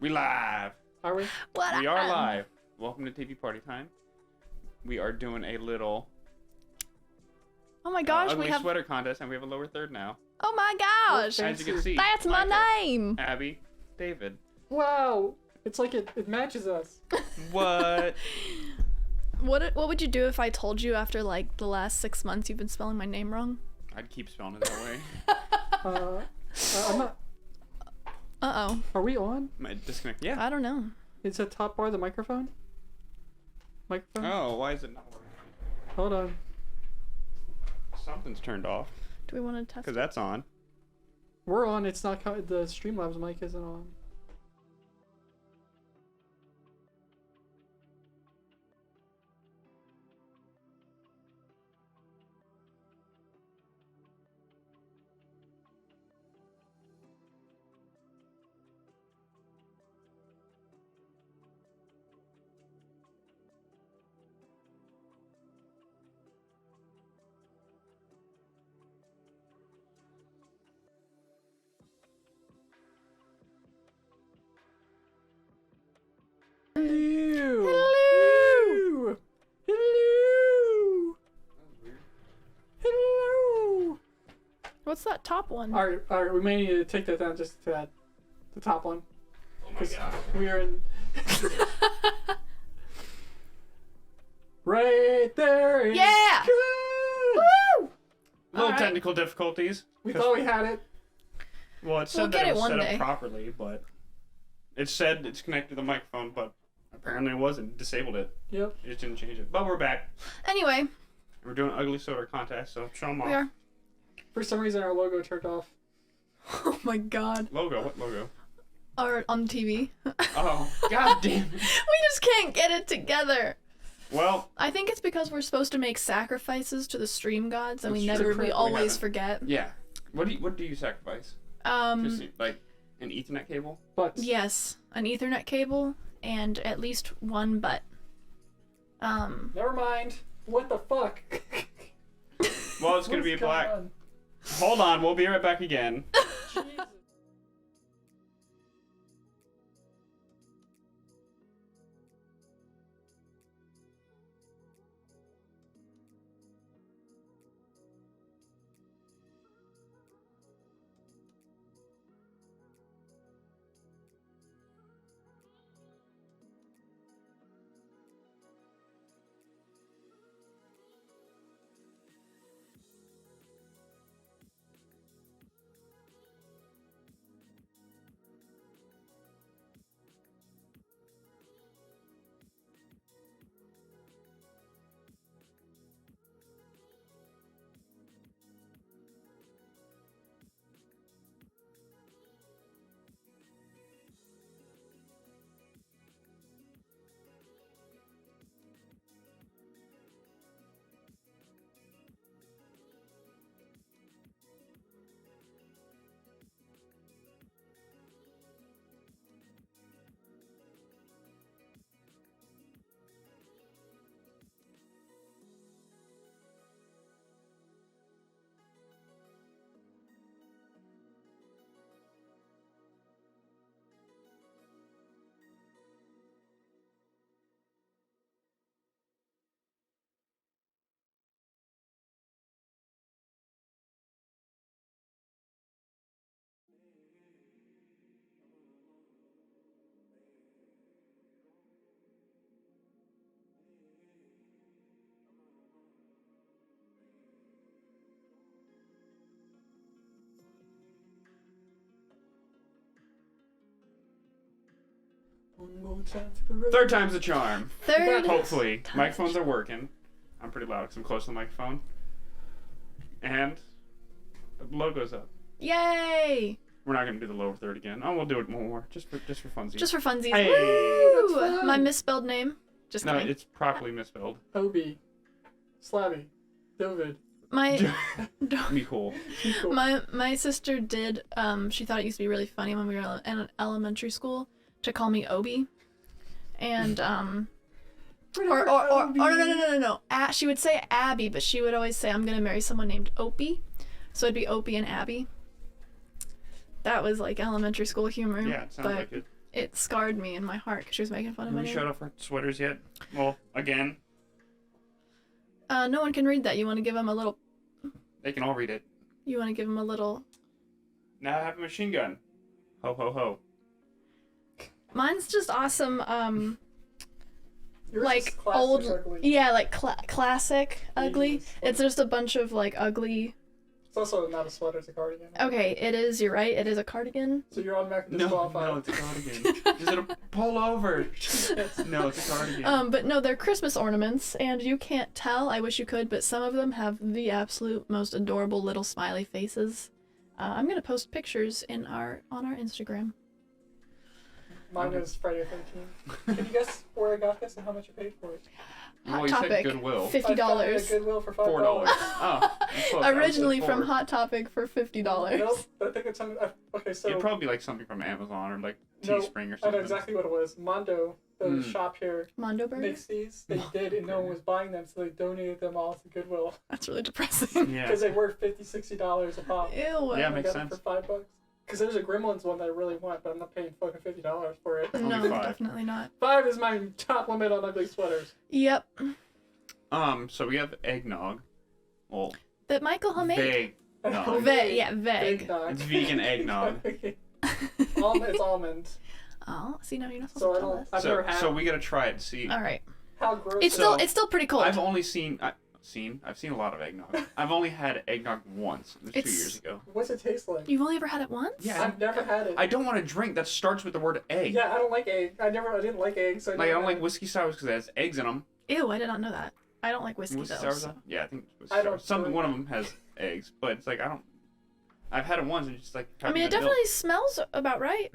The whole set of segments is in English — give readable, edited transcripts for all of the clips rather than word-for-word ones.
We live. Are we? We are live. Welcome to TV Party Time. We are doing a little Oh my gosh, ugly we have sweater contest, and we have a lower third now. Oh my gosh. As you can see, That's my Michael, name. Abbie, David. Wow. It's like it matches us. What? What would you do if I told you after like the last 6 months you've been spelling my name wrong? I'd keep spelling it that way. I'm not. Uh-oh. Are we on? Might disconnect. Yeah. I don't know. Is the top bar the microphone? Microphone? Oh, why is it not working? Hold on. Something's turned off. Do we want to test Because that's on. We're on. It's not. The Streamlabs mic isn't on. Hello. Hello. Hello. Hello. What's that top one? All right. We may need to take that down just to that, the top one. Oh my god. We are in. Right there. Is Yeah. good. Woo! Little Alright. technical difficulties. We thought we had it. Well, it said We'll that get it it was one set day. up properly, but it said it's connected to the microphone, but apparently it wasn't. Disabled it. Yep. It just didn't change it. But we're back. Anyway, We're doing ugly soda contest, so show them off. we are. For some reason, our logo turned off. Oh my god. Logo? What logo? Or on TV. Oh, god damn it. We just can't get it together. Well, I think it's because we're supposed to make sacrifices to the stream gods, and That's true. we We always haven't. forget. yeah. What do you sacrifice? Just like an Ethernet cable? But Yes, an Ethernet cable and at least one butt. never mind. What the fuck? Well, it's gonna What's be going black. on? Hold on, we'll be right back again. Jesus. One more time to the road. Third time's the charm. Third. Hopefully. Time's Microphones the are working. I'm pretty loud because I'm close to the microphone. And the logo's up. Yay! We're not gonna do the lower third again. Oh, we'll do it more, just for funsies. Just for funsies. Hey! Woo! That's fun. My misspelled name. Just No, kidding. it's properly misspelled. Obi. Slabby. David. My Mikal. Cool. my sister did. She thought it used to be really funny when we were in elementary school to call me Obi, and or no. She would say Abbie, but she would always say I'm gonna marry someone named Opie, so it'd be Opie and Abbie. That was like elementary school humor. Yeah, it sounds but like it. it scarred me in my heart because she was making fun of Have my we name. showed off our sweaters yet? Well, again, No one can read that. You want to give them a little. they can all read it. You want to give them a little. Now I have a machine gun. Ho ho ho. Mine's just awesome. Yours is Like classic old. ugly. Yeah, like classic ugly. Yes. It's just a bunch of like ugly. It's also not a sweater, it's a cardigan. Okay, it is. You're right. It is a cardigan. So you're automatically No, disqualified. no, it's a cardigan. Is it a pullover? No, it's a cardigan. But no, they're Christmas ornaments, and you can't tell. I wish you could, but some of them have the absolute most adorable little smiley faces. I'm gonna post pictures on our Instagram. Mine is Friday the 13th. Can you guess where I got this and how much I paid for it? Well, Hot you said Topic. Goodwill. I found it at $50. Goodwill for $5. $4. Oh, that's close. I would've Originally said from $4. Hot Topic for $50. Nope, I think it's something. Okay, so It'd probably be like something from Amazon or like No, Teespring or I know something. exactly what it was. Mondo, the shop here, Mondo Burger? makes these. They did, and no one was buying them, so they donated them all to Goodwill That's really depressing. Yeah. because they were $50-$60 a pop. Ew. Yeah, I makes got them sense. for $5. Because there's a Gremlins one that I really want, but I'm not paying fucking $50 for it. No, Only 5. definitely not. 5 is my top limit on ugly sweaters. Yep. So we have eggnog. Well, That Michael homemade. vague. No. Vague. Big Vague. dog. It's vegan eggnog. It's almond. Oh, see, now you're not So supposed I to tell don't. us. I've never had. So we gotta try it and see. All right. How gross. It's is still pretty cold. I've only seen I've seen a lot of eggnog. I've only had eggnog once. It was 2 It's- years ago. What's it taste like? You've only ever had it once? Yeah. I've never had it. I don't want to drink that starts with the word egg. Yeah, I don't like egg. I didn't like eggs. So Like I never don't had like it. whiskey sours because it has eggs in them. Ew, I did not know that. I don't like whiskey Whiskey though. sours? So. Yeah, I think whiskey I don't sours. Some really- one of them has eggs, but it's like I don't. I've had it once and it's just like. I mean, it definitely smells about right.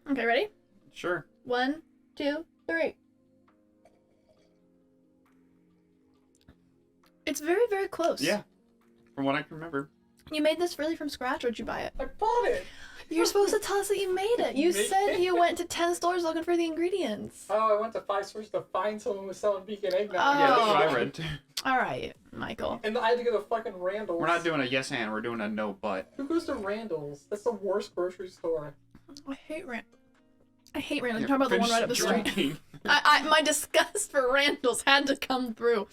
Okay, ready? Sure. 1, 2, 3. It's very, very close. Yeah. From what I can remember. You made this really from scratch, or did you buy it? I bought it. You're supposed to tell us that you made it. You Made said it? you went to 10 stores looking for the ingredients. Oh, I went to 5 stores to find someone who was selling vegan eggnog. Yeah, that's what Oh. I read too. All right, Michael. And I had to go to fucking Randall's. We're not doing a yes and, we're doing a no but. Who goes to Randall's? That's the worst grocery store. I hate Randall. You're talking about the one right up the street. Drinking. My disgust for Randall's had to come through.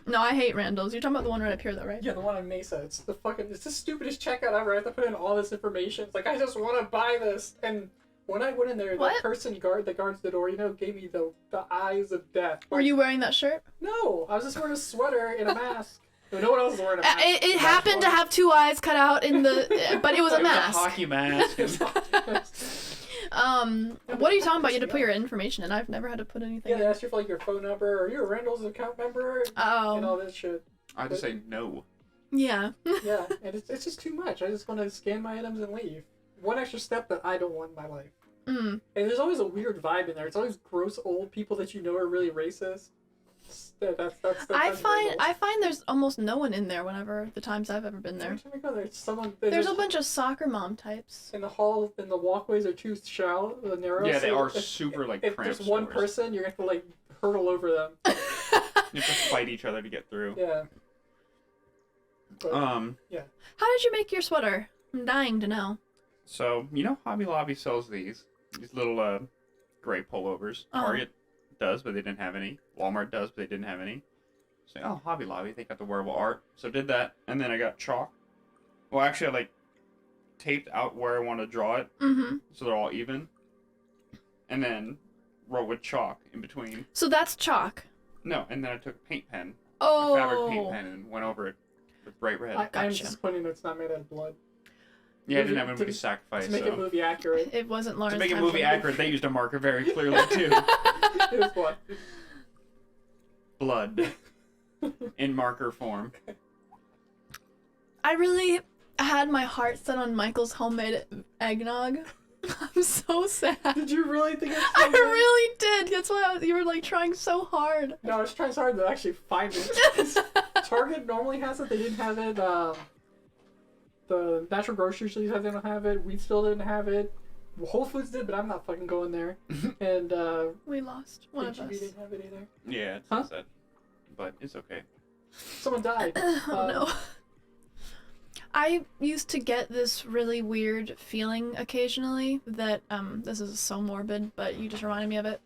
No, I hate Randall's. You're talking about the one right up here, though, right? Yeah, the one on Mesa. It's the stupidest checkout ever. I have to put in all this information. It's like, I just want to buy this. And when I went in there, What? the person that guards the door, gave me the eyes of death. Were you wearing that shirt? No, I was just wearing a sweater and a mask. No one else was wearing a mask. It That's happened to why. have 2 eyes cut out in the, but it was a It was a mask. hockey mask. What are you talking about? You had to put your information in. I've never had to put anything Yeah, they in. asked you for like your phone number or you're a Randall's account member and all Oh, that shit. I just say no. yeah. Yeah, and it's just too much. I just want to scan my items and leave. One extra step that I don't want in my life. Mm. And there's always a weird vibe in there. It's always gross old people that you know are really racist. That's I Randall's. find there's almost no one in there whenever the times I've ever been there. Every time I go there's someone. There's a bunch of soccer mom types. in the hall, and the walkways are too shallow, narrow. Yeah, they so are if- super like If cramped there's one stores. person, you're gonna have to like hurdle over them. You have to fight each other to get through. Yeah. But, How did you make your sweater? I'm dying to know. So Hobby Lobby sells these little gray pullovers. Uh-huh. Target does, but they didn't have any. Walmart does, but they didn't have any. So Hobby Lobby, they got the wearable art. So did that, and then I got chalk. Well, actually, I like taped out where I want to draw it, Mm-hmm. so they're all even, and then wrote with chalk in between. So that's chalk. No, and then I took a paint pen, Oh. a fabric paint pen, and went over it with bright red. I'm Gotcha. disappointed that it's not made out of blood. Yeah, I didn't have to- anybody sacrifice. To make so. it movie accurate. It wasn't Lauren's To make it time movie for- accurate, they used a marker very clearly too. It was blood. Blood in marker form. I really had my heart set on Michael's homemade eggnog. I'm so sad. Did you really think it's I so good? really did. That's why you were like trying so hard. No, I was trying so hard to actually find it. Target normally has it. They didn't have it. The natural grocery stores didn't have it. Wheatsville didn't have it. Whole Foods did, but I'm not fucking going there. And We lost one of HEB us. didn't have it either. Yeah, it's Huh? sad, but it's okay. Someone died. Oh no. I used to get this really weird feeling occasionally that, this is so morbid, but you just reminded me of it.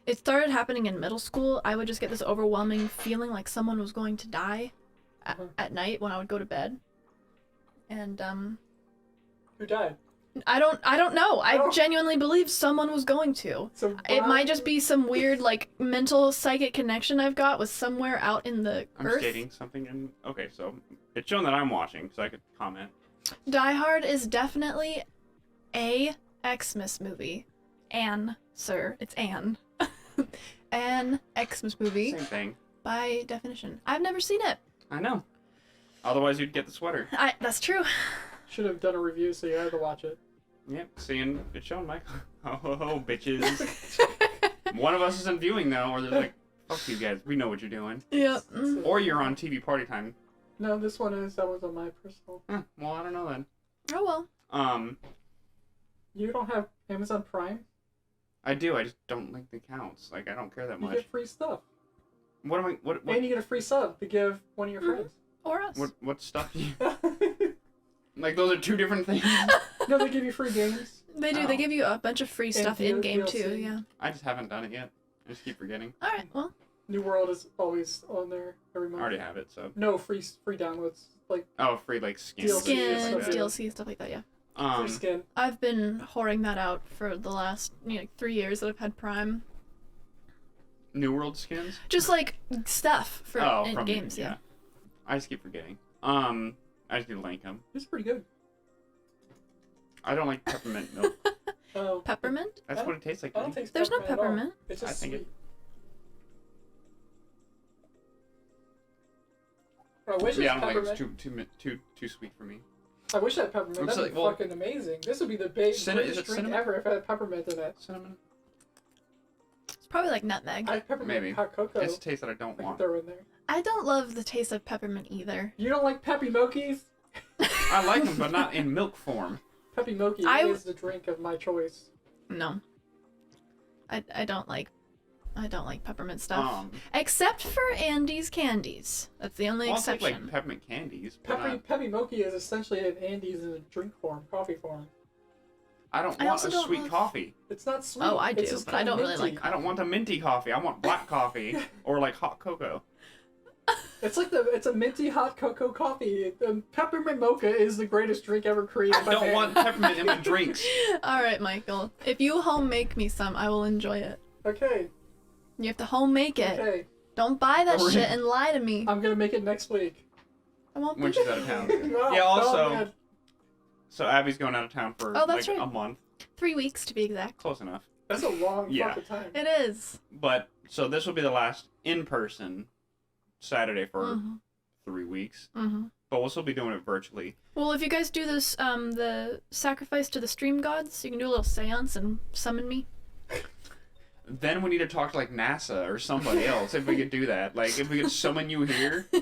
It started happening in middle school. I would just get this overwhelming feeling like someone was going to die at night when I would go to bed. And, Who died? I don't know. Oh. I genuinely believe someone was going to. So It might just be some weird, like, mental psychic connection I've got with somewhere out in the I'm earth. stating something in... Okay, so it's shown that I'm watching, so I could comment. Die Hard is definitely a Xmas movie. Anne, sir. It's Anne. An Xmas movie, Same thing. by definition. I've never seen it. I know. Otherwise, you'd get the sweater. That's true. Should have done a review, so you had to watch it. Yep, seeing it's shown, Michael. Oh, bitches. One of us isn't viewing, though, or they're like, fuck you guys, we know what you're doing. Yep. Or you're on TV party time. No, this one is. That was on my personal. Well, I don't know then. Oh well. You don't have Amazon Prime? I do, I just don't like the accounts. Like, I don't care that You much. get free stuff. What am I, what, And you get a free sub to give one of your friends. Or us. what stuff do you, like, those are two different things? No, they give you free games. They do. Oh. They give you a bunch of free stuff in game DLC. too. Yeah. I just haven't done it yet. I just keep forgetting. All right. Well. New World is always on there every I month. already have it, so. No, free downloads. Like, Oh, free, like, skins. DLC. Skins, stuff like that. DLC, stuff like that. Yeah. free skin. I've been whoring that out for the last 3 years that I've had Prime. New World skins? Just like stuff for in from games. you, Yeah. I just keep forgetting. I just need to link them. It's pretty good. I don't like peppermint milk. Oh, Peppermint? That's what it tastes like. I to don't me. think There's no at all. peppermint. It's I just think sweet. it. I wish it Yeah, I was don't think peppermint. it's too sweet for me. I wish I had peppermint. Looks That'd be like- well- fucking amazing. This would be the big Is greatest it drink cinnamon? ever if it had peppermint in it. Cinnamon? It's probably like nutmeg. I have peppermint Maybe. hot cocoa. It's a taste that I don't I can want. throw in there. I don't love the taste of peppermint either. You don't like Peppy Mokies? I like them, but not in milk form. Peppy Moki is the drink of my choice. No. I don't like peppermint stuff. Um, Except for Andy's candies. That's the only I'll take exception. like peppermint candies, but Peppy Moki is essentially an Andes in a drink form, coffee form. I don't I want also a don't sweet love- coffee. It's not sweet. Oh, I It's do, just but I kinda don't really minty. like I don't want a minty coffee. I want black coffee or like hot cocoa. It's like it's a minty hot cocoa coffee. Peppermint mocha is the greatest drink ever created I by don't man. want peppermint in my drinks. All right, Michael. If you home make me some, I will enjoy it. Okay, You have to home make it. okay. Don't buy that Oh, shit yeah. and lie to me. I'm gonna make it next week. I won't When be she's out of town. No, Yeah, also- man. So Abby's going out of town for Oh, that's like right. a month. 3 weeks to be exact. Close enough. That's a long Yeah. fucking time. It is. But so this will be the last in-person Saturday for Mm-hmm. 3 weeks. Mm-hmm. But we'll still be doing it virtually. Well, if you guys do this, the sacrifice to the stream gods, you can do a little seance and summon me. Then we need to talk to like NASA or somebody else if we could do that. Like if we could summon you here, or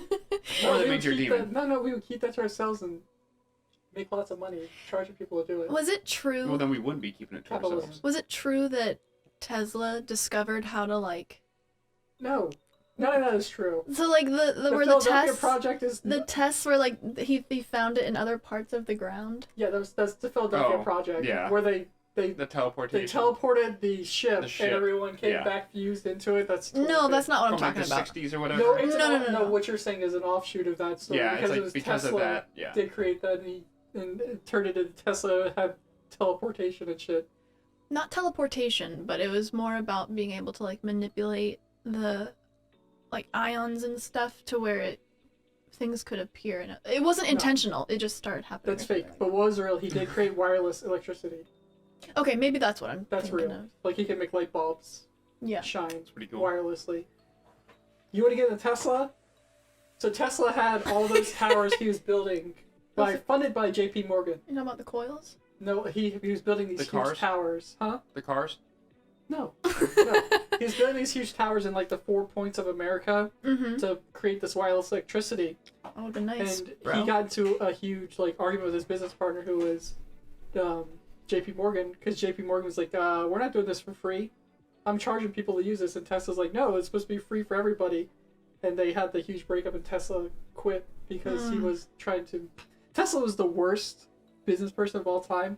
No, the we would major keep demon. that- no, we would keep that to ourselves and make lots of money, charging people to do it. Was it true? Well, then we wouldn't be keeping it to Capitalism. ourselves. Was it true that Tesla discovered how to like? No, none of that is true. So like the The where the Philadelphia tests project is the tests were like he found it in other parts of the ground. yeah, that's the Philadelphia Oh, project. yeah. Where they The teleportation. teleported the ship, The ship, and everyone came yeah. back fused into it. That's totally No, fake. that's not what I'm from like talking the about. 60s or whatever. No, it's No. What you're saying is an offshoot of that story. Yeah, because it's it like was because Tesla of that. Yeah. did create that, and it turned it into Tesla had teleportation and shit. Not teleportation, but it was more about being able to like manipulate the like ions and stuff to where things could appear in it. It wasn't No. intentional. It just started happening. That's fake. But what was real? He did create wireless electricity. Okay, maybe that's what I'm That's thinking real. of. Like he can make light bulbs Yeah. shine Pretty cool. wirelessly. You want to get a Tesla? So Tesla had all those towers he was building funded by J.P. Morgan. You know about the coils? No, he was building these The huge cars? towers. Huh? The cars. No. No. He was building these huge towers in like the 4 points of America Mm-hmm. to create this wireless electricity. That would have been nice, And bro. he got into a huge like argument with his business partner who was J.P. Morgan, because J.P. Morgan was like, we're not doing this for free. I'm charging people to use this. And Tesla's like, no, it's supposed to be free for everybody. And they had the huge breakup and Tesla quit because he was trying to... Tesla was the worst business person of all time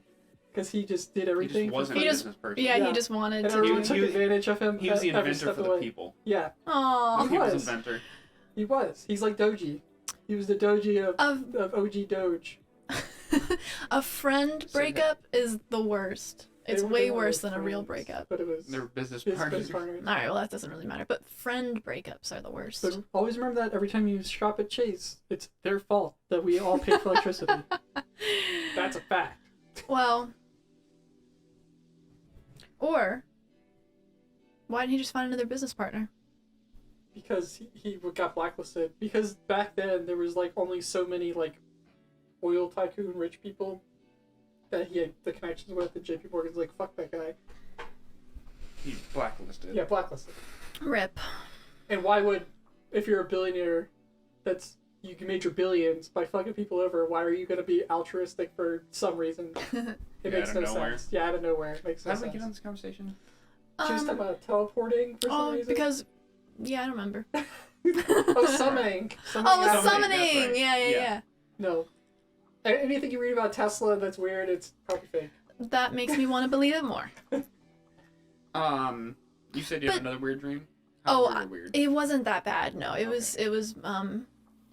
because he just did He everything. just wasn't He a just- business person. Yeah, Yeah. he just wanted And to everyone do. took advantage of him. He was the every inventor step for of the way. people. Yeah, The Aww. He people's was. inventor. he was. He's like Doji. He was the Doji of OG Doge. A friend that. breakup is the worst. It's They way weren't worse than a real friends, breakup. But it was They were business business partners. partners. All right, well that doesn't really matter. But friend breakups are the worst. But always remember that every time you shop at Chase, it's their fault that we all pay for electricity. That's a fact. Well, or why didn't he just find another business partner? Because he got blacklisted. Because back then there was like only so many like oil tycoon rich people that he had the connections with, and JP Morgan's like, fuck that guy. He blacklisted. Yeah, blacklisted. Rip. And why would, if you're a billionaire, you made your billions by fucking people over, why are you going to be altruistic for some reason? It makes out no of nowhere. sense. Yeah, out of nowhere. It makes no How did we sense. get on this conversation? She was talking about teleporting for some reason. Because yeah, I don't remember. Oh, summoning. Oh, Summoning, summoning. that's right. Yeah. Yeah. No. Anything you read about Tesla that's weird, it's probably fake. That makes me want to believe it more. You said you had But- another weird dream? Oh, How weird? it wasn't that bad. No, it Okay. was.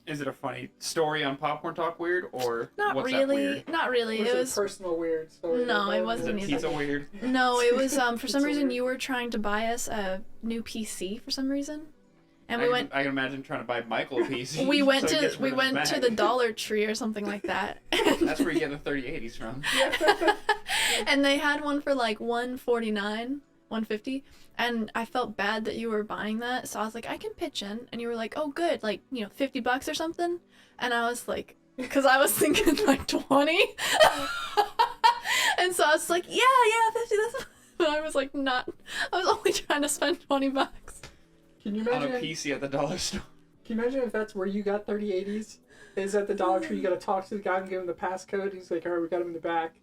Is it a funny story on Popcorn Talk weird, or Not what's that really. weird? Not really. Was It it was. personal weird story? No, it Is wasn't it either. pizza weird? No, it was. For It's some so reason, weird. you were trying to buy us a new PC for some reason, and we I went. Can, I can imagine trying to buy Michael a PC. We went so he to gets we rid of his went to bag. the Dollar Tree or something like that. That's where you get the 3080s from. And they had one for like $149, $150, and I felt bad that you were buying that, so I was like, I can pitch in, and you were like, oh good, like $50 or something, and I was like, because I was thinking like 20, and so I was like, yeah, 50. That's, but I was like not. I was only trying to spend $20. Can you On a imagine? PC at the dollar store. Can you imagine if that's where you got 3080s? Is at the Dollar Tree, you gotta talk to the guy and give him the passcode. He's like, alright, we got him in the back.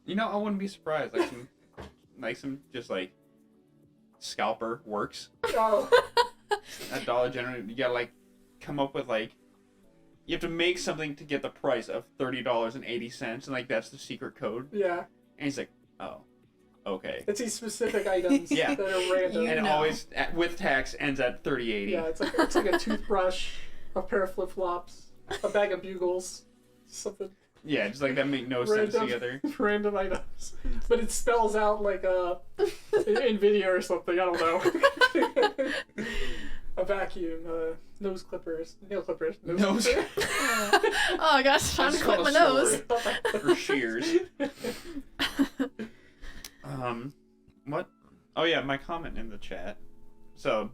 You know, I wouldn't be surprised. Like some just like scalper works Oh, at Dollar General. You gotta like come up with like you have to make something to get the price of $30.80, and like that's the secret code. yeah. And he's like, oh, okay. It's these specific items Yeah. that are random. You And it know. always with tax ends at 30.80. Yeah, it's like a toothbrush, a pair of flip flops, a bag of bugles, something Yeah, just like that make no sense Random. together. random items. But it spells out like NVIDIA or something. I don't know. A vacuum, nose clippers, nail clippers, Nose- Oh gosh, trying to That's clip my called a nose. Or shears. What? Oh yeah, my comment in the chat. So,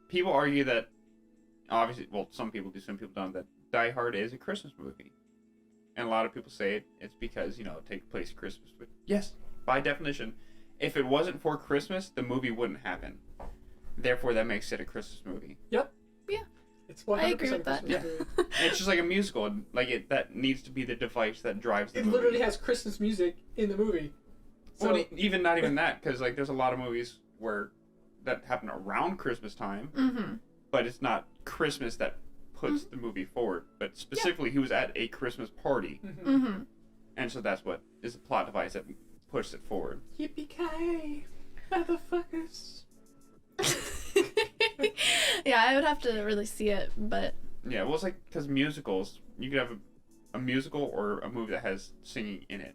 people argue that, obviously, well, some people do, some people don't, that Die Hard is a Christmas movie. And a lot of people say it's because, it takes place at Christmas. But yes, by definition, if it wasn't for Christmas, the movie wouldn't happen. Therefore, that makes it a Christmas movie. It's 100% I agree with that. Christmas movie. And it's just like a musical. That needs to be the device that drives the It movie. literally has Christmas music in the movie. So, Well, even not even that, because there's a lot of movies where that happen around Christmas time, Mm-hmm. but it's not Christmas that puts the movie forward. But specifically, he was at a Christmas party, mhm. Mm-hmm. and so that's what is a plot device that pushes it forward. Yippee-ki-yay, motherfuckers. Yeah, I would have to really see it, but Yeah, well, it's like because musicals, you could have a musical or a movie that has singing in it.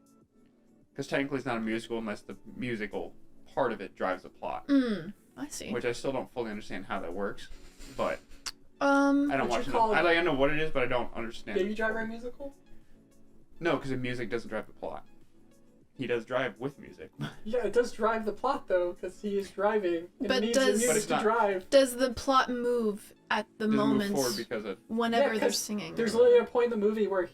Because technically, it's not a musical unless the musical part of it drives the plot, I see. which I still don't fully understand how that works. But I don't What watch you it. call- I know what it is, but I don't understand. Baby Driver musical? No, because the music doesn't drive the plot. He does drive with music. Yeah, it does drive the plot though, because he is driving. And But it needs does- the But music it's to not- drive. Does the plot move at the Doesn't move moments forward because of whenever Yeah, they're 'cause singing? There's literally a point in the movie where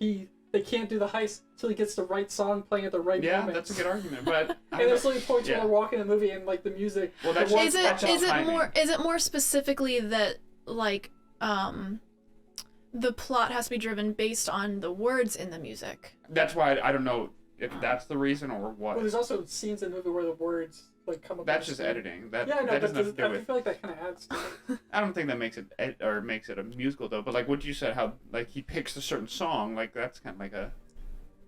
they can't do the heist till he gets the right song playing at the right moment. that's a good argument. But And there's literally points Yeah. where they're walking in the movie and like the music. Well, that's the one- Is it Watch out, timing. is it more specifically that like the plot has to be driven based on the words in the music? that's why I don't know if that's the reason or what. Well, there's also scenes in the movie where the words like come up. That's just editing. That Yeah, I know, that but doesn't have to do I with. feel like that kind of adds to it. I don't think that makes it makes it a musical though. But like what you said, how like he picks a certain song, like that's kind of like a.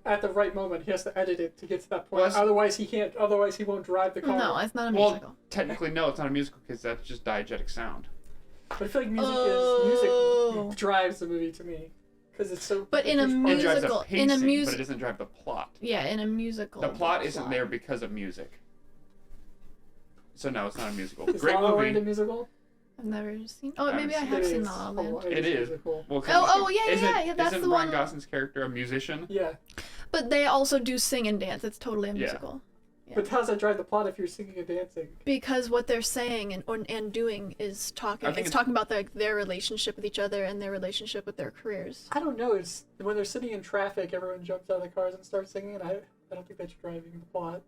At the right moment, he has to edit it to get to that point. Well, Otherwise, he can't. Otherwise, he won't drive the car. No, it's not a Well, musical. technically no, it's not a musical because that's just diegetic sound. But I feel like Oh. music drives the movie to me because it's so. But in a huge part It of drives musical- the pacing, in a but mus- it doesn't drive the plot. Yeah, in a musical. The plot isn't there because of music. So no, it's not a musical. Is Great La La Land a movie. musical? I've never seen. Oh, I maybe I haven't have It seen is. La La Land. It is. Musical. Well, Oh, yeah, isn't, yeah, that's isn't the Ryan one- Gosling's character a musician? Yeah, But they also do sing and dance. It's totally a Yeah. musical. Yeah. but how does that drive the plot if you're singing and dancing? Because what they're saying and doing is talking. I think It's talking about their relationship with each other and their relationship with their careers. I don't know. It's when they're sitting in traffic, everyone jumps out of the cars and starts singing. And I don't think that's driving the plot.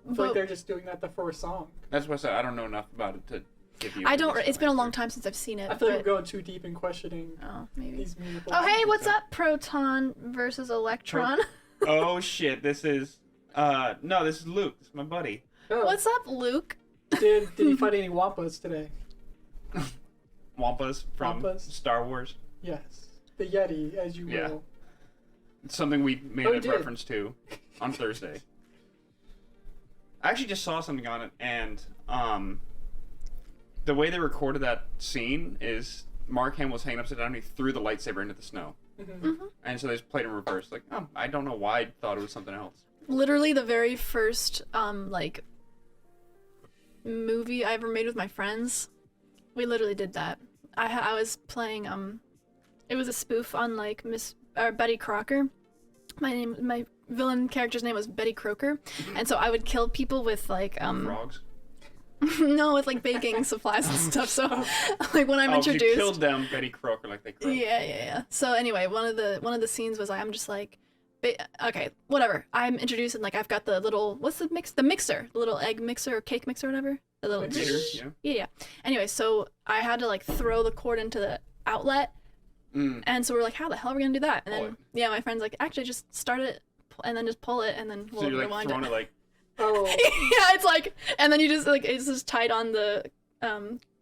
I feel like But they're just doing that for a song. That's what I said. I don't know enough about it to give you. I don't. useful It's been a long answer. time since I've seen it. I feel like but- we're going too deep in questioning Oh, maybe. these musicals. Oh, hey, what's so. up, Proton versus Electron? Oh shit! This is no, this is Luke. This is my buddy. Oh, What's up, Luke? did you find any wampas today? Wampas from Wampas. Star Wars. Yes, the Yeti, as you Yeah. will. It's something we made Oh, you a did? reference to on Thursday. I actually just saw something on it, and the way they recorded that scene is Mark Hamill was hanging upside down and he threw the lightsaber into the snow. Mm-hmm. And so they just played in reverse. Like, I don't know why I thought it was something else. Literally the very first like movie I ever made with my friends. We literally did that. I was playing it was a spoof on like Betty Crocker. My villain character's name was Betty Crocker, and so I would kill people with like Frogs. no, with like baking supplies and stuff. So like when I'm Oh, if you introduced, killed them, Betty Crocker, like they croak. yeah. So anyway, one of the scenes was I'm just like, okay, whatever. I'm introduced and like I've got the little the mixer, the little egg mixer or cake mixer or whatever. The little Meter, yeah. yeah. Anyway, so I had to like throw the cord into the outlet, and so we're like, how the hell are we gonna do that? And Pull then it. yeah, my friend's like, actually just start it and then just pull it and then we'll So you're like rewind throwing it. it like, Oh, Yeah, it's like, and then you just like it's just tied on the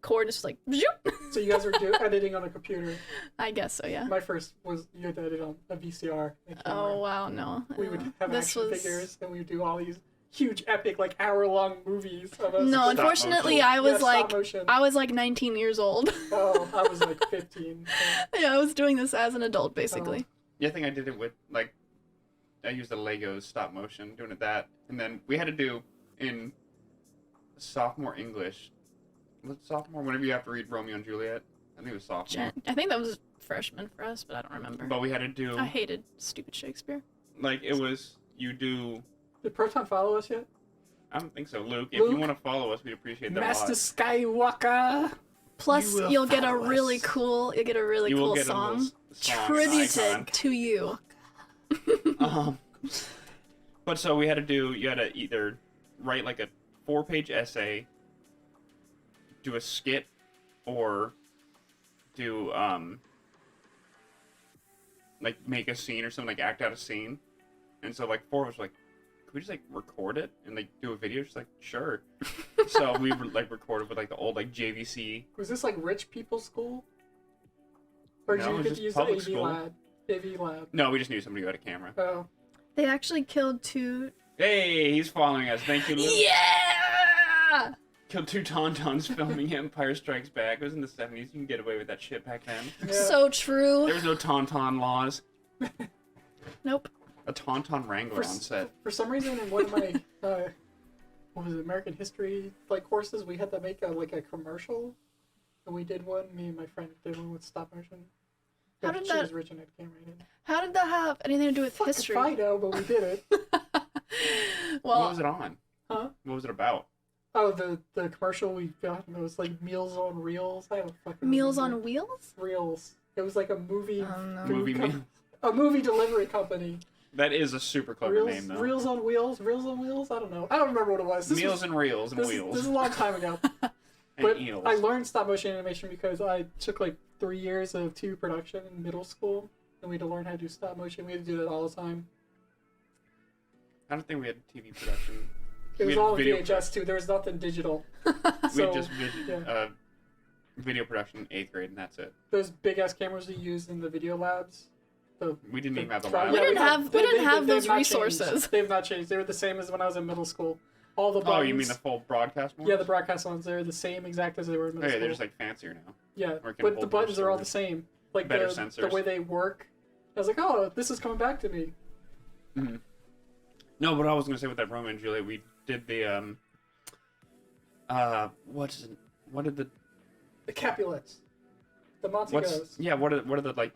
cord. It's just like, zoop. so you guys were editing on a computer. I guess so. Yeah. My first was you had to edit on a VCR. and Oh camera. wow, no. We would have This action was- figures, and we would do all these huge, epic, like hour-long movies of us. No, Stop unfortunately, motion. I was Yeah, like, stop motion. I was like 19 years old. Oh, I was like 15. so- Yeah, I was doing this as an adult, basically. yeah, I think I did it with, like, I used the Legos stop motion, doing it that. And then we had to do in sophomore English. Was it sophomore? Whenever you have to read Romeo and Juliet. I think it was sophomore. I think that was freshman for us, but I don't remember. But we had to do, I hated stupid Shakespeare. like, it was, you do, Did Proton follow us yet? I don't think so, Luke. If Luke? you want to follow us, we'd appreciate that Master a lot. Skywalker. Plus, You will you'll get a follow really us. cool, You will cool get a song little song tributed icon. to you. But so we had to do, you had to either write like a 4-page essay, do a skit, or do, like make a scene or something, like act out a scene. And so like 4 was like, could we just like record it and like do a video? She's like, sure. So we like recorded with like the old like JVC. Was this like rich people school? Or did No, it you was get just to use public AV school. Lab? AV Lab. No, we just knew somebody who had a camera. Oh. They actually killed two. Hey, he's following us. Thank you, Luke. Yeah. Killed 2 Tauntauns filming Empire Strikes Back. It was in the 70s. You can get away with that shit back then. Yeah. So true. There was no Tauntaun laws. Nope. A Tauntaun Wrangler on set. For some reason, in one of my what was it, American history like courses, we had to make a commercial, and we did one. Me and my friend did one with stop motion. How But did she that- was rich and had a camera. I didn't. How did that have anything to do with Fuck history? if I know, but we did it. What Well, was it on? Huh? What was it about? Oh, the commercial we got, it was like Meals on Reels. I don't fucking Meals remember. on Wheels? Reels. It was like a movie. Oh, no. food Movie com- meal. A movie delivery company. That is a super clever Reels, name, though. Reels on Wheels. Reels on Wheels. I don't know. I don't remember what it was. This Meals was, and reels and this, wheels. This is a long time ago. and But eels. I learned stop motion animation because I took like 3 years of TV production in middle school, and we had to learn how to do stop motion. We had to do that all the time. I don't think we had TV production It was had all video VHS too. There was nothing digital. We So, had just yeah. video production in 8th grade, and that's it. Those big ass cameras we used in the video labs. We didn't even have the trial- lab. We didn't have they've those not resources. changed. They've not changed. They were the same as when I was in middle school. All the buttons. Oh, you mean the full broadcast ones? Yeah, the broadcast ones. They're the same exact as they were in middle Okay, school. they're just like fancier now. Yeah, Or can but hold the more buttons are all the storage. same. Like Better the sensors. way they work. I was like, oh, this is coming back to me. Mm-hmm. No, what I was gonna say with that Romeo and Juliet, we did the what did The Capulets. The what are the like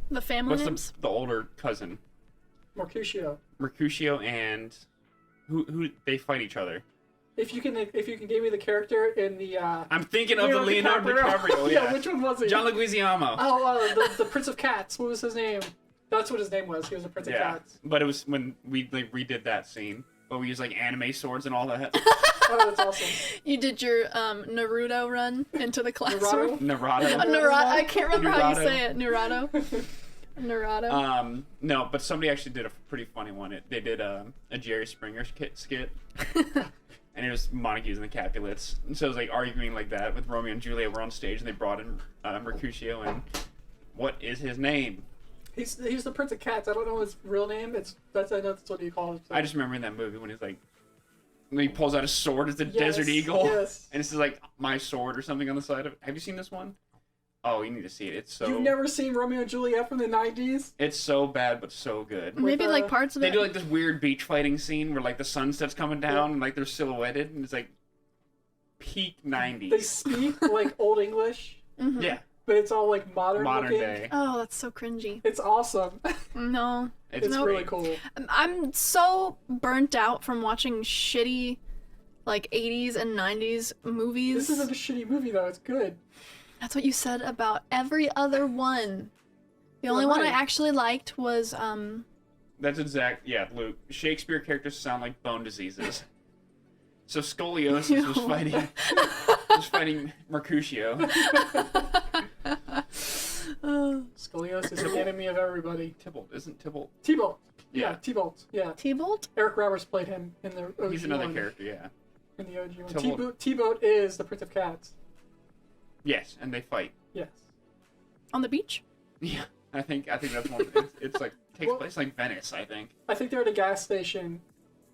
The family what's names. the older cousin? Mercutio. Mercutio and who they fight each other. If you can give me the character in the I'm thinking of the Leonardo DiCaprio. Yeah, which one was he? John Leguizamo. Oh, the Prince of Cats. What was his name? That's what his name was. He was the Prince of Yeah, Cats. but it was when we like redid that scene, but we used like anime swords and all that. Oh, that's awesome. You did your Naruto run into the classroom. Naruto? Naruto. I can't remember how you Naruto. say it. Naruto. No, but somebody actually did a pretty funny one. They did a Jerry Springer skit. And it was Montagues and the Capulets. And so it was like arguing like that with Romeo and Juliet were on stage and they brought in Mercutio and what is his name? He's the Prince of Cats. I don't know his real name. I know that's what he calls himself. I just remember in that movie when he's like when he pulls out his sword as the Yes, Desert Eagle. yes. And it's like my sword or something on the side of it. Have you seen this one? Oh, you need to see it. It's so You've never seen Romeo and Juliet from the 90s? it's so bad but so good. Maybe like parts of They it. do like this weird beach fighting scene where like the sunset's coming down Yeah. and like they're silhouetted and it's like peak 90s. They speak like Old English, Mhm. Yeah, but it's all like modern modern looking. day. Oh, that's so cringy. It's awesome. No. It's It's Nope. really cool. I'm so burnt out from watching shitty, like 80s and 90s movies. This isn't a shitty movie though. It's good. That's what you said about every other one. The only one I right. actually liked was That's exact. Yeah, Luke. Shakespeare characters sound like bone diseases. So scoliosis was fighting Mercutio. Scoliosis is the enemy of everybody. Tybalt isn't Tybalt. T-Bolt. Yeah. Yeah, T-Bolt. Yeah. T-Bolt? Eric Roberts played him in the OG He's another one. character. Yeah. In the OG one. T-Bolt. T-Bolt is the Prince of Cats. Yes, and they fight. Yes. On the beach? Yeah, I think that's one. It's like takes Well- place like Venice, I think. I think they're at a gas station,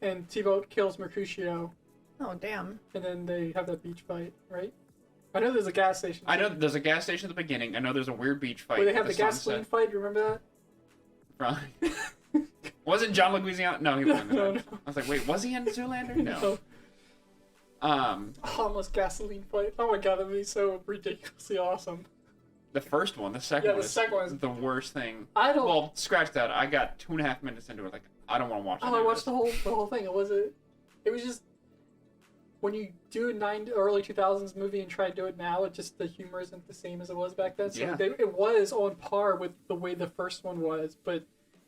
and T-Bolt kills Mercutio, Oh, damn. and then they have that beach fight, right? I know there's a gas station. I know there's a gas station at the beginning. I know there's a weird beach fight. Where they have at the gasoline sunset. fight. You remember that? Right. Wasn't John Leguizamo? No, he wasn't. No, in no. that. I was like, wait, was he in Zoolander? No. Harmless gasoline fight. Oh my god, that would be so ridiculously awesome. The first one, the second Yeah, one the is second one is- the worst thing. I don't. Well, scratch that. I got 2.5 minutes into it. Like, I don't want to watch it. I watched the whole thing. It was just when you do a early 2000s movie and try to do it now, the humor isn't the same as it was back then. So Yeah. it was on par with the way the first one was, but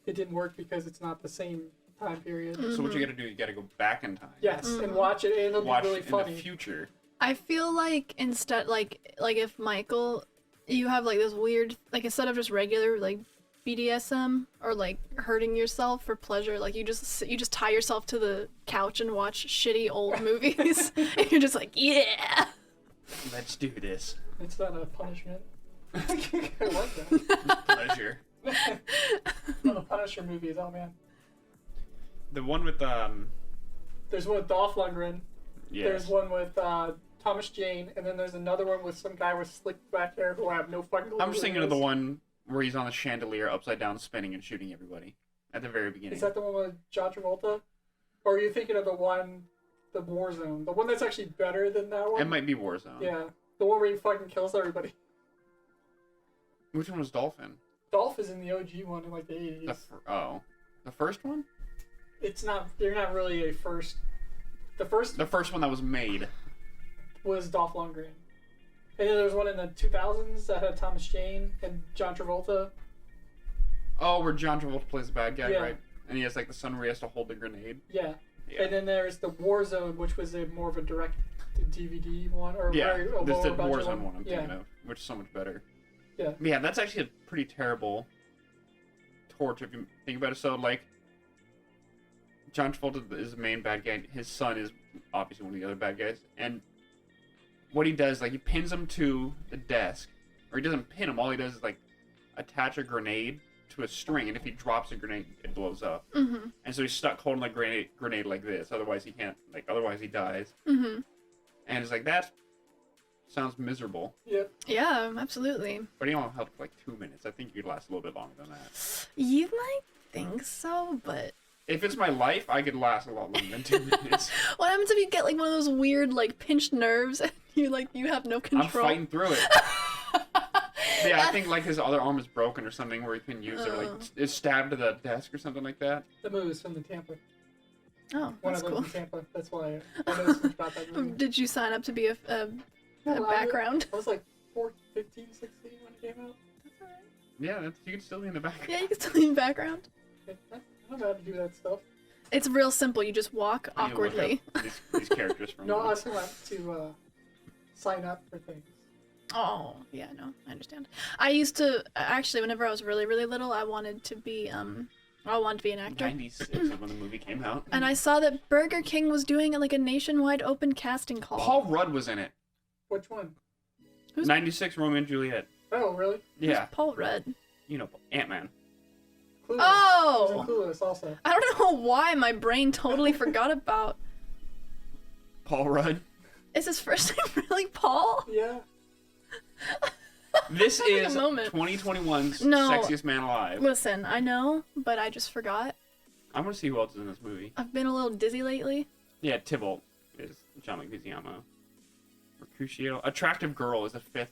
it didn't work because it's not the same time period. So what you got to do? You got to go back in time. Yes, and watch it, and it'll Watch be really in funny. the future. I feel like instead, like if Michael, you have like this weird, like instead of just regular like BDSM or like hurting yourself for pleasure, like you just tie yourself to the couch and watch shitty old movies, and you're just like, yeah. Let's do this. It's not a punishment. I like that. Pleasure. Not a Punisher movies. Oh man. The one with There's one with Dolph Lundgren. yes. There's one with Thomas Jane, and then there's another one with some guy with slick back hair who I have no fucking clue. I'm just who thinking it of the is. one where he's on the chandelier upside down spinning and shooting everybody at the very beginning. Is that the one with John Travolta? Or are you thinking of the Warzone? The one that's actually better than that one? It might be Warzone. Yeah. The one where he fucking kills everybody. Which one was Dolphin? Dolph is in the OG one in like the 80s. The first one? It's not, they're not really a first. The first The first one that was made. was Dolph Lundgren. And then there was one in the 2000s that had Thomas Jane and John Travolta. Oh, where John Travolta plays the bad guy, Yeah. right? And he has like the son where he has to hold the grenade. Yeah. Yeah. And then there's the Warzone, which was more of a direct DVD one, or Yeah, very, a this is the lower budget Warzone one I'm yeah. thinking of, which is so much better. Yeah. Yeah, that's actually a pretty terrible torture if you think about it. So, like, John Travolta is the main bad guy. His son is obviously one of the other bad guys. And what he does, like, he pins him to the desk. Or he doesn't pin him. All he does is, like, attach a grenade to a string. And if he drops a grenade, it blows up. Mm-hmm. And so he's stuck holding the grenade like this. Otherwise he can't, like, otherwise he dies. Mm-hmm. And it's like, that sounds miserable. Yep. Yeah, absolutely. But he only helped for, like, 2 minutes. I think you'd last a little bit longer than that. You might think so, but... If it's my life, I could last a lot longer than 2 minutes. What happens if you get, like, one of those weird, like, pinched nerves and you have no control? I'm fighting through it. Yeah, I think, like, his other arm is broken or something where he can use it, like, it's stabbed to the desk or something like that. The movie was filmed in Tampa. Oh, When that's I lived cool. in Tampa, that's why I know so much about that movie. Did you sign up to be a No, background? I was like 15, 16 when it came out. That's alright. Yeah, you can still be in the back. Yeah, you can still be in background. I don't know how to do that stuff. It's real simple. You just walk And you look awkwardly. up these characters from No, I also want to sign up for things. Oh, yeah, no, I understand. I used to actually, whenever I was really, really little, I wanted to be an actor. 96 is when the movie came out. And I saw that Burger King was doing like a nationwide open casting call. Paul Rudd was in it. Which one? 96 Romeo and Juliet. Oh, really? Yeah, Paul Rudd. you know, Ant-Man. Clueless. Oh! He was in Clueless also. I don't know why my brain totally forgot about. Paul Rudd. Is his first name really Paul? Yeah. This Having a is moment. 2021's No. Sexiest Man Alive. Listen, I know, but I just forgot. I want to see who else is in this movie. I've been a little dizzy lately. Yeah, Tybalt is John Leguizamo. Mercutio. Attractive Girl is the fifth.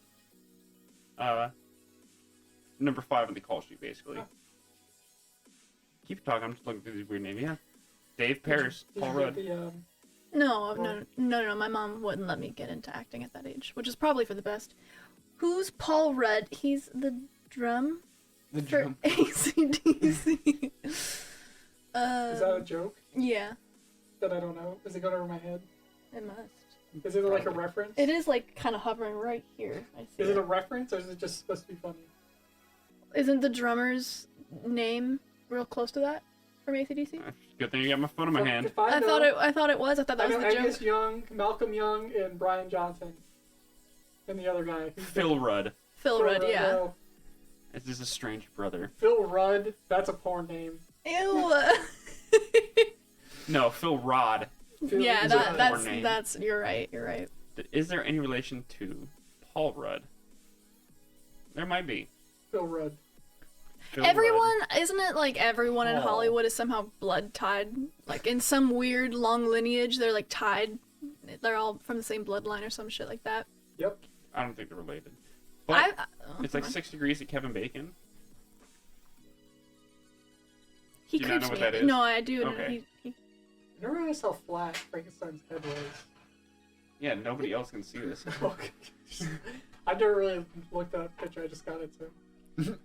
Number 5 on the call sheet, basically. Oh. Keep talking, I'm just looking through these weird names. Yeah. Dave Paris, Did Paul you Rudd. get the, No. My mom wouldn't let me get into acting at that age, which is probably for the best. Who's Paul Rudd? He's the drum The for drum. AC/DC. is that a joke Yeah, that I don't know? Is it going over my head? it must. Is it like a Probably. reference? It is like kind of hovering right here. I see. Is it a reference or is it just supposed to be funny? Isn't the drummer's name real close to that from AC/DC? Good thing you got my phone in my hand. If I, know, thought it was. I thought that I was know the joke. Angus Young, Malcolm Young, and Brian Johnson. And the other guy. Who's Phil Rudd. Phil Rudd, yeah. No. This is a strange brother. Phil Rudd, that's a porn name. Ew. No, Phil Rod. Phil, Yeah, Is it a that's porn name? that's. You're right. You're right. Is there any relation to Paul Rudd? There might be. Phil Rudd. Phil Rudd. Everyone, isn't it like everyone in Oh. Hollywood is somehow blood tied? Like in some weird long lineage, they're like tied. They're all from the same bloodline or some shit like that. Yep. I don't think they're related. But Oh, it's like come on. 6 Degrees of Kevin Bacon. He Do you not creeps know what me. that is? No, I do. No, Okay. he I never realized how flat Frankenstein's head was. Yeah, nobody else can see this. Okay. I never really looked at that picture, I just got it, so.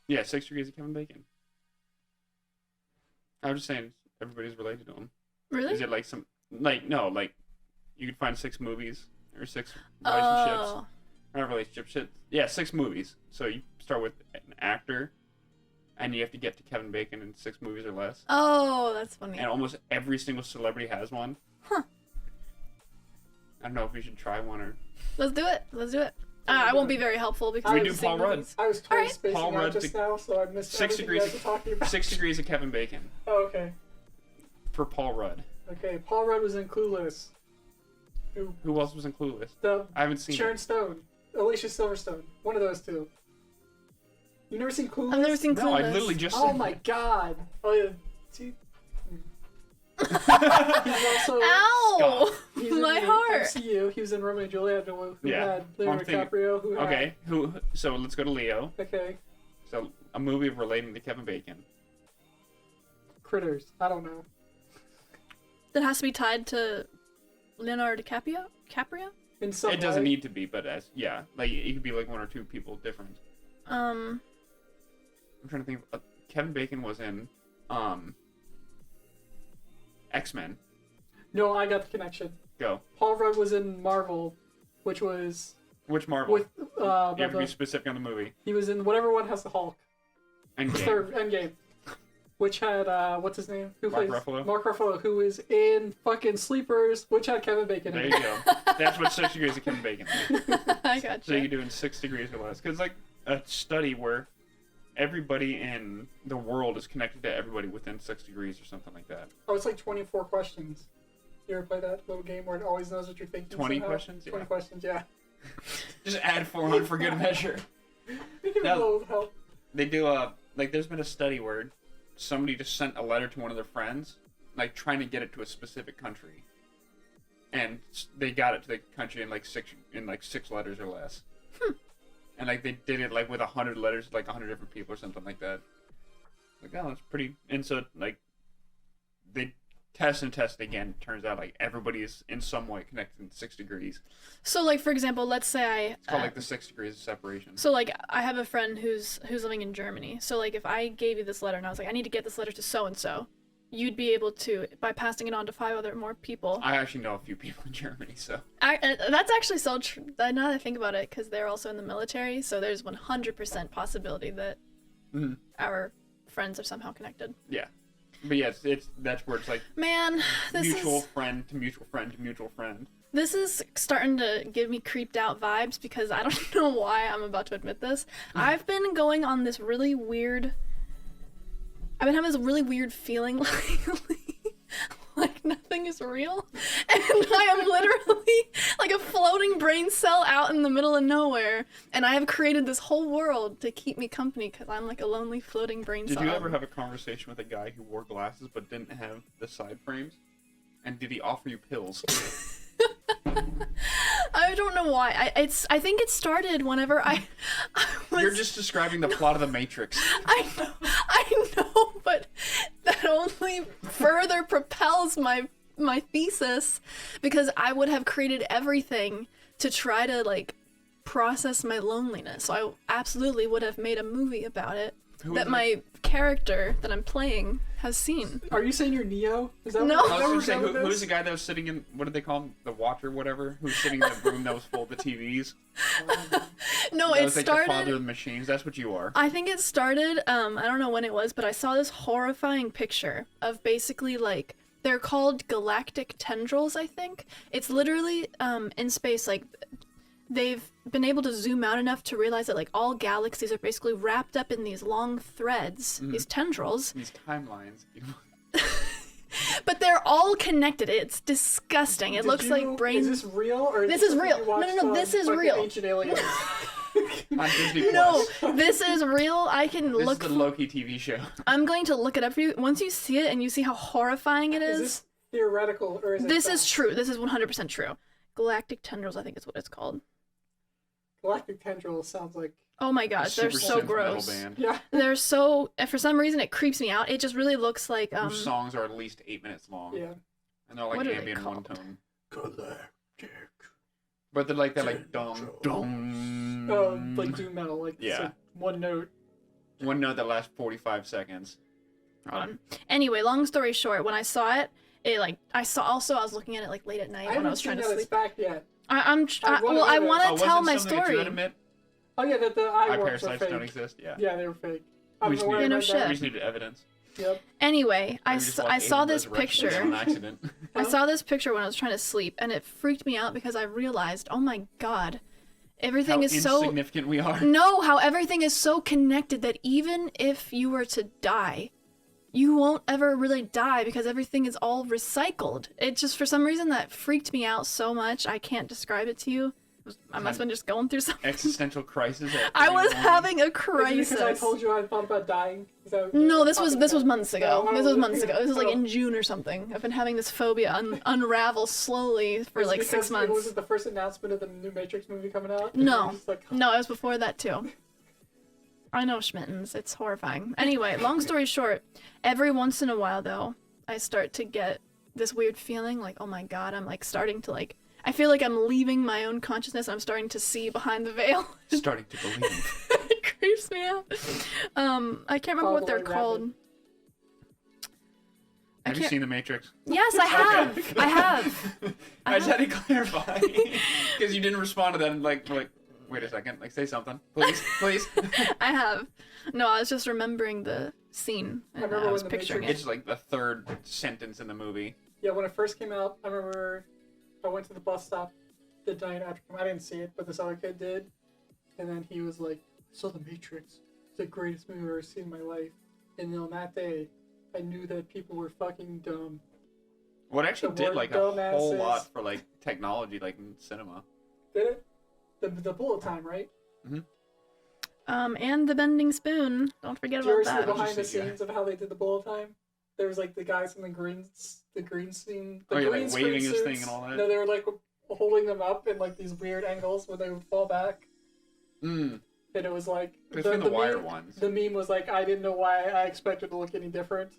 Yeah, 6 Degrees of Kevin Bacon. I was just saying, everybody's related to him. really? Is it like some, like, no, like, you could find 6 movies, or 6 relationships. Oh, Not relationships, shit. Yeah, 6 movies. So you start with an actor, and you have to get to Kevin Bacon in 6 movies or less. oh, that's funny. And almost every single celebrity has one. Huh. I don't know if we should try one or... Let's do it. Let's do it. I won't be very helpful because We I do haven't seen Paul Rudd. movies. I was totally Alright. spacing Paul out Rudd just to- now, so I missed 6 everything degrees- you guys were talking about. 6 Degrees of Kevin Bacon Oh, okay. for Paul Rudd. Okay, Paul Rudd was in Clueless. Who else was in Clueless? The I haven't seen Sharon it. Stone. Alicia Silverstone. One of those two. You never seen Clueless? I've never seen Clueless. No, I literally just Oh said my god. Oh yeah. See? He's also Ow! he's in My the heart. MCU. He was in Romeo and Juliet, who Yeah. had Leonardo I'm thinking- DiCaprio, who had Okay, so let's go to Leo. okay. So, a movie relating to Kevin Bacon. Critters. I don't know. That has to be tied to Leonardo DiCaprio? In some It doesn't way. need to be, but yeah, like, it could be like 1 or 2 people different. I'm trying to think. Kevin Bacon was in, X-Men. No, I got the connection. Go. Paul Rudd was in Marvel, which was Which Marvel? with You have to be specific on the movie. he was in whatever one has the Hulk. Third Endgame. Which had, what's his name? Who Mark plays Ruffalo? Mark Ruffalo, who is in fucking Sleepers, which had Kevin Bacon There in you it. go. That's what 6 degrees of Kevin Bacon is. I got So you. you're doing 6 degrees or less. Because, like, a study where everybody in the world is connected to everybody within 6 degrees or something like that. Oh, it's like 24 questions. You ever play that little game where it always knows what you're thinking? 20 somehow? questions? 20 Yeah. questions, yeah. Just add 4 on for good measure. You give it Now- a little help. They do like there's been a study where somebody just sent a letter to one of their friends, like trying to get it to a specific country, and they got it to the country in like six letters or less. And like they did it like with 100 letters, like 100 different people or something like that. Like, oh, that's pretty. And so like they test and test again. Turns out like everybody is in some way connected in 6 degrees. So, like, for example, let's say It's called like the 6 degrees of separation. So, like, I have a friend who's living in Germany. So, like, if I gave you this letter and I was like, I need to get this letter to so-and-so, you'd be able to, by passing it on to 5 other more people. I actually know a few people in Germany, so. That's actually so true. Now that I think about it, because they're also in the military, so there's 100% possibility that our friends are somehow connected. Yeah. But yeah, it's that's where it's like Man, mutual friend to mutual friend to mutual friend. This is starting to give me creeped out vibes because I don't know why I'm about to admit this. I've been going on this really weird... I've been having this really weird feeling lately. Like nothing is real. And I am literally like a floating brain cell out in the middle of nowhere. And I have created this whole world to keep me company because I'm like a lonely floating brain cell. Did you ever have a conversation with a guy who wore glasses but didn't have the side frames? And did he offer you pills? I don't know why. I think it started whenever I was... You're just describing the plot of The Matrix. I know, but that only further propels my thesis because I would have created everything to try to like process my loneliness. So I absolutely would have made a movie about it that my character that I'm playing has seen. Are you saying you're Neo? Is that No. what, I is that was what gonna say, that who's the guy that was sitting in, what did they call him? The watch or whatever? Who's sitting in the room that was full of the TVs? No, That it was like the father of started... the machines. That's what you are. I think it started, I don't know when it was, but I saw this horrifying picture of basically like, they're called galactic tendrils, I think. It's literally, in space, like, they've been able to zoom out enough to realize that like all galaxies are basically wrapped up in these long threads, these tendrils, These timelines. but they're all connected. It's disgusting. It looks like brain... Is this real? Or This this is something real. you watched No, this is fucking real. Ancient Aliens? On Disney No, Plus. this is real. I can This look... is the Loki TV show. I'm going to look it up for you. Once you see it and you see how horrifying it Is is... this theoretical or is it This is fact? true. This is 100% true. Galactic tendrils, I think is what it's called. Galactic tendril sounds like Oh my gosh, they're Super so synth gross. metal band. yeah. They're so... For some reason, it creeps me out. It just really looks like... Whose songs are at least 8 minutes long. Yeah. And they're like What are they ambient one called? tone. Galactic. But they're like that like dong dong. Oh, like doom metal, like Yeah. so one note. One note that lasts 45 seconds. Hold on. Anyway, long story short, when I saw it, I was looking at it like late at night I when I haven't was seen trying to that it's sleep. back yet. I want Oh, to was tell it my something that you story. would admit? Oh yeah, that the eye Eye worms are parasites fake. don't exist. Yeah. Yeah, they were fake. We I just don't know where need- I No read shit. We that. just needed evidence. Yep. Anyway, I Maybe just watch saw Alien this Resurrection picture. on accident. I saw this picture when I was trying to sleep, and it freaked me out because I realized, oh my god, everything How is so... insignificant we are. No, how everything is so connected that even if you were to die, you won't ever really die because everything is all recycled. It just, for some reason, that freaked me out so much, I can't describe it to you. I must have been just going through something. Existential crisis. At I was 31. having a Is it crisis. because I told you I thought about dying? Is that No, this was months ago. No, This was months ago. This was like oh. in June or something. I've been having this phobia unravel slowly for Is it like because 6 months. Was it the first announcement of the new Matrix movie coming out? No. It's like, No, it was before that too. I know, Schmittens. It's horrifying. Anyway, long story short, every once in a while though, I start to get this weird feeling like, oh my god, I'm like starting to like, I feel like I'm leaving my own consciousness. I'm starting to see behind the veil. Starting to believe. It creeps me out. I can't remember Follow what the they're White called. Rabbit. I Have you can't- seen The Matrix? Yes, I have. Okay. I have. I just had to clarify because you didn't respond to that and like Wait a second. Like, say something. Please. Please. I have. No, I was just remembering the scene. And I remember was when the picturing Matrix- It's like the third sentence in the movie. Yeah, when it first came out, I remember I went to the bus stop the night after. I didn't see it, but this other kid did. And then he was like, I saw The Matrix. It's the greatest movie I've ever seen in my life. And on that day, I knew that people were fucking dumb. What actually The did word like a whole dumbasses. lot for like technology, like in cinema. Did it? The bullet time, right? And the bending spoon. Don't forget Do you ever about see the that. behind the Just see, yeah. scenes of how they did the bullet time? There was like the guys in the green scene. The Oh, yeah, green like screen waving his suits. thing and all that? No, they were like holding them up in like these weird angles where they would fall back. Mm. And it was like There's been the wire meme, ones. The meme was like, I didn't know why I expected to look any different.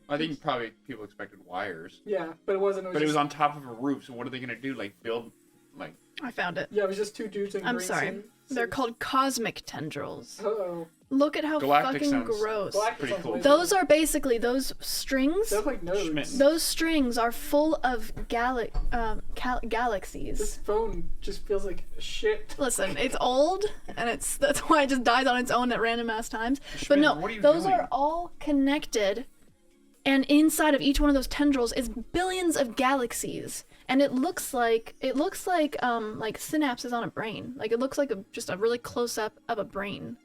I think probably people expected wires. Yeah, but it wasn't. But it was on top of a roof, so what are they gonna do? Like build, like I found it. Yeah, it was just two dudes in I'm green sorry. suits. They're called cosmic tendrils. Uh-oh. Look at how Galactic fucking sounds gross. Galactic pretty sounds cool. way Those are basically those strings. They look like nodes. Schmidt. Those strings are full of This galaxies. phone just feels like shit. Listen, it's old, and that's why it just dies on its own at random ass times. But Schmidt, no, what are you those doing? are all connected, and inside of each one of those tendrils is billions of galaxies, and it looks like synapses on a brain. Like it looks like just a really close up of a brain,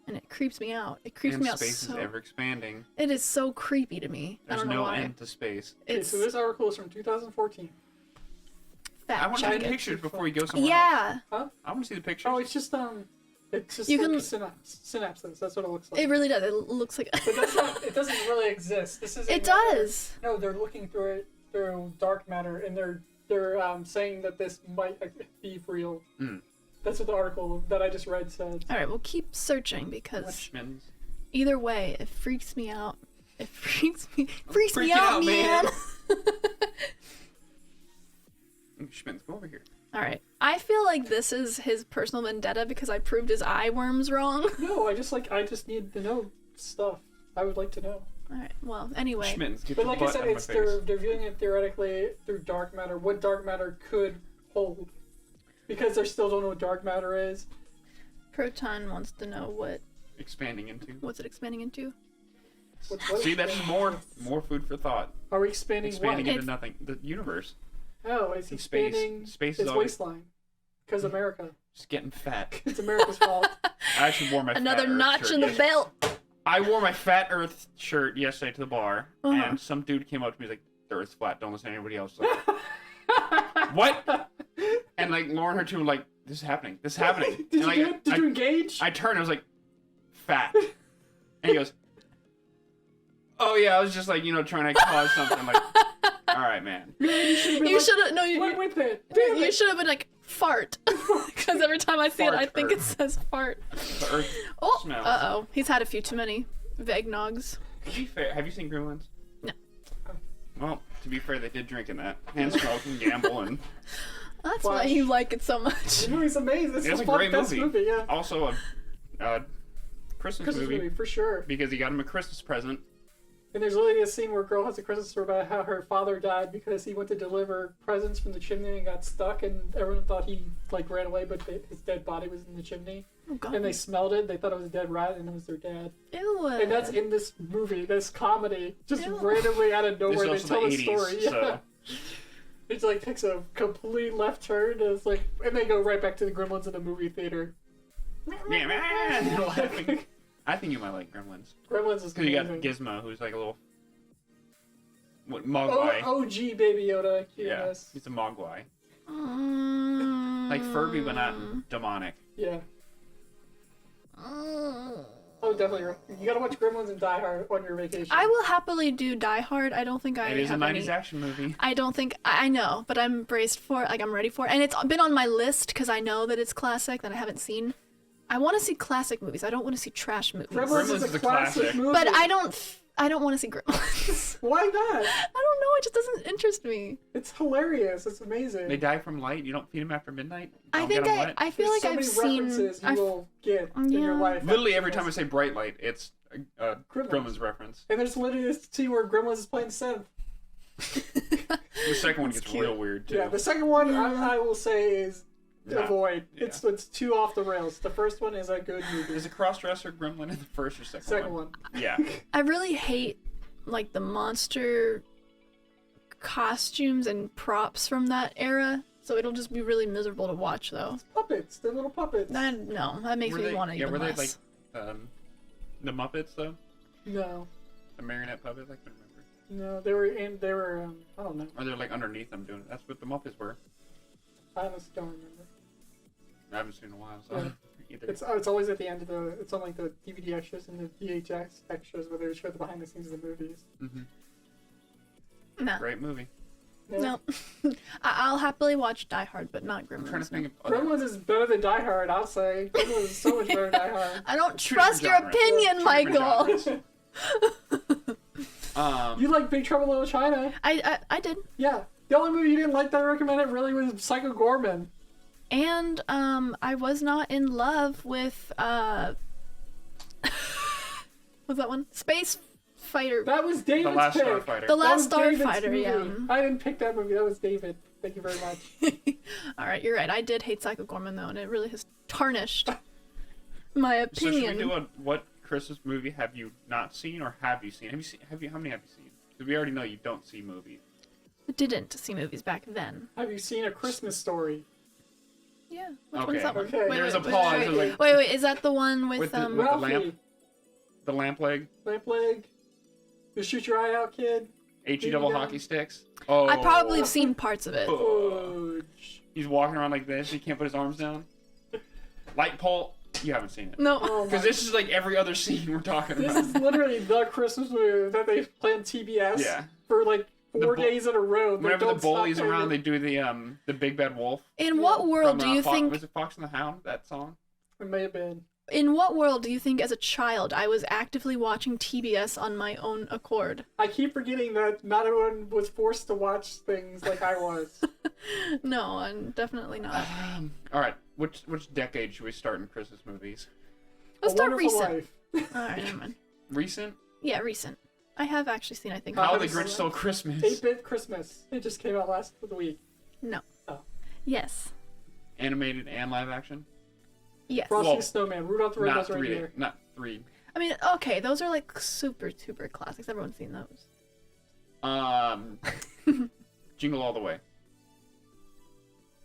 and it creeps me out. It creeps and me out space so. is ever expanding. It is so creepy to me. I There's don't know no why. end to space. Okay, It's so this article is from 2014. fact I want to see check the it. pictures before you go somewhere else. Yeah, I want to see the pictures. Oh, it's just You like can- synapses. That's what it looks like. it really does. It looks like. But that's not. It doesn't really exist. This is. It does. No, they're looking through it through dark matter, and they're saying that this might be real. Mm. That's what the article that I just read said. All right, we'll keep searching because Schmidt. either way, it freaks me out. It freaks me freaking out, out, man. Schmidt, go over here. All right, I feel like this is his personal vendetta because I proved his eye worms wrong. No, I just need to know stuff. I would like to know. All right, well, anyway, Schmidt, get But your like I butt said, out of my it's face. they're viewing it theoretically through dark matter. What dark matter could hold, because they still don't know what dark matter is. Proton wants to know Expanding into. what's it expanding into. What See, that's more food for thought. Are we expanding Expanding what? into It's- nothing. The universe. Oh, it's In space. expanding Space is its always waistline. Because America. just getting fat. It's America's fault. I actually wore my Another Fat Earth notch shirt in the yesterday. belt. I wore my Fat Earth shirt yesterday to the bar, Uh-huh. and some dude came up to me and was like, "The Earth's flat. Don't listen to anybody else." Like, what? And like Lauren, her too, were like, "This is happening. This is happening." Did and, like, you engage? I turned. I was like, "Fat," and he goes, "Oh yeah." I was just like, trying to cause something. I'm like, all right, man. You should have no. Went with it. Damn You it. should have been like fart, because every time I see it, I Fart think it Earth. says fart. The Earth Oh, smells. oh, he's had a few too many Vegnogs. To be fair, have you seen Gremlins? No. Well, to be fair, they did drink in that and smoke and gamble, and That's Flash. why you like it so much. The movie's amazing. This It's is a the great best movie. movie. Yeah. also a Christmas movie for sure. because he got him a Christmas present. And there's literally a scene where a girl has a Christmas story about how her father died because he went to deliver presents from the chimney and got stuck, and everyone thought he ran away, but his dead body was in the chimney. Oh, God. And they smelled it. They thought it was a dead rat, and it was their dad. Ew. And that's in this movie, this comedy, just Ew. randomly out of This nowhere is they also tell the the 80s, story. Yeah. so It like takes a complete left turn. And it's like, and they go right back to the Gremlins in the movie theater. yeah, man. Laughing. I think you might like Gremlins Gremlins is because you got amazing. Gizmo, who's like a little mogwai. OG Baby Yoda, Yeah, cuteness. he's a mogwai. Mm. Like Furby, but not demonic. Yeah. Mm. Oh, definitely. You gotta watch Gremlins and Die Hard on your vacation. I will happily do Die Hard. I don't think I It is a have 90s any. action movie. I don't think I know, but I'm braced for it. Like I'm ready for it, and it's been on my list because I know that it's classic that I haven't seen. I want to see classic movies. I don't want to see trash movies. Gremlins Gremlins is is a a classic classic. movie. But I don't want to see Gremlins. Why not? I don't know. It just doesn't interest me. It's hilarious. It's amazing. They die from light. You don't feed them after midnight. I Don't think get 'em wet. I feel There's like so I've many seen. references you I've- will get in your Yeah. life. Literally every time I say bright light, it's a Gremlins. Gremlins reference. And there's literally this scene where Gremlins is playing synth. The second one That's gets cute. real weird too. Yeah, the second one I will say is avoid. Yeah. It's too off the rails. The first one is a good movie. Is a cross-dresser gremlin in the first or second Second one. Yeah. I really hate like the monster costumes and props from that era. So it'll just be really miserable to watch, though. Puppets. They're little puppets. That makes me want to eat them were they less. like the Muppets though? No. The marionette puppets? I couldn't remember. No, they were I don't know. Or they're like underneath them doing it. That's what the Muppets were. I honestly don't remember. I haven't seen in a while, so Yeah. either. It's always at the end of it's on like the DVD extras and the VHS extras where they show the behind the scenes of the movies. No. Great movie. Yeah. No. I'll happily watch Die Hard, but not Gremlins. I'm trying to think of Gremlins is better than Die Hard, I'll say. Gremlins is so much better than Die Hard. I don't Two trust your different genres. opinion, Two different Michael. You like Big Trouble in Little China? I did. Yeah. The only movie you didn't like that I recommended really was Psycho Gorman. And I was not in love with what's that one? Space Fighter. That was David's The Last pick. Starfighter. The That Last was David's Starfighter, movie. yeah. I didn't pick that movie. That was David. Thank you very much. All right, you're right. I did hate Psycho Gorman though, and it really has tarnished my So should opinion. we do what Christmas movie have you not seen or have you seen? How many have you seen? Because we already know you don't see movies. I didn't see movies back then. Have you seen A Christmas Story? Yeah. Which Okay. one is that one? Okay. There was a wait, pause. Wait, It was like wait, is that the one with With the- um? with- Ralphie. the lamp leg, Lamp Leg. The Shoot Your Eye Out Kid. HE Ding double dong. hockey sticks. Oh. I probably have seen parts of it. Fudge. He's walking around like this. He can't put his arms down. Light pole. You haven't seen it. No. Oh Because my- this is like every other scene we're talking This about. is literally the Christmas movie that they play on TBS Yeah. for like The 4 bu- days in a row. They Whenever the don't stop bully's playing around, it. they do the Big Bad Wolf. In what world From, do you think? Was it Fox and the Hound? That song. It may have been. In what world do you think, as a child, I was actively watching TBS on my own accord? I keep forgetting that not everyone was forced to watch things like I was. No, I'm definitely not. All right. Which decade should we start in Christmas movies? Let's A start Wonderful recent. Life. All right, never mind. Recent? Yeah, recent. I have actually seen. I think. How the Christmas. Grinch Stole Christmas. 8-Bit Christmas. It just came out last week. No. Oh. Yes. Animated and live action. Yes. Frosty Well, the Snowman. Rudolph the Not Red-Nosed 3D. Reindeer. Not 3. I mean, okay, those are like super classics. Everyone's seen those. Jingle All the Way.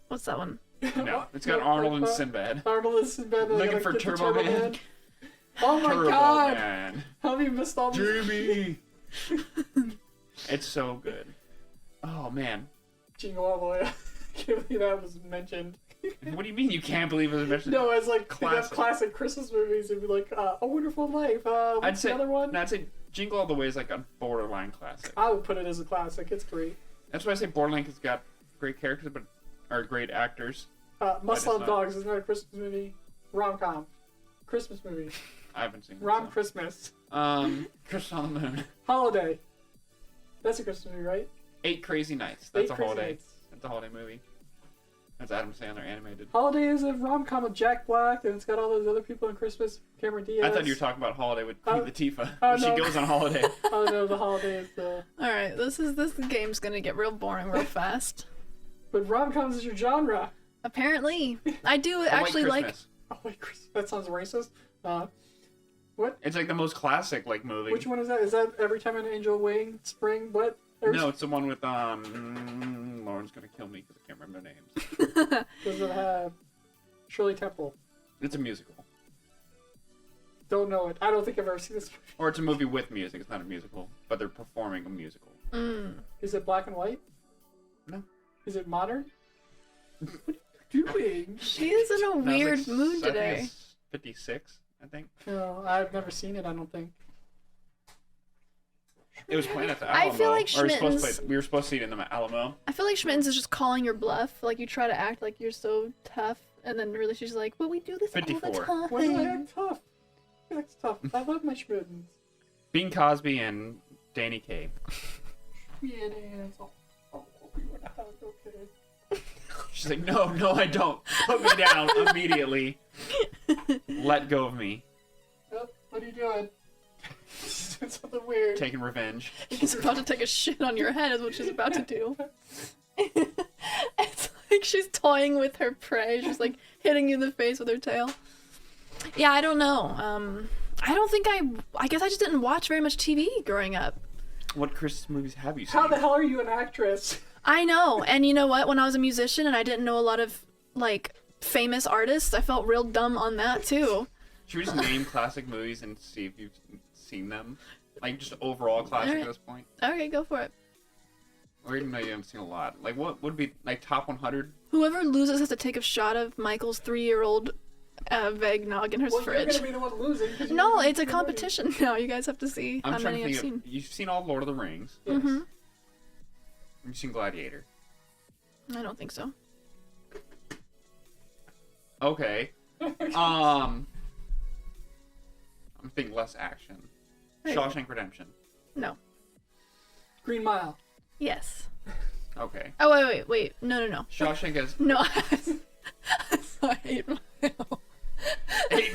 What's that one? No, it's got Arnold and Sinbad. Arnold and Sinbad. Looking for Turbo Man. Oh my Turbo god! Man. How have you missed all these? Jimmy. It's so good. Oh man. Jingle All the Way. I can't believe that was mentioned. What do you mean you can't believe it was mentioned? No, it's like Classic. classic Christmas movies. It'd be like A Wonderful Life. What's I'd say the other one? No, I'd say Jingle All the Way is like a borderline classic. I would put it as a classic. It's great. That's why I say borderline has got great characters, but are great actors. Must it's Love not. Dogs is not a Christmas movie. Rom-com. Christmas movie. I haven't seen. it, Rom so. Christmas. Christmas on the Moon. Holiday. That's a Christmas movie, right? 8 Crazy Nights. That's Eight a Crazy holiday. Nights. That's a holiday movie. That's Adam Sandler animated. Holiday is a rom-com with Jack Black, and it's got all those other people in Christmas. Cameron Diaz. I thought you were talking about Holiday with Queen Oh. Latifah. Oh, She no. goes on holiday. Oh no, the Holiday is the... All right, this game's gonna get real boring real fast. But rom-coms is your genre. Apparently, I do I like actually like. Christmas. Oh wait, that sounds racist. It's like the most classic like movie. Which one is that? Is that Every Time an Angel Wing? Spring? What? No, it's the one with Lauren's gonna kill me because I can't remember names. Does it have Shirley Temple? It's a musical, Don't know it. I don't think I've ever seen this movie. or it's a movie with music. It's not a musical, but they're performing a musical. Is it black and white? No. Is it modern? What are you doing? She is in a That was, weird like, mood I think today. it's 56, I think. No, I've never seen it. I don't think. It was playing at the I Alamo. feel like or it was supposed to Schmitten's- we were supposed to see it in the Alamo. I feel like Schmittens is just calling your bluff. Like you try to act like you're so tough, and then really she's like, "But we do this all 54. the time." Why do I act tough? I act tough. I love my Schmittens. Bing Cosby and Danny Kaye. Schmittens. Oh, you want to hug? Okay. She's like, no, I don't. Put me down immediately. Let go of me. Oh, what are you doing? It's something weird. Taking revenge. She's about to take a shit on your head, is what she's about to do. It's Like she's toying with her prey. She's like hitting you in the face with her tail. Yeah, I don't know. I don't think I guess I just didn't watch very much TV growing up. What Christmas movies have you seen? How the hell are you an actress? I know. And you know what? When I was a musician and I didn't know a lot of like famous artists, I felt real dumb on that too. Should we just name classic movies and see if you've seen them? Like just overall classic Alright. at this point? Okay, go for it. Or even though you haven't seen a lot. Like what would be like top 100? Whoever loses has to take a shot of Michael's 3-year-old Vegnog in his Well, fridge. you're gonna be the one losing. 'Cause No, you it's a movie. competition now. You guys have to see I'm how trying many to I've think seen. of, you've seen all Lord of the Rings. Yes. Mm-hmm. You've seen Gladiator. I don't think so. Okay. I'm thinking less action. Hey. Shawshank Redemption. No. Green Mile. Yes. Okay. Oh, wait. No. Shawshank has No, I saw 8 Mile. 8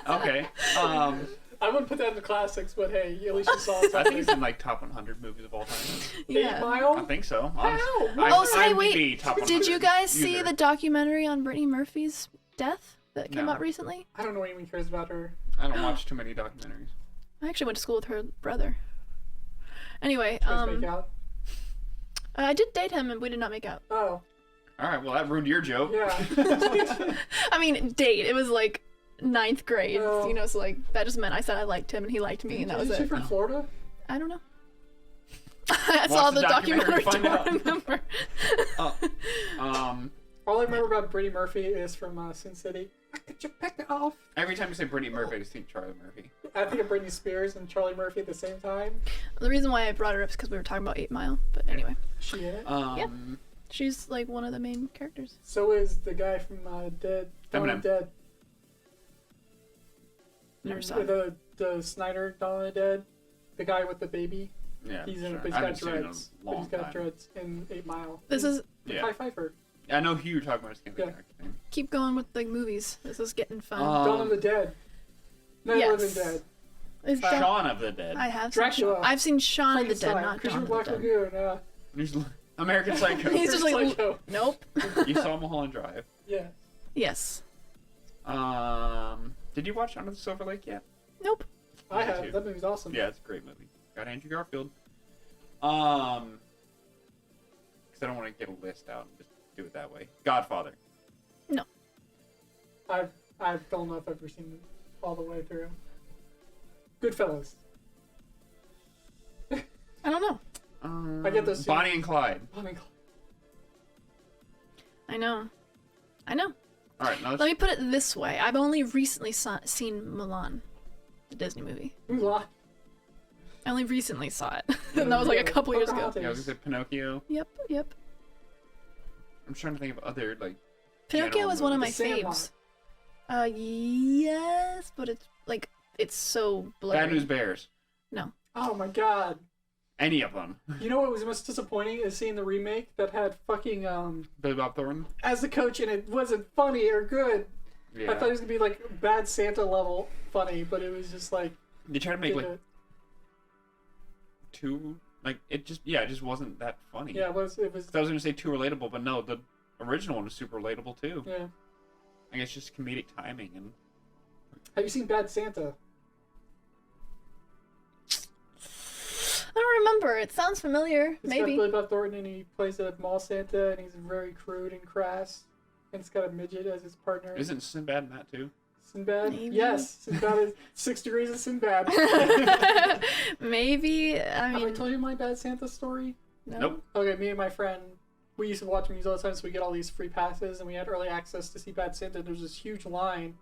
Okay. I wouldn't put that in the classics, but hey, at least you saw I think something. it's in like top 100 movies of all time. 8 Yeah. Mile? I think so. How? Oh, say, IMDb wait. top Did you 100 guys see user. the documentary on Brittany Murphy's death that came No. out recently? I don't know anyone cares about her. I don't watch too many documentaries. I actually went to school with her brother. Anyway, Tries to make out. I did date him and we did not make out. Oh, All right. Well, that ruined your joke. yeah. I mean, date. It was like 9th grade, Oh. you know, so like that just meant I said I liked him and he liked me and that was Is she it. from Florida? I don't know. I Watch saw the the documentary documentary, to don't find out. remember. All I remember about Brittany Murphy is from Sin City. Get your peck off. Every time you say Brittany Murphy, I just think Charlie Murphy. I think of Britney Spears and Charlie Murphy at the same time. The reason why I brought her up is because we were talking about 8 Mile, but anyway. She in it. Yeah. She's like one of the main characters. So is the guy from Dead. Dawn of Eminem. the Dead. Never saw it. The Snyder Dawn of the Dead. The guy with the baby. Yeah. He's in sure. it, but he's I got haven't seen it in a dreads. But long he's got time. dreads in 8 Mile. This is Yeah. Kai Pfeiffer. I know who you're talking about. I just can't think of Yeah. the actor's name. keep going with the movies. This is getting fun. Dawn of the Dead. Night of the Yes. Living Dead. Is Dawn- Shaun of the Dead. I have Dracula. I've seen Shaun of the Dead, Frankenstein. not Christian Dawn Black of the Dead. Lagoon. There's American Psycho. He's just like, Psycho. nope. You saw Mulholland Drive. Yeah. Yes. Did you watch Under the Silver Lake yet? Nope. I Me have. too. That movie's awesome. Yeah, it's a great movie. Got Andrew Garfield. Because I don't want to get a list out and just do it that way. Godfather. I don't know if I've ever seen it all the way through. Goodfellas. I don't know. I get those two. Bonnie and Clyde. Bonnie I know. All All right, now Let let's, me put it this way. I've only recently seen Mulan, the Disney movie. Mulan. I only recently saw it. And that was like a couple years ago. yeah, I was gonna say Pinocchio. Yep. I'm trying to think of other like. Pinocchio general was one of my movies. Sandlot. faves. Yes, but it's so blurry. Bad News Bears. Oh my god. Any of them. You know what was most disappointing is seeing the remake that had fucking Billy Bob Thornton. as the coach and it wasn't funny or good. Yeah. I thought it was gonna be like bad Santa level funny, but it was just like They tried to make like it too like it just wasn't that funny. yeah, it was I was gonna say too relatable, but no, the original one was super relatable too. yeah. I guess just comedic timing and. Have you seen Bad Santa? I don't remember. It sounds familiar. It's Maybe. got Billy Bob Thornton and he plays a mall Santa and he's very crude and crass. And it's got a midget as his partner. Isn't Sinbad in that too? Sinbad? Maybe. Yes, Sinbad is 6 degrees of Sinbad. Maybe. I Have I mean, told you my Bad Santa story? no. Nope. Okay, me and my friend, we used to watch movies all the time, so we get all these free passes, and we had early access to see Bad Santa. There was this huge line,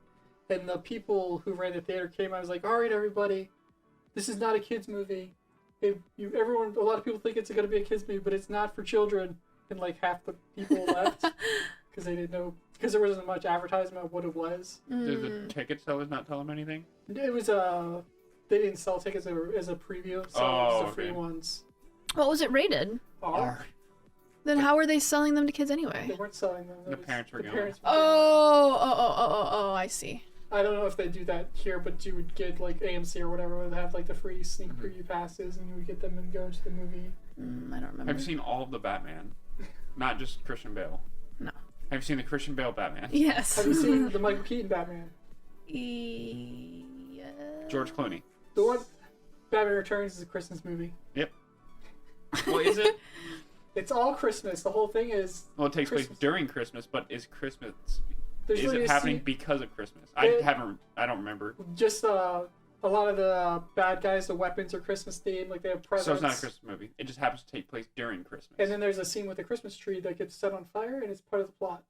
and the people who ran the theater came. I was like, "All right, everybody, this is not a kids movie. A lot of people think it's going to be a kids movie, but it's not for children." And like half the people left because they didn't know, because there wasn't much advertisement of what it was. Did the ticket sellers not tell them anything? It was they didn't sell tickets as a preview, so it was the free okay. ones. What was it rated? R. Then how were they selling them to kids anyway? They weren't selling them. The parents were going. Oh, I see. I don't know if they do that here, but you would get like AMC or whatever would have like the free sneak preview passes, and you would get them and go to the movie. I don't remember. Have you seen all of the Batman? Not just Christian Bale. No. Have you seen the Christian Bale Batman? Yes. Have you seen the Michael Keaton Batman? Yeah. George Clooney. The one Batman Returns is a Christmas movie. Yep. Well, is it? It's all Christmas. The whole thing is. Well, it takes Christmas. place during Christmas, but is Christmas? There's Is literally it a happening scene- because of Christmas? It- I don't remember. Just a lot of the bad guys, the weapons are Christmas themed. Like they have presents. So it's not a Christmas movie. It just happens to take place during Christmas. And then there's a scene with a Christmas tree that gets set on fire, and it's part of the plot.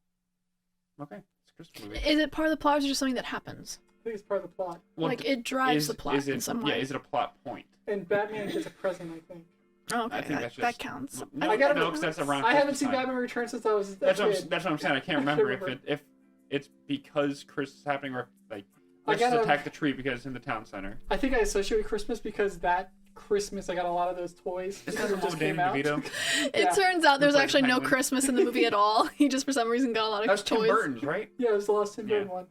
Okay, it's a Christmas movie. Is it part of the plot or is it just something that happens? I think it's part of the plot. Well, Like it drives the plot is it, in some Yeah, way. is it a plot point? And Batman gets a present, I think. Oh, okay, I think that's that just counts. No, I gotta- because that's around. I haven't Christmas seen time. Batman Returns since I was a That's kid. what I'm saying. I can't remember if it's because Christmas is happening or like let's just attack the tree because it's in the town center. I think I associate Christmas because that Christmas I got a lot of those toys. Is because that it just Danny came out. DeVito? It Yeah. turns out there's Who plays actually no Penguin? Christmas in the movie at all. He just for some reason got a lot of That was Tim toys. Burton's, right? Yeah, it was the last Tim Burton Yeah. one.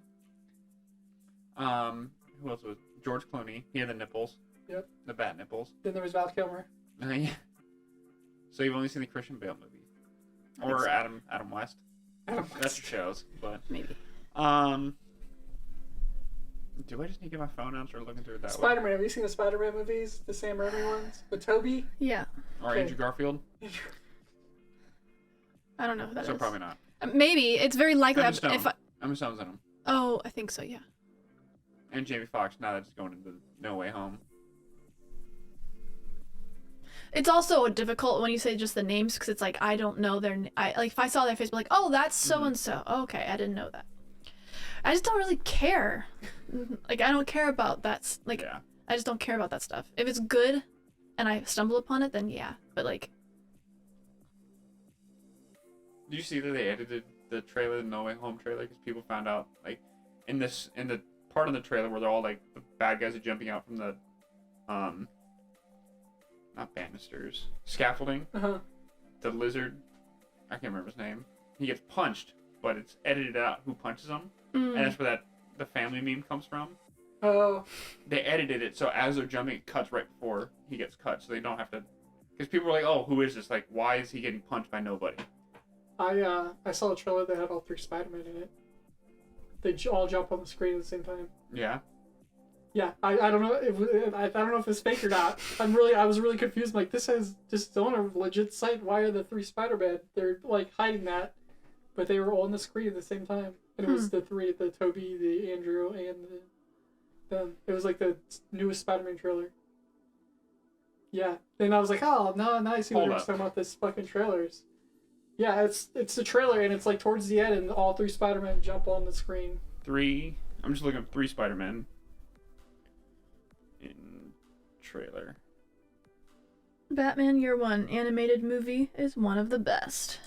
Who else was George Clooney? He had the nipples. Yep. The bat nipples. Then there was Val Kilmer. Yeah. So you've only seen the Christian Bale movie, I think or so. Adam West. Adam That's West. your shows, but Maybe. do I just need to get my phone out and start looking through it that Spider-Man. Have you seen the Spider-Man movies? The Sam Raimi ones? With Tobey? Yeah. way? Or Okay. Andrew Garfield? I don't know who that is. So probably not. Maybe. It's very likely Emma Stone. if I... Emma Stone's in them. Oh, I think so, yeah. And Jamie Foxx. Now that's going into No Way Home. It's also difficult when you say just the names because it's like I don't know their like if I saw their face, I'd be like, oh, that's so and so. Okay, I didn't know that. I just don't really care. Like I don't care about that. Like Yeah. I just don't care about that stuff. If it's good, and I stumble upon it, then yeah. But like, Did you see that they edited the trailer, the No Way Home trailer, because people found out like in the part of the trailer where they're all like the bad guys are jumping out from the not banisters, scaffolding. Uh-huh. The lizard, I can't remember his name. He gets punched, but it's edited out who punches him, and that's where the family meme comes from. Oh. They edited it so as they're jumping, it cuts right before he gets cut, so they don't have to. Because people were like, "Oh, who is this? Like, why is he getting punched by nobody?" I saw a trailer that had all three Spider-Man in it. They all jump on the screen at the same time. Yeah. Yeah, I don't know if I don't know if it's fake or not. I was really confused. I'm like, this is just on a legit site. Why are the three Spider-Man? They're like hiding that, but they were all on the screen at the same time. And it was the three: the Tobey, the Andrew, and them. It was like the newest Spider-Man trailer. Yeah, and I was like, oh no, now I see what Hold you're up. talking about. This fucking trailers. Yeah, it's the trailer, and it's like towards the end, and all three Spider-Man jump on the screen. I'm just looking up 3 Spider-Man in trailer. Batman Year One animated movie is one of the best.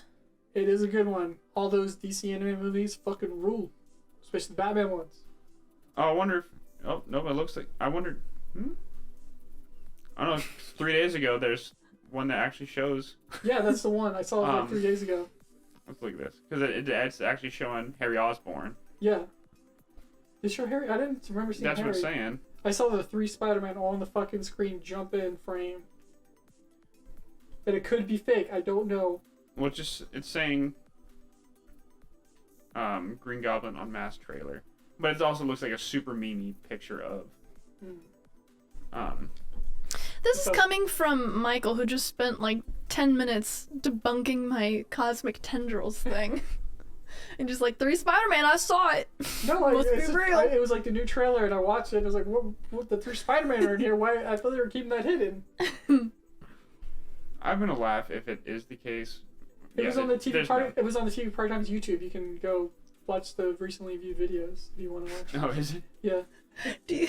It is a good one. All those DC anime movies fucking rule, especially the Batman ones. Oh, I wonder if. Oh no, it looks like. I wondered. I don't know. 3 days ago, there's one that actually shows. Yeah, that's the one I saw it like 3 days ago. Let's look at this because it's actually showing Harry Osborn. Yeah. Is your Harry? I didn't remember seeing That's Harry. what it's saying. I saw the 3 Spider-Man all on the fucking screen jump in frame. And it could be fake. I don't know. Well, it's saying. Green Goblin Unmasked trailer, but it also looks like a super memey picture of. This is So- coming from Michael, who just spent like 10 minutes debunking my cosmic tendrils thing. And just like, 3 Spider-Man, I saw it. No, Must it's be just- real. it was like the new trailer, and I watched it. And I was like, "What? The 3 Spider-Man are in here? Why? I thought they were keeping that hidden." I'm gonna laugh if it is the case. It was on the TV there's party. It was on the TV Party Times YouTube. You can go watch the recently viewed videos if you want to watch. No, is it? Yeah, Do you...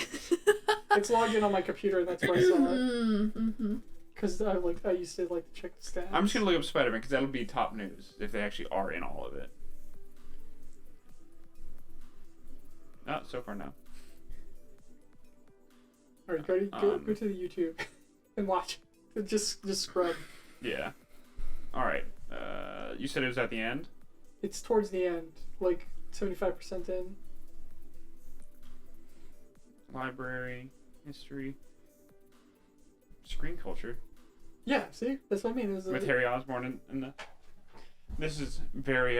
it's logged in on my computer, and that's where I saw it. mm-hmm. Because I used to like to check the stats. I'm just gonna look up Spider-Man because that'll be top news if they actually are in all of it. Oh, so far no. All right, go to the YouTube and watch. Just scrub. Yeah. All right. You said it was at the end. It's towards the end, like 75% in. Library, history, screen culture. Yeah, see? That's what I mean. It was with Harry Osborn and the... This is very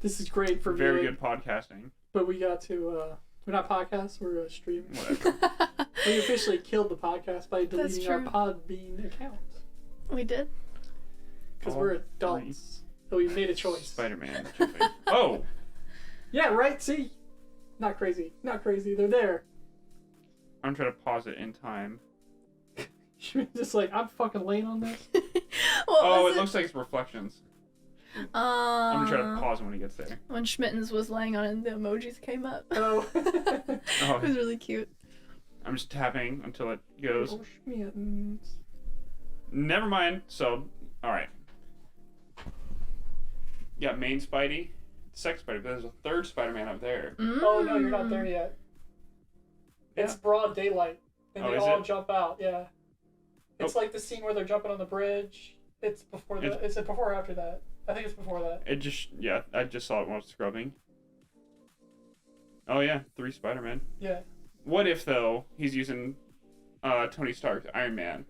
This is great for very viewing, good podcasting. But we got to we're not podcasts, we're streaming. Whatever. We officially killed the podcast by That's deleting our true. Podbean account. We did. Because we're adults. So we made a choice. Spider-Man. Oh! Yeah, right? See? Not crazy. Not crazy. They're there. I'm trying to pause it in time. You're just like, I'm fucking laying on this. Oh, it looks like it's reflections. I'm gonna try to pause when he gets there. When Schmittens was laying on it and the emojis came up. Oh. Oh, It was really cute. I'm just tapping until it goes. Oh, Schmittens. Never mind. So, alright. You got main Spidey, second Spidey, but there's a third Spider-Man up there. Oh, no, you're not there yet. It's broad daylight. And Oh, they is all it? jump out, yeah. It's like the scene where they're jumping on the bridge. It's before that. Is it before or after that? I think it's before that. It just, yeah, I just saw it when I was scrubbing. Oh yeah, 3 Spider-Man. Yeah. What if, though, he's using Tony Stark's Iron Man?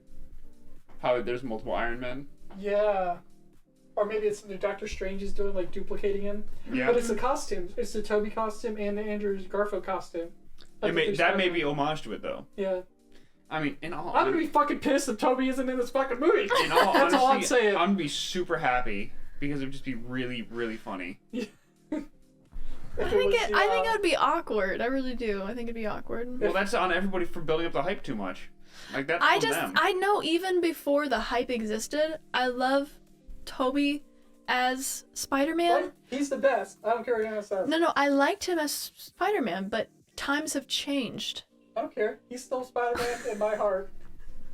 How there's multiple Iron Men? Yeah. Or maybe it's something Doctor Strange is doing, like duplicating him. Yeah. But it's the costumes. It's the Toby costume and the Andrew Garfield costume. That may be homage to it, though. Yeah. I mean, in all I'm gonna be fucking pissed if Toby isn't in this fucking movie. In all That's all I'm honesty, saying. I'm gonna be super happy because it would just be really, really funny. I think it would be awkward. I really do. I think it'd be awkward. Well, that's on everybody for building up the hype too much. Like that's on them. I know even before the hype existed, I love Toby as Spider-Man. What? He's the best. I don't care what anyone says. No, I liked him as Spider-Man, but times have changed. I don't care. He's still Spider-Man in my heart.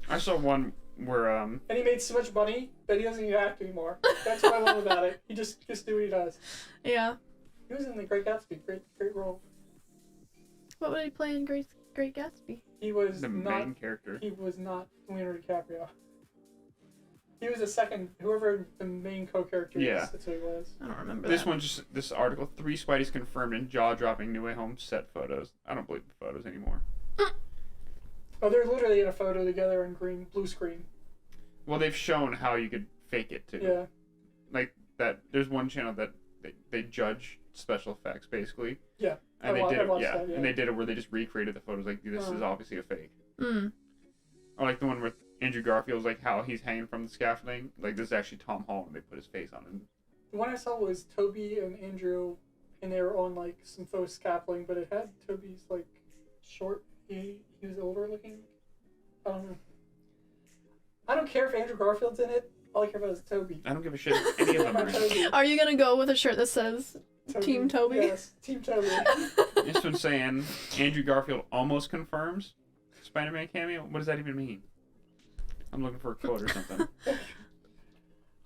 I saw one where And he made so much money that he doesn't even act anymore. That's what I love about it. He just do what he does. Yeah. He was in The Great Gatsby. Great role. What would he play in Great Gatsby? He was the not. main character. He was not Leonardo DiCaprio. He was a second, whoever the main co-character Yeah. is. That's who he was. I don't remember This that. one's just this article: 3 Spideys confirmed in jaw-dropping New Way Home set photos. I don't believe the photos anymore. Oh, they're literally in a photo together in blue screen. Well, they've shown how you could fake it too. Yeah. Like that. There's one channel that they judge special effects basically. Yeah. And I they did it. watched Yeah. that, yeah. And they did it where they just recreated the photos. Like this is obviously a fake. Mm. Or like the one with Andrew Garfield's like how he's hanging from the scaffolding. Like this is actually Tom Holland. They put his face on it. The one I saw was Toby and Andrew, and they were on like some faux scaffolding, but it had Toby's like short. He was older looking. I don't know. I don't care if Andrew Garfield's in it. All I care about is Toby. I don't give a shit if any of them are in it. Toby. Are you gonna go with a shirt that says Team Toby? Yes, Team Toby. This one's saying Andrew Garfield almost confirms Spider-Man cameo. What does that even mean? I'm looking for a quote or something.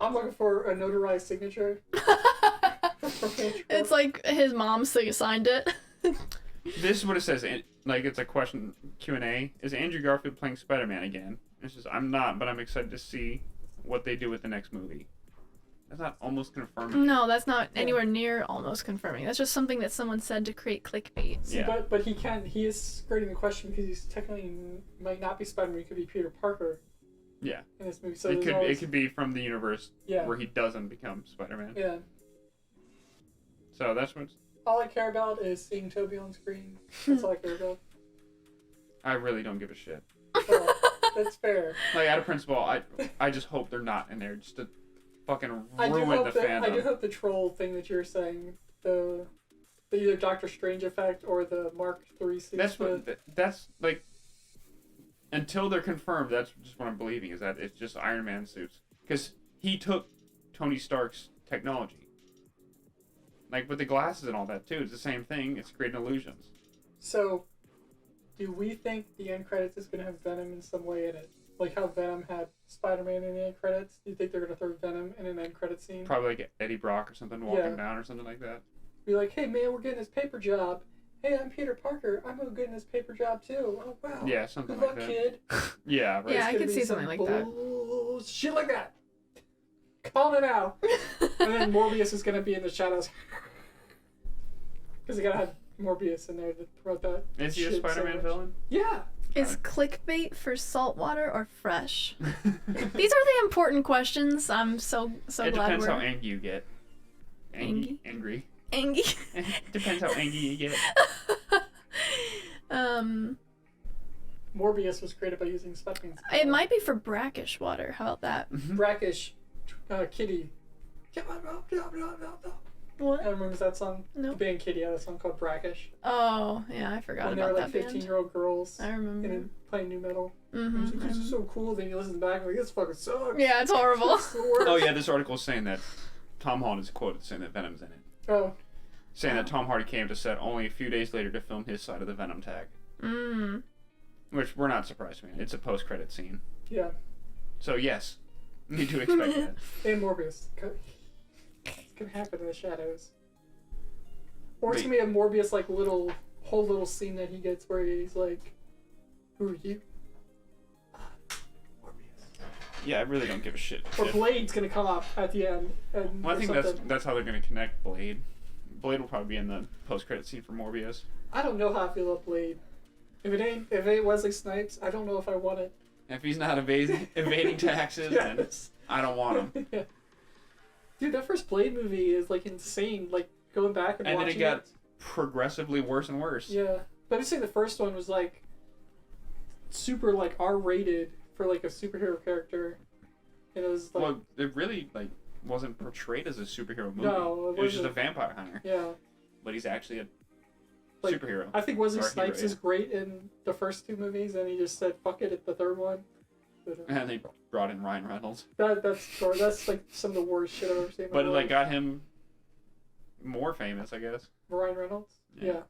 I'm looking for a notarized signature. It's like his mom signed it. This is what it says. Like it's a question Q&A. Is Andrew Garfield playing Spider-Man again? It says I'm not, but I'm excited to see what they do with the next movie. That's not almost confirming. No, that's not anywhere near almost confirming. That's just something that someone said to create clickbait. See, Yeah. but he is skirting the question because he's technically might not be Spider-Man. He could be Peter Parker Yeah. in this movie. So It could be from the universe Yeah. where he doesn't become Spider-Man. Yeah. So that's what All I care about is seeing Toby on screen. That's all I care about. I really don't give a shit. Well, that's fair. Like out of principle, I just hope they're not in there just to fucking I do ruin the hope that I do fandom. hope the troll thing that you're saying, the either Doctor Strange effect or the Mark III suit. That's like until they're confirmed. That's just what I'm believing is that it's just Iron Man suits because he took Tony Stark's technology. Like with the glasses and all that too, it's the same thing. It's creating illusions. So, do we think the end credits is going to have Venom in some way in it? Like how Venom had Spider-Man in the end credits? Do you think they're going to throw Venom in an end credit scene? Probably like Eddie Brock or something walking Yeah. down or something like that. Be like, hey man, we're getting this paper job. Hey, I'm Peter Parker. I'm going to get in this paper job too. Oh wow. Yeah, something Good like luck, that. kid. Yeah, right. Yeah, It's I gonna could be see some something like that. Shit like that. Calling it out. And then Morbius is going to be in the shadows. Because they got to have Morbius in there to throw that. Is he a shit Spider-Man sandwich. villain? Yeah. Is clickbait for saltwater or fresh? These are the important questions. I'm so It glad depends we're how angry you get. Angry. angry. Depends how angry you get. Morbius was created by using specimens. It might be for brackish water. How about that? Brackish Kitty. What? I remember that song. No. The band Kitty had a song called Brackish. Oh, yeah, I forgot When they about were like that band. 15-year-old girls. I remember. And playing new metal. Mm-hmm. It's like, this is so cool. Then you listen back and like, this fucking sucks. Yeah, it's horrible. It's the worst. Oh yeah, this article is saying that Tom Holland is quoted saying that Venom's in it. Oh. Saying that Tom Hardy came to set only a few days later to film his side of the Venom tag. Mm. Which we're not surprised to. It's a post-credit scene. Yeah. So yes, you need to expect that. And Morbius. It's gonna happen in the shadows. Or it's Wait. gonna be a Morbius like whole little scene that he gets where he's like, "Who are you?" Morbius. Yeah, I really don't give a shit. Or Blade's gonna come up at the end. And Well, I or think something. that's how they're going to connect Blade. Blade will probably be in the post-credit scene for Morbius. I don't know how I feel about Blade. If it ain't Wesley Snipes, I don't know if I want it. If he's not evading taxes, then Yes. I don't want him. Yeah. Dude, that first Blade movie is like insane. Like going back and And then watching it got progressively worse and worse. Yeah, but I'd say the first one was like super like R-rated for like a superhero character, and it was like Well, it really wasn't portrayed as a superhero movie. No, it it was just a wasn't. vampire hunter. yeah. But he's actually a Like, superhero. I think Wesley Or hero, Snipes yeah. is great in the first two movies, and he just said fuck it at the third one. But, And they brought in Ryan Reynolds. that's like some of the worst shit I've ever seen. In my But it life. got him more famous, I guess. Ryan Reynolds. Yeah. Yeah,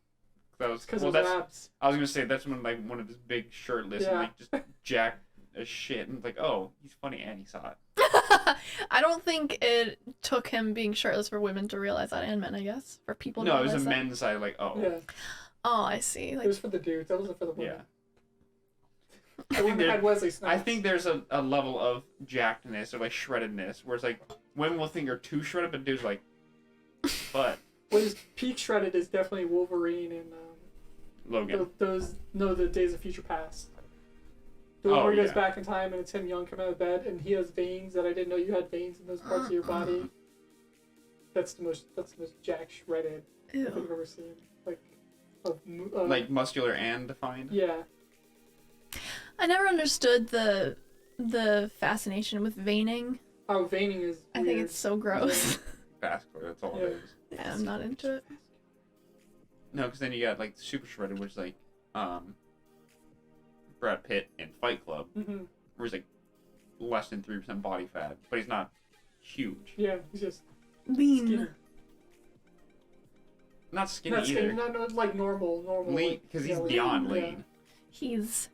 That was because well, of his that's abs. I was gonna say that's when one of his big shirtless and Yeah. just jacked as shit and like, oh, he's funny and he's hot. I don't think it took him being shirtless for women to realize that, and men, I guess, for people to No, it was realize a that. men's side, like, oh. Yeah, Oh, I see. it Like, was for the dudes. That wasn't for the women. Yeah. The women there- had Wesley Snipes. I think there's a level of jackedness or like shreddedness where it's like women will think you're too shredded, but dudes like, but what is peak shredded is definitely Wolverine and Logan. the Days of Future Past. The one Oh, where he goes yeah. back in time and it's him young coming out of bed and he has veins that I didn't know you had veins in those parts of your body. That's the most jack shredded I think I've ew. ever seen. Like, Like muscular and defined. yeah. I never understood the fascination with veining. Oh, veining is. I think weird. it's so gross. Vascular, that's all Yeah. it is. Yeah, I'm not into it. No, because then you got like super shredded, which is like Brad Pitt in Fight Club, Mm-hmm. where he's like less than 3% body fat, but he's not huge. Yeah, he's just Lean. skinny. Not skinny Not either. skinny, not like normal. Lean, like, because yeah, he's like- beyond yeah. lean. He's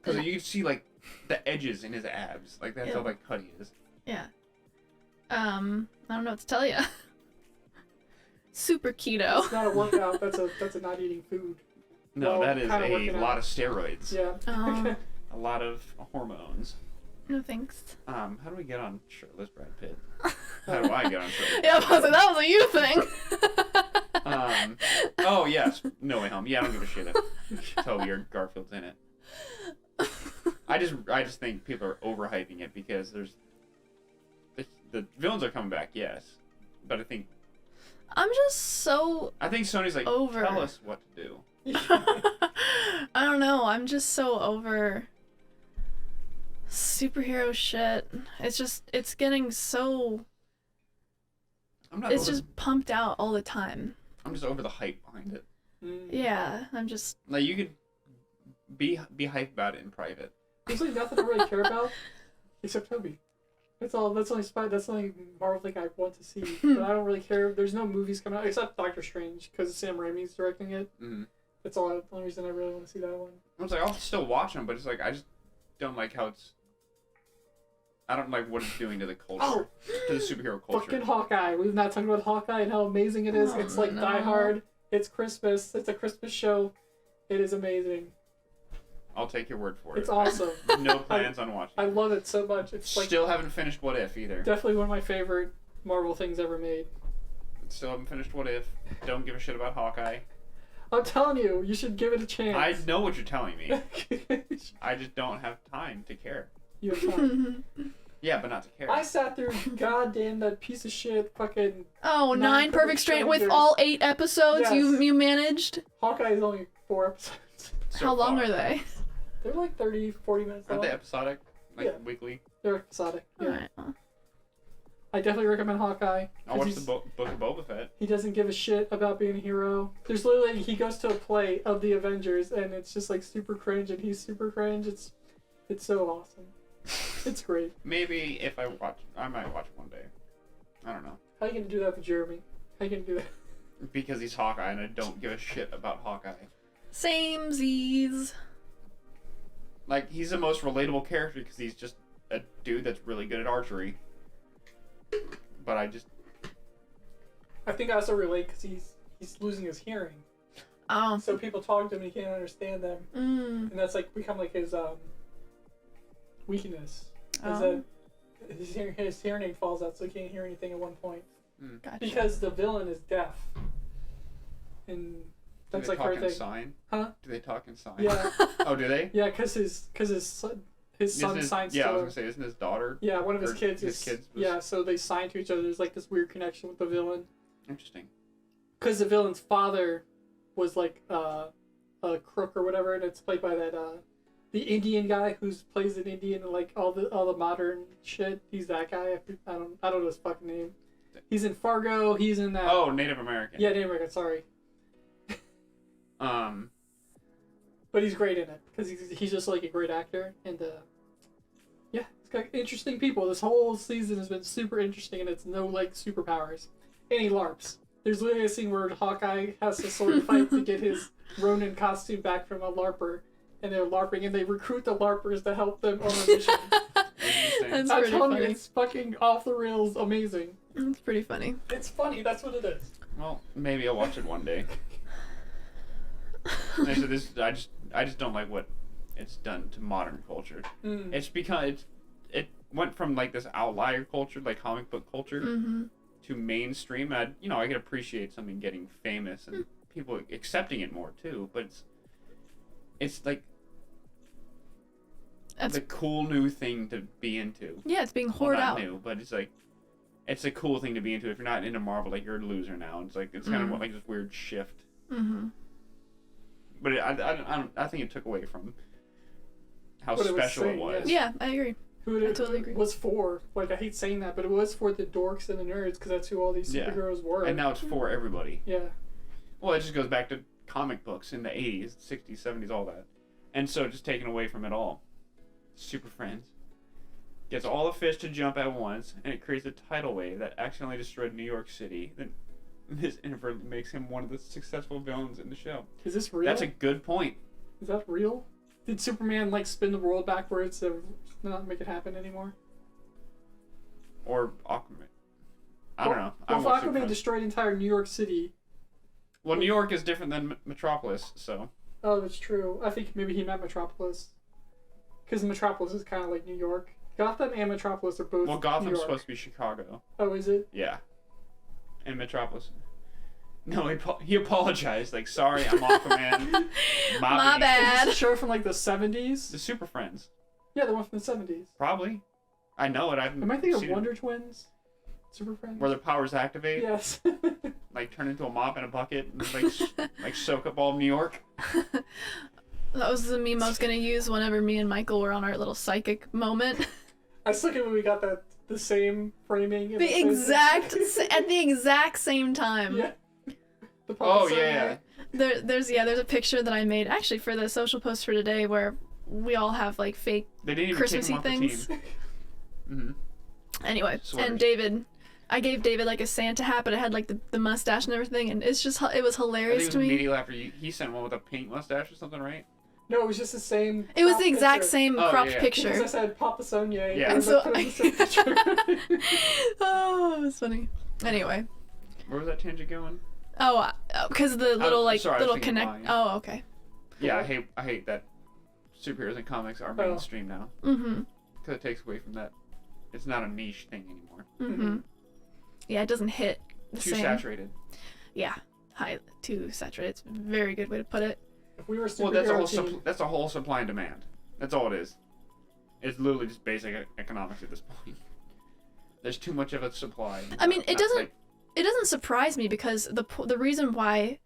Because you can see like the edges in his abs, like that's how Ew. like cut he is. yeah. I don't know what to tell you. Super keto. It's not a workout. That's a not eating food. No, Well, that is kinda a working lot out. of steroids, Yeah. Oh, a lot of hormones. no thanks. How do we get on shirtless Brad Pitt? How do I get on shirtless? Yeah, I was like, that was a you thing. Oh yes, No Way Home. Yeah, I don't give a shit if Toby or Garfield's in it. I just think people are overhyping it because there's the villains are coming back, yes, but I think Sony's like, Over. tell us what to do. I don't know. I'm just so over superhero shit. It's getting so. I'm not. It's over, just pumped out all the time. I'm just over the hype behind it. Mm. Yeah, I'm just. Like you could be hyped about it in private. There's like nothing to really care about except Toby. That's all. That's the only Marvel thing I want to see. But I don't really care. There's no movies coming out except Doctor Strange because Sam Raimi's directing it. Mm-hmm. That's all. The only reason I really want to see that one. I was like, I'll still watch them, but it's like I just don't like how it's. I don't like what it's doing to the culture, Oh, to the superhero culture. fucking Hawkeye. We've not talked about Hawkeye and how amazing it is. Oh, It's like no. Die Hard. It's Christmas. It's a Christmas show. It is amazing. I'll take your word for it. It's awesome. No plans on watching. I love it so much. It's like Still haven't finished What If either. definitely one of my favorite Marvel things ever made. Still haven't finished What If. Don't give a shit about Hawkeye. I'm telling you, you should give it a chance. I know what you're telling me. I just don't have time to care. You have time. Yeah, but not to care. I sat through goddamn that piece of shit fucking. Oh, 9 Perfect Strangers with Strangers. all 8 episodes Yes. you managed? Hawkeye is only 4 episodes. So How long far. are they? They're like 30, 40 minutes long. Aren't they episodic? Like Yeah. weekly? They're episodic. Yeah. Alright. well. I definitely recommend Hawkeye. I'll 'cause watch he's- the Book of Boba Fett. He doesn't give a shit about being a hero. There's literally, he goes to a play of the Avengers and it's just like super cringe and he's super cringe. It's so awesome. It's great. Maybe if I might watch one day. I don't know. How you gonna do that with Jeremy? How you gonna do that? Because he's Hawkeye and I don't give a shit about Hawkeye. Samesies. Like, he's the most relatable character because he's just a dude that's really good at archery. But I think I also relate because he's losing his hearing. Oh. So people talk to him and he can't understand them. Mm. And that's like become like his weakness. Is Oh. that his hearing aid falls out so he can't hear anything at one point. Gotcha. Because the villain is deaf. And that's do they like her talk in thing. sign? Huh? Do they talk in sign? Yeah. Oh, do they? Yeah, because his son Isn't signs yeah, I to was her. gonna say, isn't his daughter? Yeah, one of his or kids his is. kids was- Yeah, so they sign to each other. There's like this weird connection with the villain. Interesting. Because the villain's father was like a crook or whatever, and it's played by that the Indian guy who plays an Indian in like all the modern shit. He's that guy. I don't know his fucking name. He's in Fargo. He's in that. Oh, Native American. Yeah, Native American. Sorry, but he's great in it because he's just like a great actor, and yeah, it's got interesting people. This whole season has been super interesting, and it's no like superpowers. And he LARPs. There's literally a scene where Hawkeye has to sword fight to get his Ronin costume back from a LARPer, and they're LARPing, and they recruit the LARPers to help them on a mission. That's I'm pretty telling funny. you, it's fucking off the rails, amazing. It's pretty funny. It's funny. That's what it is. Well, maybe I'll watch it one day. Like, so this, I just don't like what it's done to modern culture. Mm. It's because it went from like this outlier culture, like comic book culture, Mm-hmm. to mainstream. And I could appreciate something getting famous and people accepting it more too. But it's like That's the cool new thing to be into. yeah, it's being Well, hoarded not out. new, but it's like it's a cool thing to be into. If you're not into Marvel, like, you're a loser now. It's like it's kind of like this weird shift. Mm-hmm. But I think it took away from how What it was special saying, it was. Yeah, I agree. Who I totally agree. was for? Like, I hate saying that, but it was for the dorks and the nerds because that's who all these Yeah. superheroes were. And now it's for everybody. Yeah. Well, it just goes back to comic books in the 80s, 60s, 70s, all that. And so just taken away from it all. Super Friends gets all the fish to jump at once, and it creates a tidal wave that accidentally destroyed New York City. Then this inadvertently makes him one of the successful villains in the show. Is this real? That's a good point. Is that real? Did Superman like spin the world backwards to not make it happen anymore? Or Aquaman. I don't know. I Well, don't watch if Super Aquaman Friends. destroyed entire New York City. Well, New York is different than Metropolis, so. Oh, that's true. I think maybe he meant Metropolis. Because Metropolis is kind of like New York. Gotham and Metropolis are both Well, New Gotham's York. supposed to be Chicago. Oh, is it? Yeah. And Metropolis. No, he apologized. Like, sorry, I'm Aquaman. My bad. bad. Is this a show from like the 70s? The Super Friends. Yeah, the one from the 70s. Probably. I know it. I've Am I thinking of seen Wonder Twins? Super Friends? it. Where their powers activate, Yes. like turn into a mop in a bucket, and like soak up all of New York. That was the meme I was gonna use whenever me and Michael were on our little psychic moment. I still can't believe we got the same framing. and The same- exact at the exact same time. Yeah. The Oh puppet yeah. There's a picture that I made actually for the social post for today where we all have like fake They didn't even Christmassy kick him off things. the team. Mm-hmm. Anyway, Sweaters. and David, I gave David like a Santa hat, but it had like the mustache and everything, and it's just it was I think hilarious it was to me. immediately after he sent one with a pink mustache or something, right? No, it was just the same. It was crop the exact picture. same Oh, cropped yeah. Because I picture. said Papa Sonia. Yeah. And so put it in the same picture. Oh, it was funny. Anyway, Where was that tangent going? oh, because the little like sorry, I was little thinking connect. mine. Oh, okay. Yeah, I hate that superheroes and comics are mainstream now Mm-hmm. because it takes away from that. It's not a niche thing anymore. Mm-hmm. Yeah, it doesn't hit the Too same. saturated. Yeah. too saturated. It's a very good way to put it. If we were a Well, superhero team, that's a whole supply and demand. That's all it is. It's literally just basic economics at this point. There's too much of a supply. I mean, it doesn't surprise me because the reason why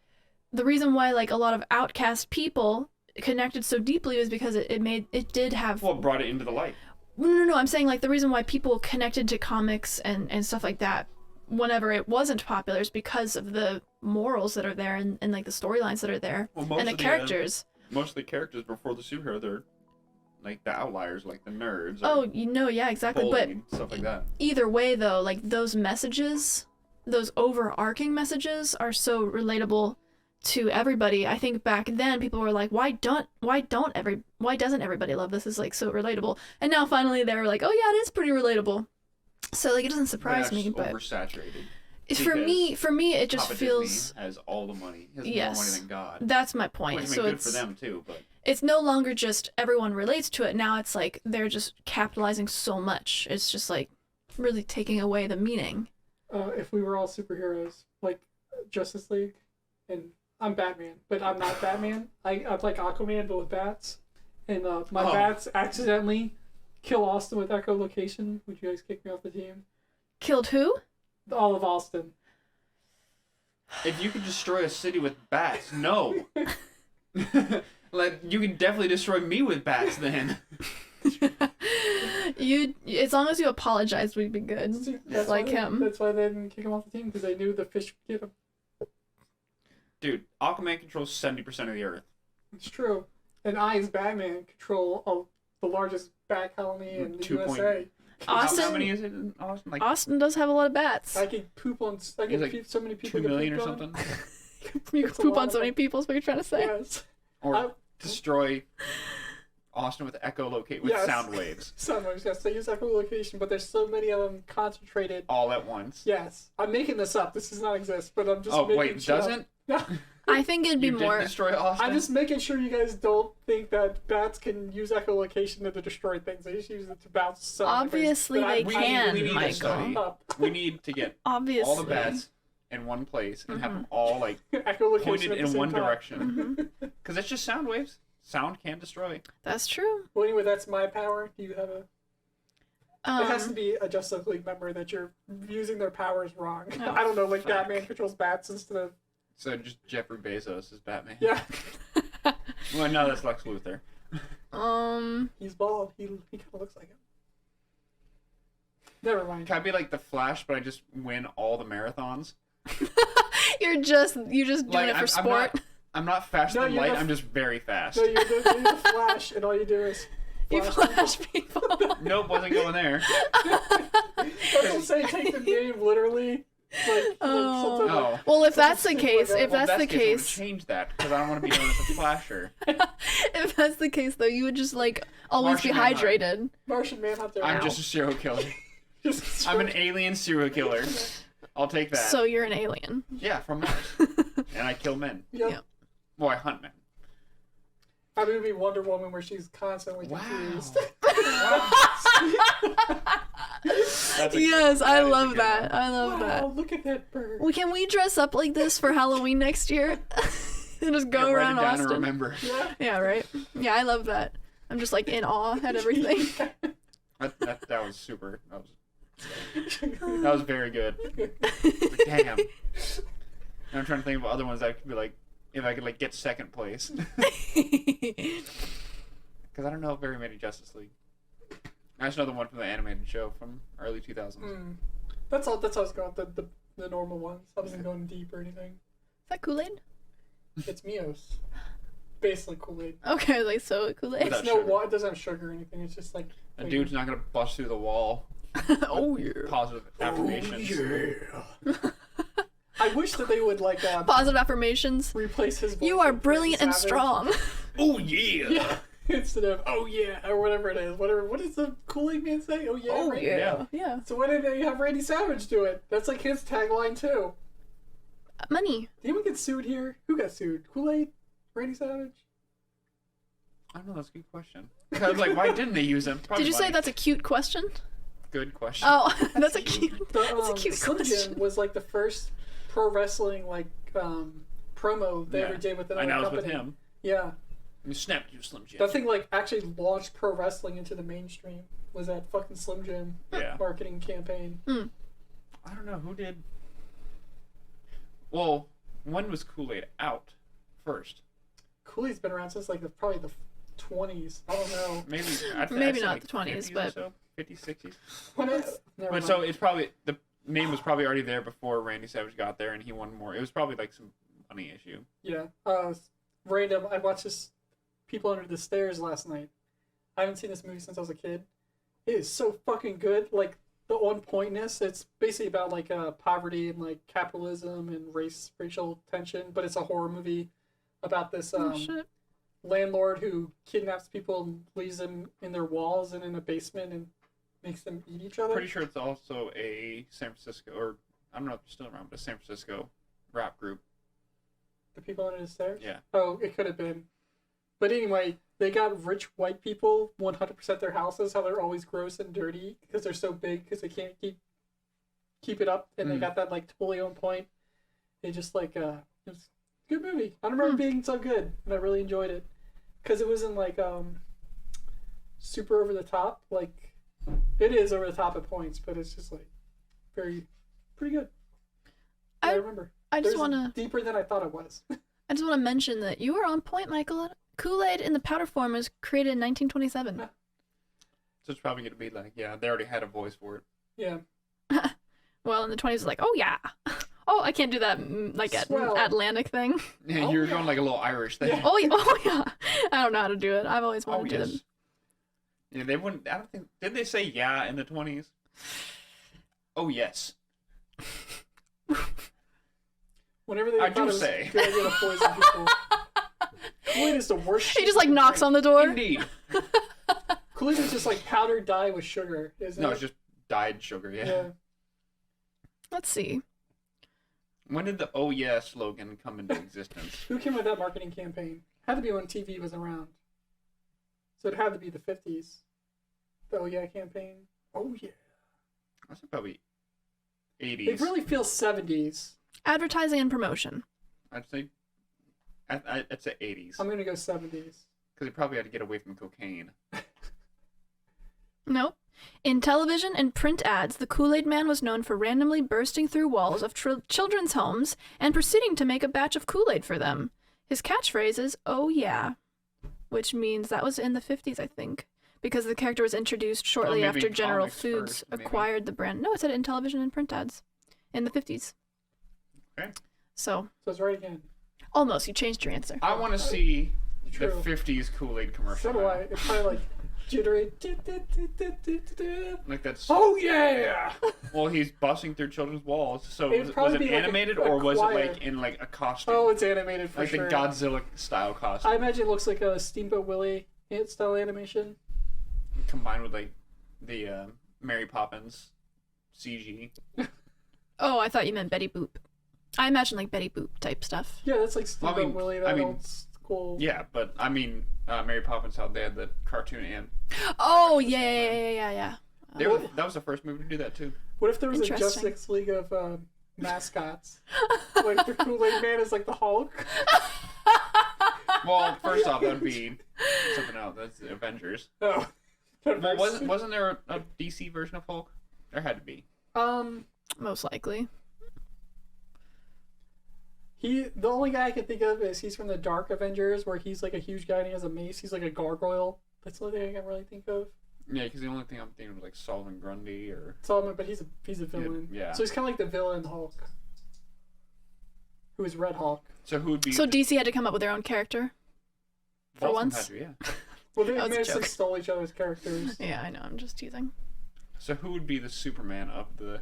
like a lot of outcast people connected so deeply was because it did have. Well, it brought it into the light. No. I'm saying like the reason why people connected to comics and stuff like that whenever it wasn't popular is because of the morals that are there and like the storylines that are there and the characters. Most of the characters before the superhero, they're like the outliers, like the nerds. Oh, yeah, exactly. But stuff like that. Either way, though, like those messages, those overarching messages, are so relatable to everybody. I think back then people were like, why doesn't everybody love this? It's like so relatable. And now finally they're like, oh yeah, it is pretty relatable. So like it doesn't surprise me, but oversaturated. For me it just Papa feels Disney has all the money. He has yes, more money than God. That's my point. Which So good it's for them too, but it's no longer just everyone relates to it. Now it's like they're just capitalizing so much. It's just like really taking away the meaning. if we were all superheroes, like Justice League, and I'm Batman, but I'm not Batman. I'm like Aquaman, but with bats. And my bats accidentally kill Austin with echolocation. Would you guys kick me off the team? Killed who? All of Austin. If you could destroy a city with bats, no. Like, you can definitely destroy me with bats then. As long as you apologize, we'd be good. That's like him. That's why they didn't kick him off the team, because they knew the fish would get him. Dude, Aquaman controls 70% of the Earth. It's true. And I, as Batman, control the largest bat colony in the USA. Austin, how many is it in Austin? Like, Austin does have a lot of bats. I can poop on. I can like so many people. 2 million or pooped on. something? You can poop on so many people, is what you're trying to say. Yes. Or destroy Austin with sound waves. Sound waves, yes. They use echolocation, but there's so many of them concentrated. All at once. Yes. I'm making this up. This does not exist, but I'm just making shit doesn't? Up. I think it'd be more... Did destroy Austin? I'm just making sure you guys don't think that bats can use echolocation to destroy things. They just use it to bounce something. Obviously they can, Michael. We need to get Obviously. all the bats in one place and have them all like echolocation pointed in one time. direction. Because it's just sound waves. Sound can destroy. That's true. Well, anyway, that's my power. Do you have a... it has to Um, be a Justice League member that you're using their powers wrong. Oh, I don't know, like fuck. Batman controls bats instead of... So just Jeffrey Bezos is Batman. Yeah. Well, no, that's Lex Luthor. He's bald. He kind of looks like him. Never mind. Can I be like the Flash, but I just win all the marathons? you're just doing Like, it for sport. I'm not faster No, than you're light. the- I'm just very fast. No, you're the Flash, and all you do is... You flash people. Nope, wasn't going there. That's what I'm saying. Take the name literally. Like something like... Oh. Well, if that's the Something case, like that. if that's the I'm gonna case, change that because I don't want to be known as a flasher. if that's the case, though, you would just like always be Martian Manhunter. hydrated. Martian Manhunter. I'm just a serial killer. Just I'm an alien serial killer. I'll take that. So you're an alien. Yeah, from Mars. And I kill men. Yep. Yeah. Well, I hunt men. I mean, it'd be Wonder Woman where she's constantly Wow. confused. That's a- Yes, I that is a love good that. one. I love Wow, that. look at that bird. Well, can we dress up like this for Halloween next year? And just go Yeah, around write it down Austin. and remember. Yeah. Yeah, right. Yeah, I love that. I'm just like in awe at everything. That was super. That was very good. Like, damn. And I'm trying to think of other ones that could be like, if I could like get second place. Because I don't know very many Justice League. I just know the one from the animated show from early 2000s. That's all. That's how I was going. The normal ones. I wasn't going deep or anything. Is that Kool-Aid? It's Mios. Basically Kool-Aid. Okay, like so Kool-Aid. It's Without no sugar. water. It doesn't have sugar or anything. It's just like A dude's not gonna bust through the wall. Oh yeah. Positive affirmations. I wish that they would like Positive affirmations. replace his voice. You are with brilliant and Savage. strong. Oh yeah. Yeah. Instead of oh yeah or whatever it is. Whatever. What does the Kool-Aid man say? Oh yeah. Oh right? yeah. Yeah. So why didn't you have Randy Savage do it? That's like his tagline too. Money. Did anyone get sued here? Who got sued? Kool-Aid? Randy Savage? I don't know. That's a good question. I was like, why didn't they use him? Probably Did you say money. that's a cute question? Good question. Oh, that's a cute. The, That's a cute Slim question. Jim was like the first pro wrestling like promo they ever did with another I know, company. it was with him. Yeah. You snapped you, Slim Jim. That thing like actually launched pro wrestling into the mainstream. Was that fucking Slim Jim marketing campaign? I don't know who did. Well, when was Kool-Aid out first? Kool-Aid's been around since like probably the 20s. I don't know. Maybe Maybe not like the 20s, 50s but or so? 50s, 60s. Never But mind. so it's probably the name was probably already there before Randy Savage got there, and he won more. It was probably like some money issue. Yeah. Random. I watched this People Under the Stairs last night. I haven't seen this movie since I was a kid. It is so fucking good. Like the on pointness. It's basically about like poverty and like capitalism and racial tension, but it's a horror movie about this shit. landlord who kidnaps people and leaves them in their walls and in a basement and makes them eat each other. Pretty sure it's also a San Francisco, or I don't know if it's still around, but a San Francisco rap group. The People Under the Stairs? Yeah. Oh, it could have been. But anyway, they got rich white people 100% their houses, how they're always gross and dirty because they're so big because they can't keep it up, and they got that like totally on point. They just like it was a good movie. I don't remember being so good, and I really enjoyed it because it wasn't like super over the top. Like it is over the top at points, but it's just like pretty good. I remember. I just There's want to deeper than I thought it was. I just want to mention that you were on point, Michael. Kool-Aid in the powder form was created in 1927. So it's probably going to be like, yeah, they already had a voice for it. Yeah. Well, in the 20s, it's like, oh yeah. Oh, I can't do that like Swell. Atlantic thing. Yeah, you're going like a little Irish thing. Yeah. Oh yeah. I don't know how to do it. I've always wanted to. Yeah, they wouldn't. I don't think. Did they say yeah in the 20s? Oh yes. Whenever they I thought do it was say. a good idea to poison people. Kool-Aid is the worst shit. He just like knocks on the door. Indeed. Kool-Aid is just like powdered dye with sugar, isn't it? No, it's just dyed sugar. Yeah. Let's see. When did the "Oh yeah" slogan come into existence? Who came with that marketing campaign? Had to be when TV was around. So it had to be the 50s. The Oh Yeah campaign. Oh yeah. I said probably 80s. It really feels 70s. Advertising and promotion. I'd say. I'd say 80s. I'm gonna go 70s. Because he probably had to get away from cocaine. Nope. In television and print ads, the Kool-Aid Man was known for randomly bursting through walls of children's homes and proceeding to make a batch of Kool-Aid for them. His catchphrase is, "Oh yeah," which means that was in the 50s, I think, because the character was introduced shortly maybe after in General comics Foods first, maybe. acquired the brand. No, it said in television and print ads in the 50s. Okay. So, So it's right again. almost. You changed your answer. I want to see True. the 50s Kool-Aid commercial. So do now. I. It's probably like jittery. Like that's. Oh yeah! Well, he's busting through children's walls. So It'd was it probably be like animated a or was it choir. like in like a costume? Oh, it's animated for like sure. the Godzilla style costume I imagine it looks like a Steamboat Willie style animation. combined with like the Mary Poppins CG. Oh, I thought you meant Betty Boop. I imagine like Betty Boop type stuff. Yeah, that's like Steamboat Well, Willie. That old school. Yeah, but I mean Mary Poppins, how they had the cartoon and Oh, yeah. that was the first movie to do that too. What if there was a Interesting. Justice League of mascots? Like the Kool-Aid Man is like the Hulk. Well, first off, that'd be something else. That's the Avengers. Oh. Well, wasn't there a DC version of Hulk? There had to be. Most likely. The only guy I can think of is he's from the Dark Avengers, where he's like a huge guy and he has a mace. He's like a gargoyle. That's the only thing I can really think of. Yeah, because the only thing I'm thinking was like Solomon Grundy or. Solomon, but he's a villain. Yeah. So he's kind of like the villain Hulk, who is Red Hulk. So who would be? So DC had to come up with their own character? For Both of them once? had to, yeah. Well, they That was a managed to joke. stole each other's characters. Yeah, I know. I'm just teasing. So who would be the Superman of the?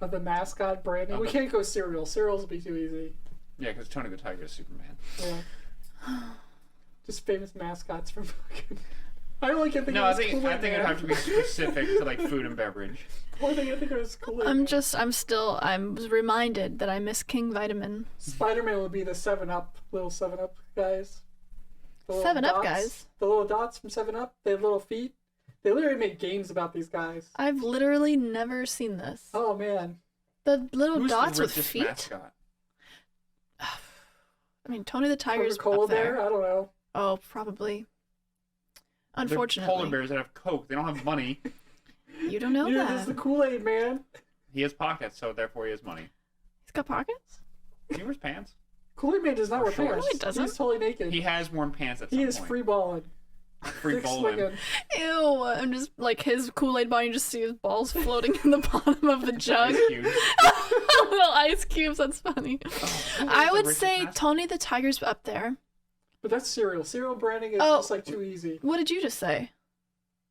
Of the mascot branding, we can't go cereal. Cereals would be too easy. Yeah, because Tony the Tiger is Superman. Yeah. Just famous mascots from fucking. I only can think No, of I is think Kool-Aid it'd Man. have to be specific to like food and beverage. The only thing I think of is Kool-Aid I'm Man. I was reminded that I miss King Vitamin. Spider-Man would be the 7-Up, little 7-Up guys. The little 7-Up dots. guys? The little dots from 7-Up. They have little feet. They literally make games about these guys. I've literally never seen this. Oh man. The little Who's dots the with richest feet? mascot? I mean, Tony the Tiger's Coca-Cola up there. bear? I don't know. Oh, probably. They're Unfortunately. polar bears that have Coke. They don't have money. You don't know Dude, that. this is the Kool-Aid man. He has pockets, so therefore he has money. He's got pockets? He wears pants. Kool-Aid man does not wear Shorts. pants. No, he doesn't. He's totally naked. He has worn pants at some He point. is free balling. Free bowling. Ew, I'm just like his Kool-Aid body, you just see his balls floating in the bottom of the jug. Ice cubes. Little ice cubes, that's funny. Oh, I the would richest say mascot. Tony the Tiger's up there. But that's cereal. Cereal branding is Oh. just like too easy. What did you just say?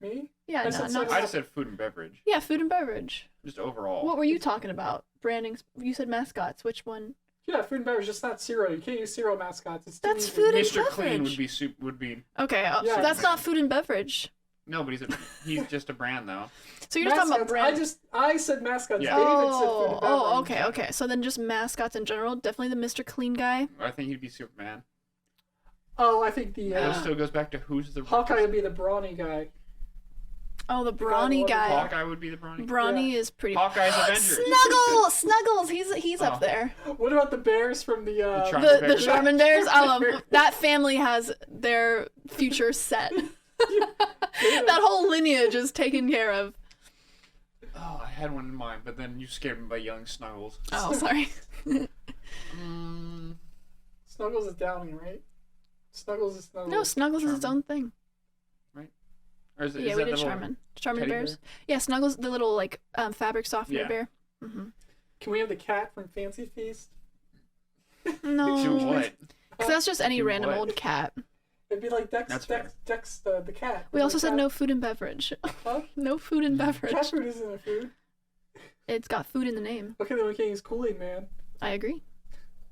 Me? Yeah, I no, said not cereal. I just said food and beverage. yeah, food and beverage. Just overall. What were you talking about? Branding. You said mascots. Which one? Yeah, food and beverage, just not cereal. You can't use cereal mascots. It's too That's easy. food and Mr. Clean beverage. would be Okay, Yeah. that's not food and beverage. no, but he's just a brand though. So you're just talking about Mascots. brand. I said mascots. Yeah. David said food and beverage. Okay. So then just mascots in general. Definitely the Mr. Clean guy. I think he'd be Superman. Oh, I think the That still goes back to who's the Hawkeye richest. would be the brawny guy. Oh, the brawny one- guy. Hawkeye would be the brawny. Brawny is pretty. Hawkeye's Avengers. Snuggles. He's Oh. up there. What about the bears from the Charmin The Bears. Charmin Bears. I love that family has their future set. That whole lineage is taken care of. Oh, I had one in mind, but then you scared me by yelling Snuggles. Oh, sorry. Snuggles is Downing, right? Snuggles is Snuggles. No, Snuggles is its Charmin. own thing. Or is, Yeah, is we that did the little Charmin teddy bears. bear? Yeah, Snuggles, the little like fabric softener Yeah. bear. Mm-hmm. Can we have the cat from Fancy Feast? Do No, what? because that's just any Do random what? old cat. It'd be like That's fair. Dex the cat. We also said cat. no food and beverage. Huh? No food and Cat beverage. food isn't a food. It's got food in the name. Okay, then we can't use Kool-Aid man. I agree.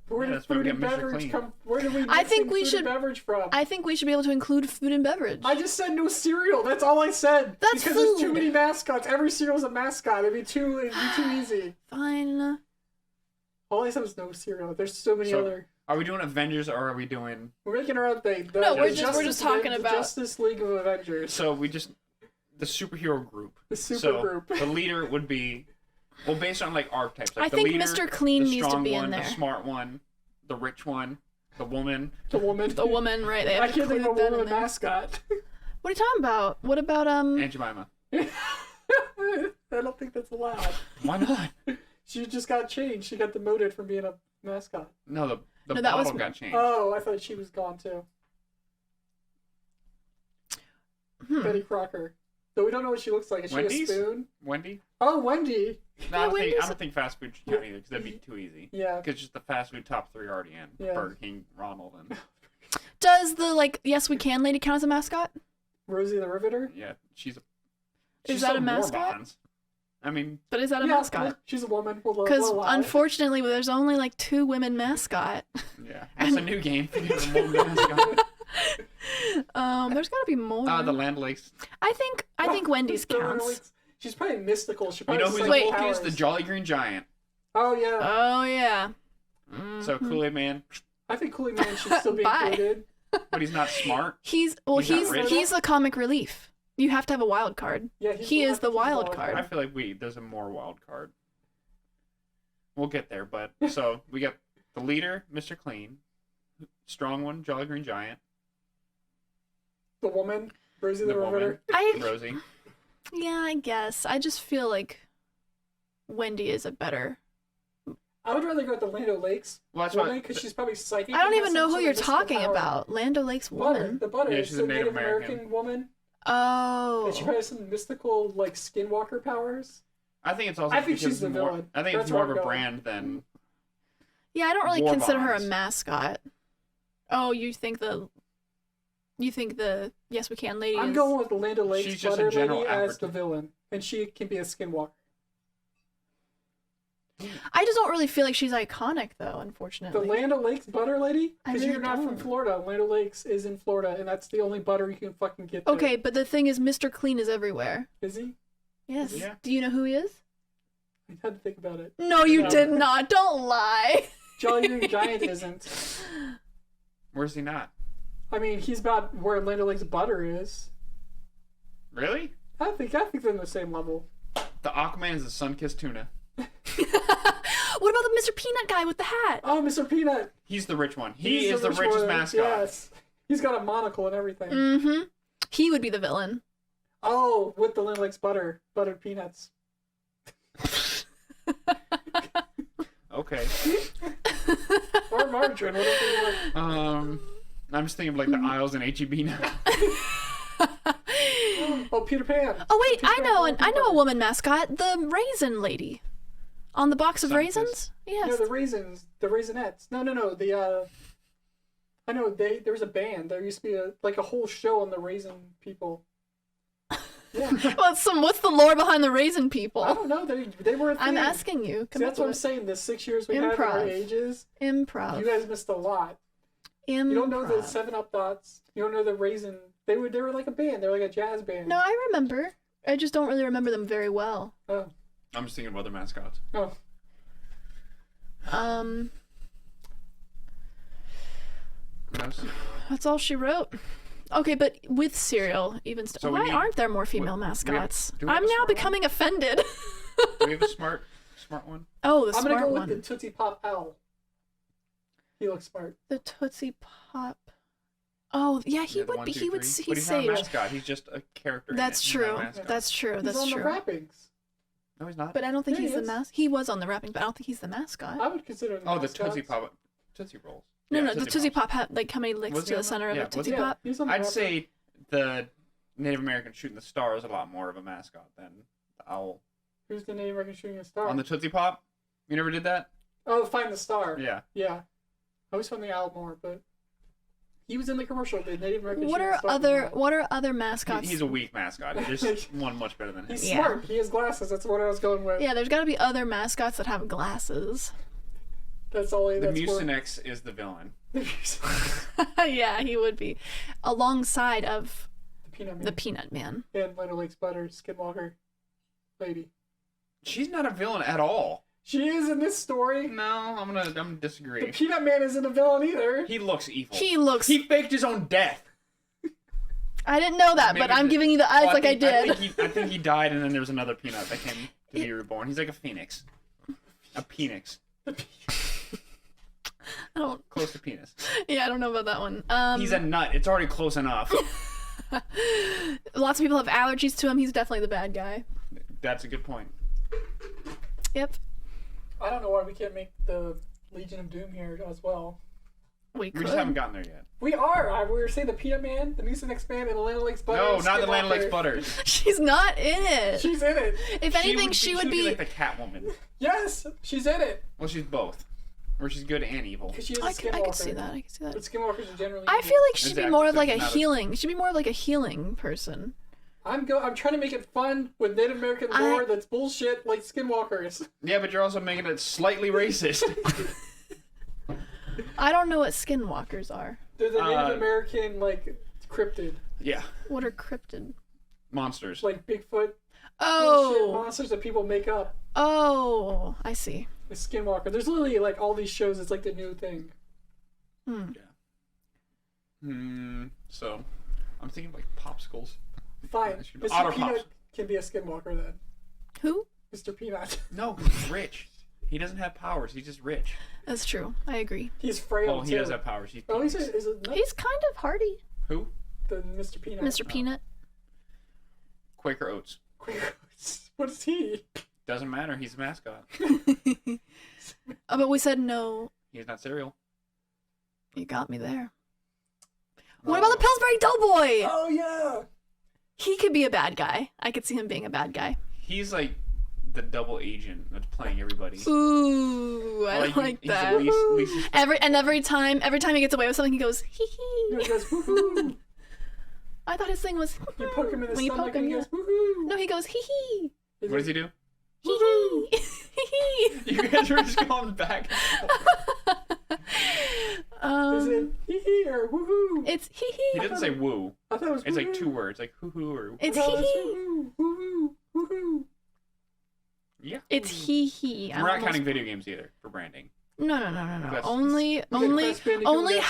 But where Yeah, did that's why we food and got Mr. beverage Clean. come? Where did we? I think mix we in food should- and beverage from. I think we should be able to include food and beverage. I just said no cereal. That's all I said. That's because there's too food. many mascots. Every cereal's a mascot. It'd be too easy. Fine. All I said was no cereal. There's so many So- other. Are we doing Avengers or are we doing? We're making our own thing. No, we're just talking the about- Justice League of Avengers. So we just the superhero group. The super So group. the leader would be, well, based on like archetypes. Like I the think leader, Mr. Clean the needs to strong be in one, there. The smart one, the rich one, the woman. The woman. The woman, right? They have I to can't think of a include that in woman there. mascot. What are you talking about? What about And Jemima. I don't think that's allowed. Why not? She just got changed. She got demoted from being a mascot. No, the No, that was- bottle got changed. Oh, I thought she was gone too. Betty Crocker. Though we don't know what she looks like. Is she Wendy's? a spoon? Wendy? Oh, Wendy. No, I Wendy's- don't think fast food should count either because that'd be too easy. Yeah. Because just the fast food top three are already in. Yeah. Burger King, Ronald, and Does the like Yes We Can lady count as a mascot? Rosie the Riveter. yeah, she's Is that a sold more mascot? bonds. I mean, But is that a Yeah, mascot? she's a woman. We'll Because allow it. unfortunately, there's only like 2 women mascot. yeah, that's a new game for the mascot. There's got to be more. The Land Lakes. I think Wendy's The Riveter counts. Lakes. She's probably mystical. She You probably know has who's psychic the Wait. is the Jolly Green Giant. Oh yeah. Oh yeah. So Kool-Aid Man, I think Kool-Aid Man should still be Bye. included. but he's not smart. He's He's not rich. he's the comic relief. You have to have a wild card. Yeah, He is the wild I card. feel like there's a more wild card. We'll get there, but so we got the leader, Mr. Clean, strong one, Jolly Green Giant, The woman, Rosie the, the Riveter. woman, Rosie. Yeah, I guess. I just feel like Wendy is a better. I would rather go with the Land O'Lakes Well, that's woman what. because she's probably psychic. I don't and even has know some who sort you're of mystical talking power. about. Land O'Lakes Butter, woman. the butter. Yeah, It's she's the a Native Native American American. woman. Oh. And she probably has some mystical like skinwalker powers. I think it's also. I think because she's the more, villain. I think That's it's more where of I'm a going. brand than. Yeah, I don't really War consider her a bonds. mascot. Oh, you think the Yes We Can lady I'm is... going with the Land O'Lakes She's just a butter general lady as the advocate. villain, and she can be a skinwalker. I just don't really feel like she's iconic though, The unfortunately. Land O'Lakes butter lady, I because really you're not from don't. Florida. Land O'Lakes is in Florida, and that's the only butter you can fucking get. There. Okay, but the thing is Mr. Clean is everywhere. Is he? Yes. Yeah. Do you know who he is? I had to think about it. No, you No. did not. Don't lie. Jolly Green Giant isn't. Where's he not? I mean, he's about where Land O'Lakes butter is. Really? I think they're on the same level. The Aquaman is the sun-kissed tuna. What about the Mr. Peanut guy with the hat? Oh, Mr. Peanut. He's the rich one. He's He is the rich richest one. mascot. Yes. He's got a monocle and everything. Mm-hmm. He would be the villain. Oh, with the Linux buttered peanuts. Okay. Or margarine, whatever you want. I'm just thinking of like the aisles in HEB now. Oh, Peter Pan. Oh wait, Peter I Pan, know Peter I know a Pan. woman mascot, the raisin lady, on the box of Sunkist. raisins. Yes. No, the raisins, the raisinets. No. The I know there was a band. There used to be a whole show on the raisin people. Yeah. What's the lore behind the raisin people? I don't know. They were a thing. I'm asking you. See, that's what I'm saying. The 6 years we had in our Improv. ages, Improv. you guys missed a lot. Improv. You don't know the 7-Up dots. You don't know the raisin. They were like a band. They were like a jazz band. No, I remember. I just don't really remember them very well. Oh. I'm just thinking of other mascots. Oh. That's all she wrote. Okay, but with cereal, even still, So we why need- aren't there more female we have- mascots? do we have I'm a now smart one? becoming offended. Do we have a smart one? Oh, the I'm gonna smart go one. with the Tootsie Pop Owl. He looks smart. The Tootsie Pop. Oh, yeah, he Yeah, the would one, be. two, He would. three. He'd But he's not a sage. mascot. He's just a character. That's in it. He's not a true. mascot. That's true. He's That's on true. the wrappings. No, he's not. But I don't think Yeah, he's he the is. mascot. He was on the wrapping, but I don't think he's the mascot. I would consider him Oh, the mascots. Tootsie Pop. Tootsie Rolls. No, Yeah, no, the Tootsie Pops. Pop had like how many licks Was to he the on center that? of Yeah, a was Tootsie he? Yeah, Pop. he's on the I'd wrapping. say the Native American shooting the star is a lot more of a mascot than the owl. Who's the Native American shooting a star? On the Tootsie Pop? You never did that? Oh, Find the Star. Yeah. Yeah. I always found the owl more, but he was in the commercial. The Native American What shooting are a star. other mascots? He's a weak mascot. There's one much better than him. He's Yeah. smart. He has glasses. That's what I was going with. Yeah, there's got to be other mascots that have glasses. That's all. The That's Mucinex is the villain. the Yeah, he would be, alongside of Peanut Man. the Peanut Man. And Lino Lake's Butter, Skinwalker lady. She's not a villain at all. She is in this story. No, I'm gonna The disagree. Peanut Man isn't a villain either. He looks evil. He looks. He faked his own death. I didn't know that, but Maybe I'm the- giving you the eyes Well, like I did. I think he died, and then there was another peanut that came to be reborn. He's like a phoenix. A penix. I don't. Close to penis. Yeah, I don't know about that one. He's a nut. It's already close enough. Lots of people have allergies to him. He's definitely the bad guy. That's a good point. Yep. I don't know why we can't make the Legion of Doom here as well. We We could. just haven't gotten there yet. We are. We were saying the Peanut Man, the Mucinex Man, and the Lino Lake's Butter. No, and not the Land Skinwalker. Lakes Butters. She's not in it. She's in it. If anything, she would be. like the Catwoman. Yes, she's in it. Well, she's both. Or she's good and evil. Because she is a I Skinwalker. could see that. I could see that. But Skinwalkers are generally. I evil. feel like she'd be Exactly, more of so like a she's not a- healing. She'd be more of like a healing person. I'm trying to make it fun with Native American lore that's bullshit like Skinwalkers. Yeah, but you're also making it slightly racist. I don't know what skinwalkers are. They're the Native American like cryptid, Yeah. What are cryptid? Monsters. like Bigfoot. Bullshit Oh, monsters that people make up. oh, I see. The Skinwalker. There's literally like all these shows. It's like the new thing. So, I'm thinking like popsicles. Fine. That should be- Mr. Otter Peanut Pops. can be a Skinwalker then. Who? Mr. Peanut. No, he's rich. He doesn't have powers. He's just rich. That's true. I agree. He's frail Oh, too. he does have powers. He's Oh, penis. is it not He's kind of hardy, Who? the Mr. Peanut? Mr. Peanut. Quaker Oats. What is he? Doesn't matter. He's a mascot. Oh, but we said no. He's not cereal. You got me there. What about the Pillsbury Doughboy? Oh yeah. He could be a bad guy. I could see him being a bad guy. He's like the double agent that's playing everybody. Ooh, I Like, like he's that. the least Every time he gets away with something, he goes hee He hee. goes woohoo. I thought his thing was. You poke him in the when you stomach poke him, and he yeah. goes woohoo. No, he goes hee hee. What does he do? Hee hee. Hee hee. You guys were just going back. Is it hee hee or woohoo? It's hee He hee. doesn't say woo. I thought it was It's like woohoo. 2 words, like hoo hoo or It's No, hee it's hee. woohoo, woohoo, woohoo. yeah. It's hee hee. We're not counting video games either for branding. No. That's- Only Crash Bandicoot, we got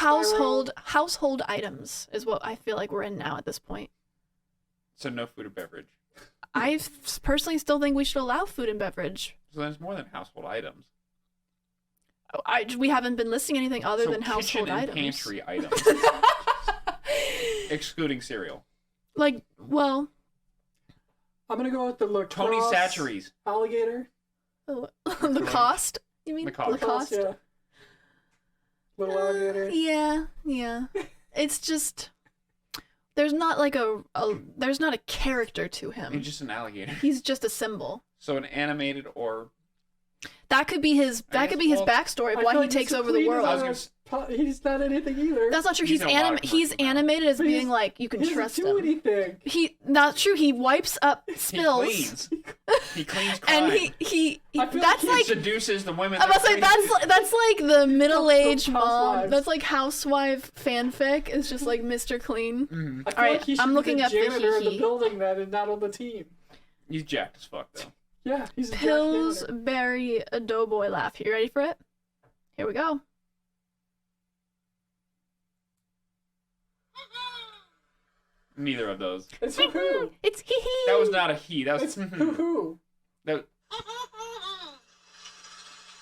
household items is what I feel like we're in now at this point. So no food or beverage. I personally still think we should allow food and beverage. So then it's more than household items. We haven't been listing anything other than household kitchen and items. pantry items. Excluding cereal. Like, well, I'm gonna go with the lacrosse Tony Chachere's. alligator. the cost. You mean Lacoste. Lacoste? Yeah. Little alligator. Yeah. It's just there's not like there's not a character to him. He's just an alligator. He's just a symbol. So an animated or That could be his backstory of I why feel he like takes Mr. over the Clean is world. He's not anything either. That's not true. He's in a lot of He's commercials now. animated as But being he's- like you can he trust doesn't do him. anything. Not true. He wipes up spills. he cleans. He cleans crime. And he I feel that's like like he seduces the women. I must say that clean. that's like the middle-aged mom. Housewives. That's like housewife fanfic. It's just like Mr. Clean. Mhm. I feel Alright, like he should I'm be looking the up the janitor of the hee-hee. building then and not on the team. He's jacked as fuck though. Yeah, he's a Pillsbury Doughboy laugh. You ready for it? Here we go. Neither of those. It's hoo-hoo. It's hee hee. That was not a he. That It's was. hoo-hoo. That.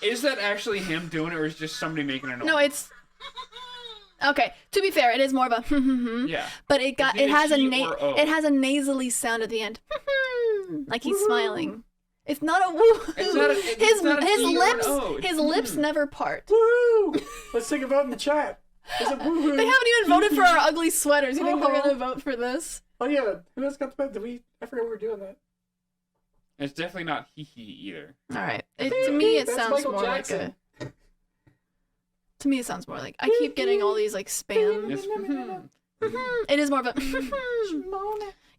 Is that actually him doing it, or is it just somebody making a noise? No, it's okay. To be fair, it is more of a Yeah. but it Is it has a he or O? it has a nasally sound at the end, like he's smiling. It's not a woo. It's not a- it's not a his E or an lips O. It's his lips never part. Woo! Let's take a vote in the chat. Is it woo-hoo? They haven't even voted for our ugly sweaters. You think they're Uh-huh. gonna vote for this? Oh yeah, who else got the vote? I forgot we were doing that. It's definitely not he either. All right. To me, it That's sounds Michael more Jackson. like a. To me, it sounds more like I keep getting all these like spam. It's, It is more of a.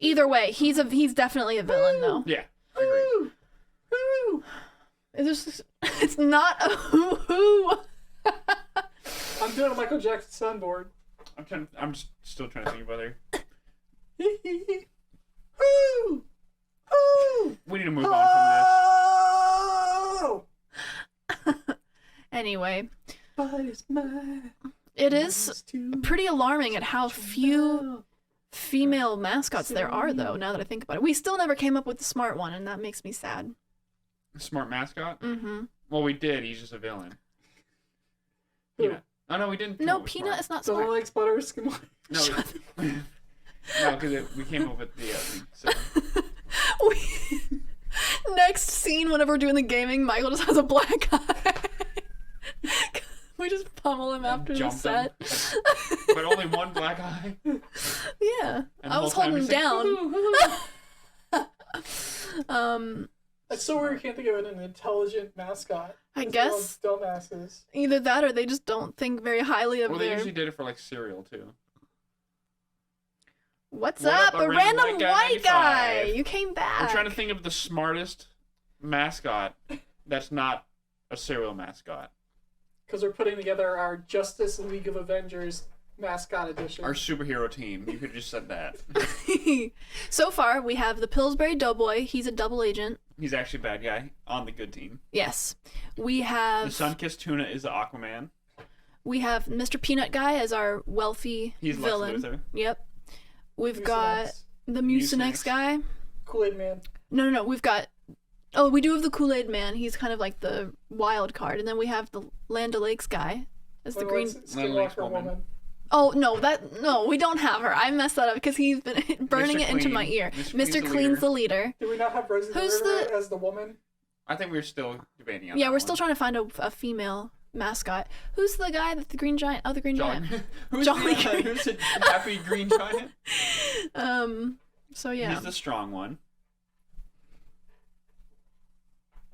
Either way, he's definitely a villain though. yeah. I agree. Woo! Woo! It's not a hoo hoo. I'm doing a Michael Jackson soundboard. I'm just still trying to think about it. Woo! Woo! We need to move on Oh! Anyway, But it's mine. it is pretty alarming at how few female mascots there are, though. Now that I think about it, we still never came up with the smart one, and that makes me sad. from this. Smart mascot? Mm-hmm. Well, we did. He's just a villain. Who? Peanut. Oh, no, we didn't. come No, up with Peanut smart. is not So smart. like Sputters. Come on. No, no, because we came up with the. So, Next scene, whenever we're doing the gaming, Michael just has a black eye. We just pummel him after the jump him. set. but only one black eye. Yeah, And I was the whole time holding him he's like, down. "Hoo-hoo-hoo-hoo." It's so weird. You can't think of an intelligent mascot. I They're all guess dumbasses. either that or they just don't think very highly of Well, they their. usually did it for like cereal too. What's What up? up, A random white guy. 95? You came back. I'm trying to think of the smartest mascot that's not a cereal mascot. Because we're putting together our Justice League of Avengers mascot edition. Our superhero team. You could have just said that. So far, we have the Pillsbury Doughboy. He's a double agent. He's actually a bad guy on the good team. Yes. We The have Sunkissed Tuna is the Aquaman. Mr. Peanut Guy as our wealthy He's villain. Lex Luthor. Yep. We've Mucinex. got the Mucinex Mucinex. guy. Kool-Aid Man. No. We've got. Oh, we do have the Kool-Aid Man. He's kind of like the wild card, and then we have the Land O'Lakes guy as the Like green. Lake's Skinwalker woman. woman. Oh no, we don't have her. I messed that up because he's been burning it into my ear. Mr. Clean's the leader. Did we not have Rosie Who's the Riveter as the woman? I think we're still debating on Yeah, that we're one. still trying to find a female mascot. Who's the guy that the Green Giant? Oh, the Green John. Giant. who's, Jolly the, Green. who's the happy green giant? So yeah. He's the strong one.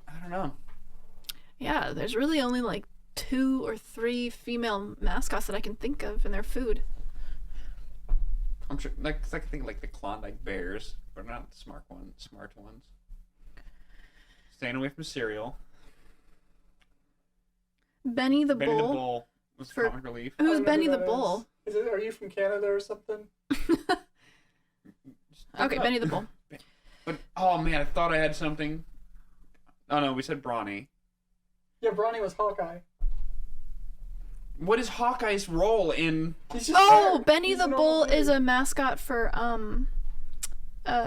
I don't know. Yeah, there's really only like 2 or 3 female mascots that I can think of in their food. I'm sure. Like, 'cause I can think like the Klondike Bears, but not the smart ones. Staying away from cereal. Benny the Benny the Bull. Bull was For- comic relief. I Who's don't know Benny who the that Bull? Is it? Are you from Canada or something? Okay, Benny the Bull. But oh man, I thought I had something. Oh no, we said Brawny. Yeah, Brawny was Hawkeye. What is Hawkeye's role in? He's just Oh, there. Benny He's the an Bull old is dude. a mascot for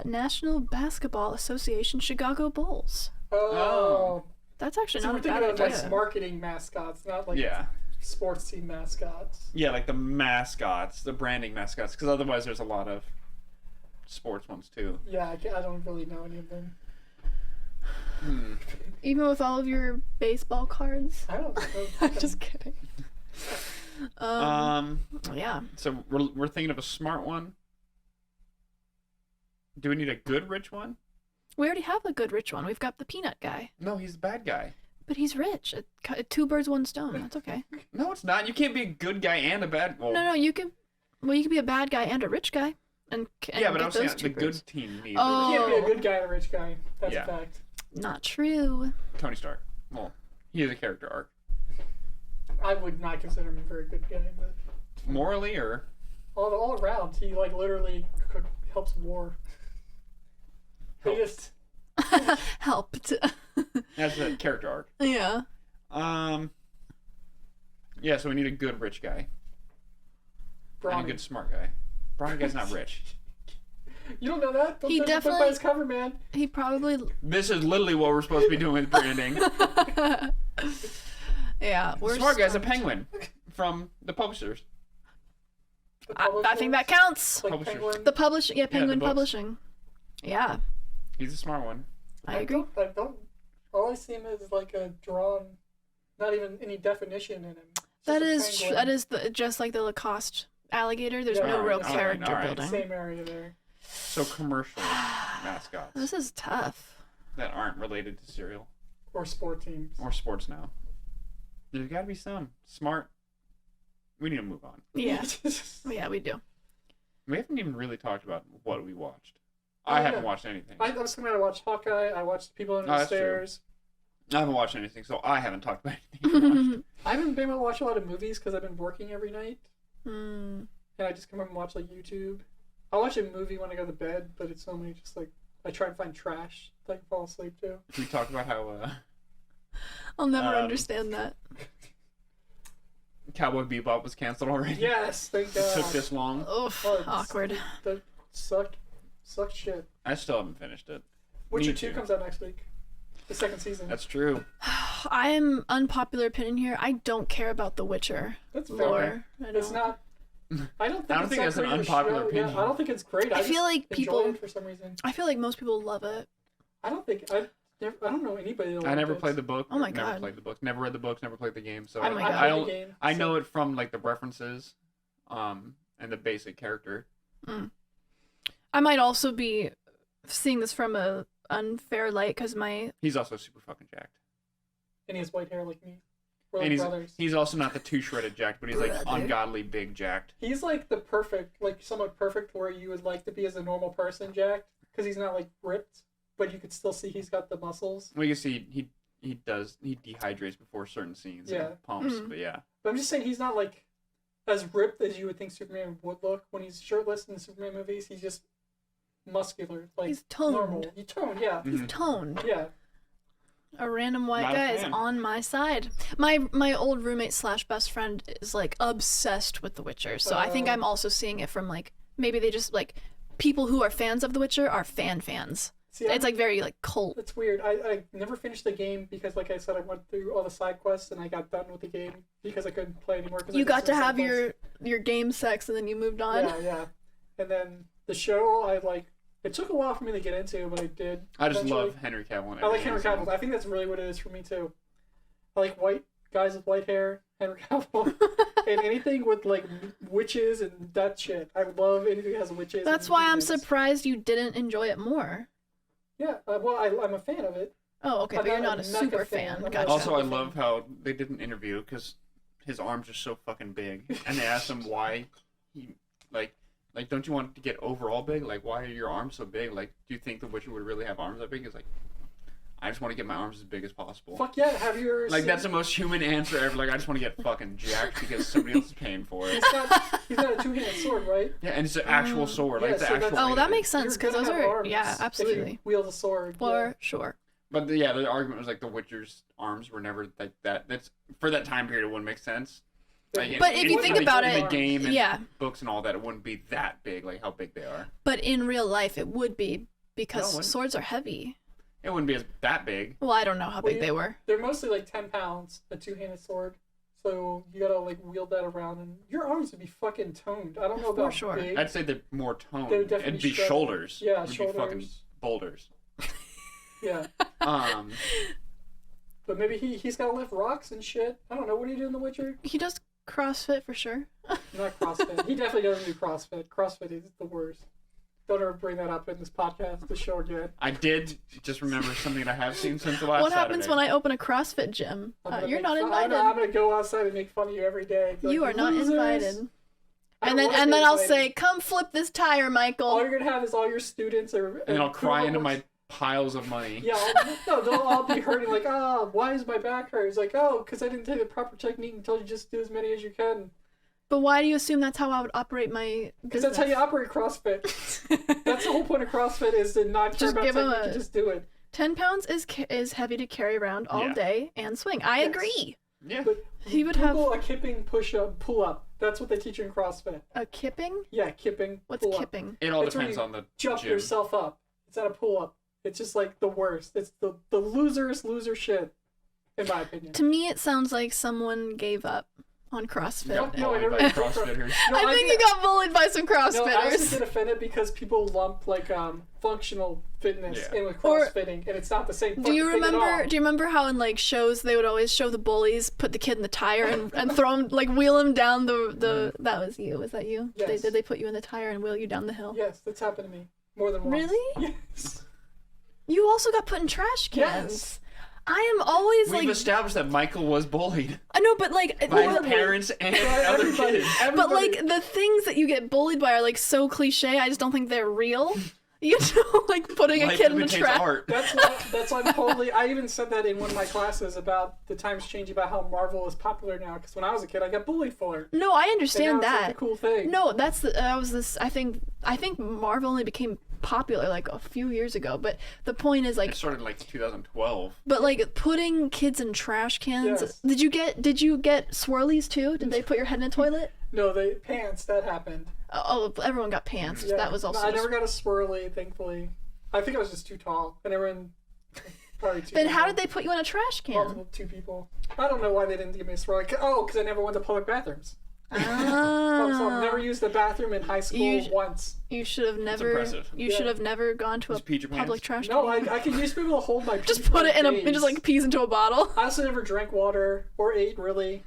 National Basketball Association Chicago Bulls. Oh. That's actually So not we're a thinking bad of idea. like marketing mascots, not like Yeah. sports team mascots. Yeah, like the mascots, the branding mascots, because otherwise there's a lot of sports ones too. Yeah, I don't really know any of them. Even with all of your baseball cards. I don't know. I'm just kidding. Yeah. So we're thinking of a smart one. Do we need a good rich one? We already have a good rich one. We've got the peanut guy. No, he's the bad guy. But he's rich. Two birds, one stone. That's okay. No, it's not. You can't be a good guy and a bad. Well, No, you can. Well, you can be a bad guy and a rich guy, and yeah, but get I'm saying those the two birds. good team needs. Oh. You can't be a good guy and a rich guy. That's Yeah. a fact. Not true. Tony Stark. Well, he has a character arc. I would not consider him a very good guy, but Morally, or all around, he like literally helps war. He just Helped. that's a character arc. Yeah. Yeah, so we need a good rich guy and a brawny. good smart guy. Brawny guy's not rich. You don't know that? Don't He judge a book definitely- by his cover, man. He probably. This is literally what we're supposed to be doing with branding. Yeah. We're Smart guy's a stumped. penguin from the publishers. The I think that counts. like Publishers. Penguin. The publishing. Yeah, Penguin books. Publishing. Yeah, He's a smart one. I agree. don't. All I see him is like a drawn, not even any definition in him. It's That just a is penguin. just like the Lacoste alligator. There's Yeah. no real Alright, character alright. building. Same area there. So commercial mascots This is tough. that aren't related to cereal Or sport teams. or sports now. There's got to be some smart. We need to move on. Yeah, yeah, we do. We haven't even really talked about what we watched. Oh, I yeah. haven't watched anything. I was thinking I watched Hawkeye. I watched People Under Oh, the that's true. Stairs. I haven't watched anything, so I haven't talked about anything. we watched. I haven't been able to watch a lot of movies because I've been working every night, Hmm. and I just come home and watch like YouTube. I'll watch a movie when I go to bed, but it's only just like I try and find trash that I can fall asleep to. We talked about how I'll never Um, understand that. Cowboy Bebop was canceled already. Yes, thank It God. took this long. Oof, Oh, it's- awkward. That sucked shit. I still haven't finished it. Witcher Me 2 too. comes out next week. The second season. That's true. I am unpopular opinion here. I don't care about The Witcher That's fair. lore. I It's don't. not. I don't think, I don't it's think that that's an great of a unpopular show. opinion. Yeah, I don't think it's great. I just feel like enjoy people- it for some reason. I feel like most people love it. I don't think I don't know anybody. That I never liked played it. the book. Oh my never God. played the book. Never read the books. Never played the game. So Oh my God. I played don't. the game, I so- know it from like the references, and the basic character. I might also be seeing this from a unfair light because my He's also super fucking jacked. And he has white hair like me. We're And like he's brothers. he's also not the too shredded jacked, but he's like Brother. ungodly big jacked. He's like the perfect, like somewhat perfect, where you would like to be as a normal person, jacked, because he's not like ripped, but you could still see he's got the muscles. Well, you can see he dehydrates before certain scenes. Yeah. And pumps, Mhm. but yeah. But I'm just saying he's not like as ripped as you would think Superman would look when he's shirtless in the Superman movies. He's just muscular, like He's toned. normal. He's toned, yeah, Mhm. toned. yeah. A random white Not a guy is fan. on my side. My old roommate slash best friend is like obsessed with The Witcher. So I think Oh. I'm also seeing it from like maybe they just like people who are fans of The Witcher are fans. See, It's like very like cult. it's weird. I never finished the game because, like I said, I went through all the side quests and I got done with the game because I couldn't play anymore. 'cause I You did got some to side have quests. your game sex and then you moved on. Yeah, yeah. And then the show, it took a while for me to get into, but I did. I just eventually. love Henry Cavill. I like Henry Cavill. I think that's really what it is for me too. I like white guys with white hair, Henry Cavill, and anything with like witches and that shit. I love anything that has witches. That's and why I'm demons. surprised you didn't enjoy it more. Yeah, well, I'm a fan of it. Oh, okay, I'm but you're not not a a mecha super fan. fan. I'm Gotcha. not Also, I Super love how they did an interview because his arms are so fucking big, and they asked him why he like don't you want to get overall big? Like, why are your arms so big? Like, do you think the Witcher would really have arms that big? He's like, I just want to get my arms as big as possible. Fuck yeah! Have you ever Like, seen... that's the most human answer ever. Like, I just want to get fucking jacked because somebody else is paying for it. He's got a two-handed sword, right? Yeah, and it's an actual sword. Like, yeah, it's so an actual. that's- Oh, that makes sense You're because gonna those have are arms yeah, if you absolutely. wield a sword. For sure. But yeah, the argument was like the Witcher's arms were never like that. That's for that time period. It wouldn't make sense. Like, But if you think about in it, the game and yeah. books and all that, it wouldn't be that big. Like how big they are. But in real life, it would be No, it because wouldn't. swords are heavy. It wouldn't be that big. Well, I don't know how big they were. They're mostly like 10 pounds, a two-handed sword. So you gotta like wield that around, and your arms would be fucking toned. I don't know about big. I'd say they're more toned. They're definitely It'd be shredded. shoulders. Yeah, It'd shoulders. be fucking boulders. Yeah. But maybe he's gotta lift rocks and shit. I don't know. What do you do in The Witcher? He does CrossFit for sure. Not CrossFit. He definitely doesn't do CrossFit. CrossFit is the worst. Don't ever bring that up in this podcast, the show again. I did just remember something that I have seen since the last What happens Saturday. when I open a CrossFit gym? You're not invited. I'm gonna go outside and make fun of you every day. Be You like, are not "Losers." invited. I And don't then wanna be I'll invited. say, "Come flip this tire, all Michael." you're gonna have is all your students or And I'll cry into my piles of money. Yeah, they'll all be hurting like, why is my back hurt? It's like, because I didn't take the proper technique and told you just do as many as you can. But why do you assume that's how I would operate my Because business? that's how you operate CrossFit. That's the whole point of CrossFit is to not care Just about give 'em technique a- and just do it. 10 pounds is heavy to carry around all Yeah. day and swing. I Yes. agree. Yeah. But He would have Google a kipping push-up, pull-up. That's what they teach you in CrossFit. a kipping. Yeah, kipping. What's pull-up. kipping? It all It's where depends you on the Jump gym. yourself up. It's not a pull-up. It's just like the worst. It's the loser shit, in my opinion. To me, it sounds like someone gave up on CrossFit. Got No, I bullied by never- CrossFitters. No, I think you got bullied by some No, I also CrossFitters. get offended because people lump like functional fitness Yeah. in with Or- crossfitting, and it's not the same. Do you fucking thing at remember? all. Do you remember how in like shows they would always show the bullies put the kid in the tire and throw him like wheel him down the That was you. Was that you? Yes. Did they put you in the tire and wheel you down the hill? Yes, that's happened to me more than once. Really? Yes. You also got put in trash cans. Yes. I am always We've like established that Michael was bullied I know, but like by well, his parents and By other everybody. kids. but Everybody- like the things that you get bullied by are like so cliche. I just don't think they're real. You know, like putting a Life kid in the imitates trash. art. That's why I'm totally. I even said that in one of my classes about the times changing about how Marvel is popular now. Because when I was a kid, I got bullied for it. No, I And understand now it's that. like a cool thing. No, that's the that was this. I think Marvel only became popular like a few years ago. But the point is like, It started in like 2012. but like putting kids in trash cans. Yes. Did you get swirlies too? Did they put your head in a toilet? No, they pants. That happened. Oh, everyone got pants. Yeah. That was also. No, I never got a swirly, thankfully. I think I was just too tall. I never in. Probably two. Then how people. did they put you in a trash can? Multiple two people. I don't know why they didn't give me a swirly. Oh, because I never went to public bathrooms. So I've never used the bathroom in high school You- once. You should have never. impressive. You Yeah. should have never gone to a Just peed your public pants? trash No, can. I can use people to hold my. Just pee put for it in days. and just like pees into a bottle. I also never drank water or ate really.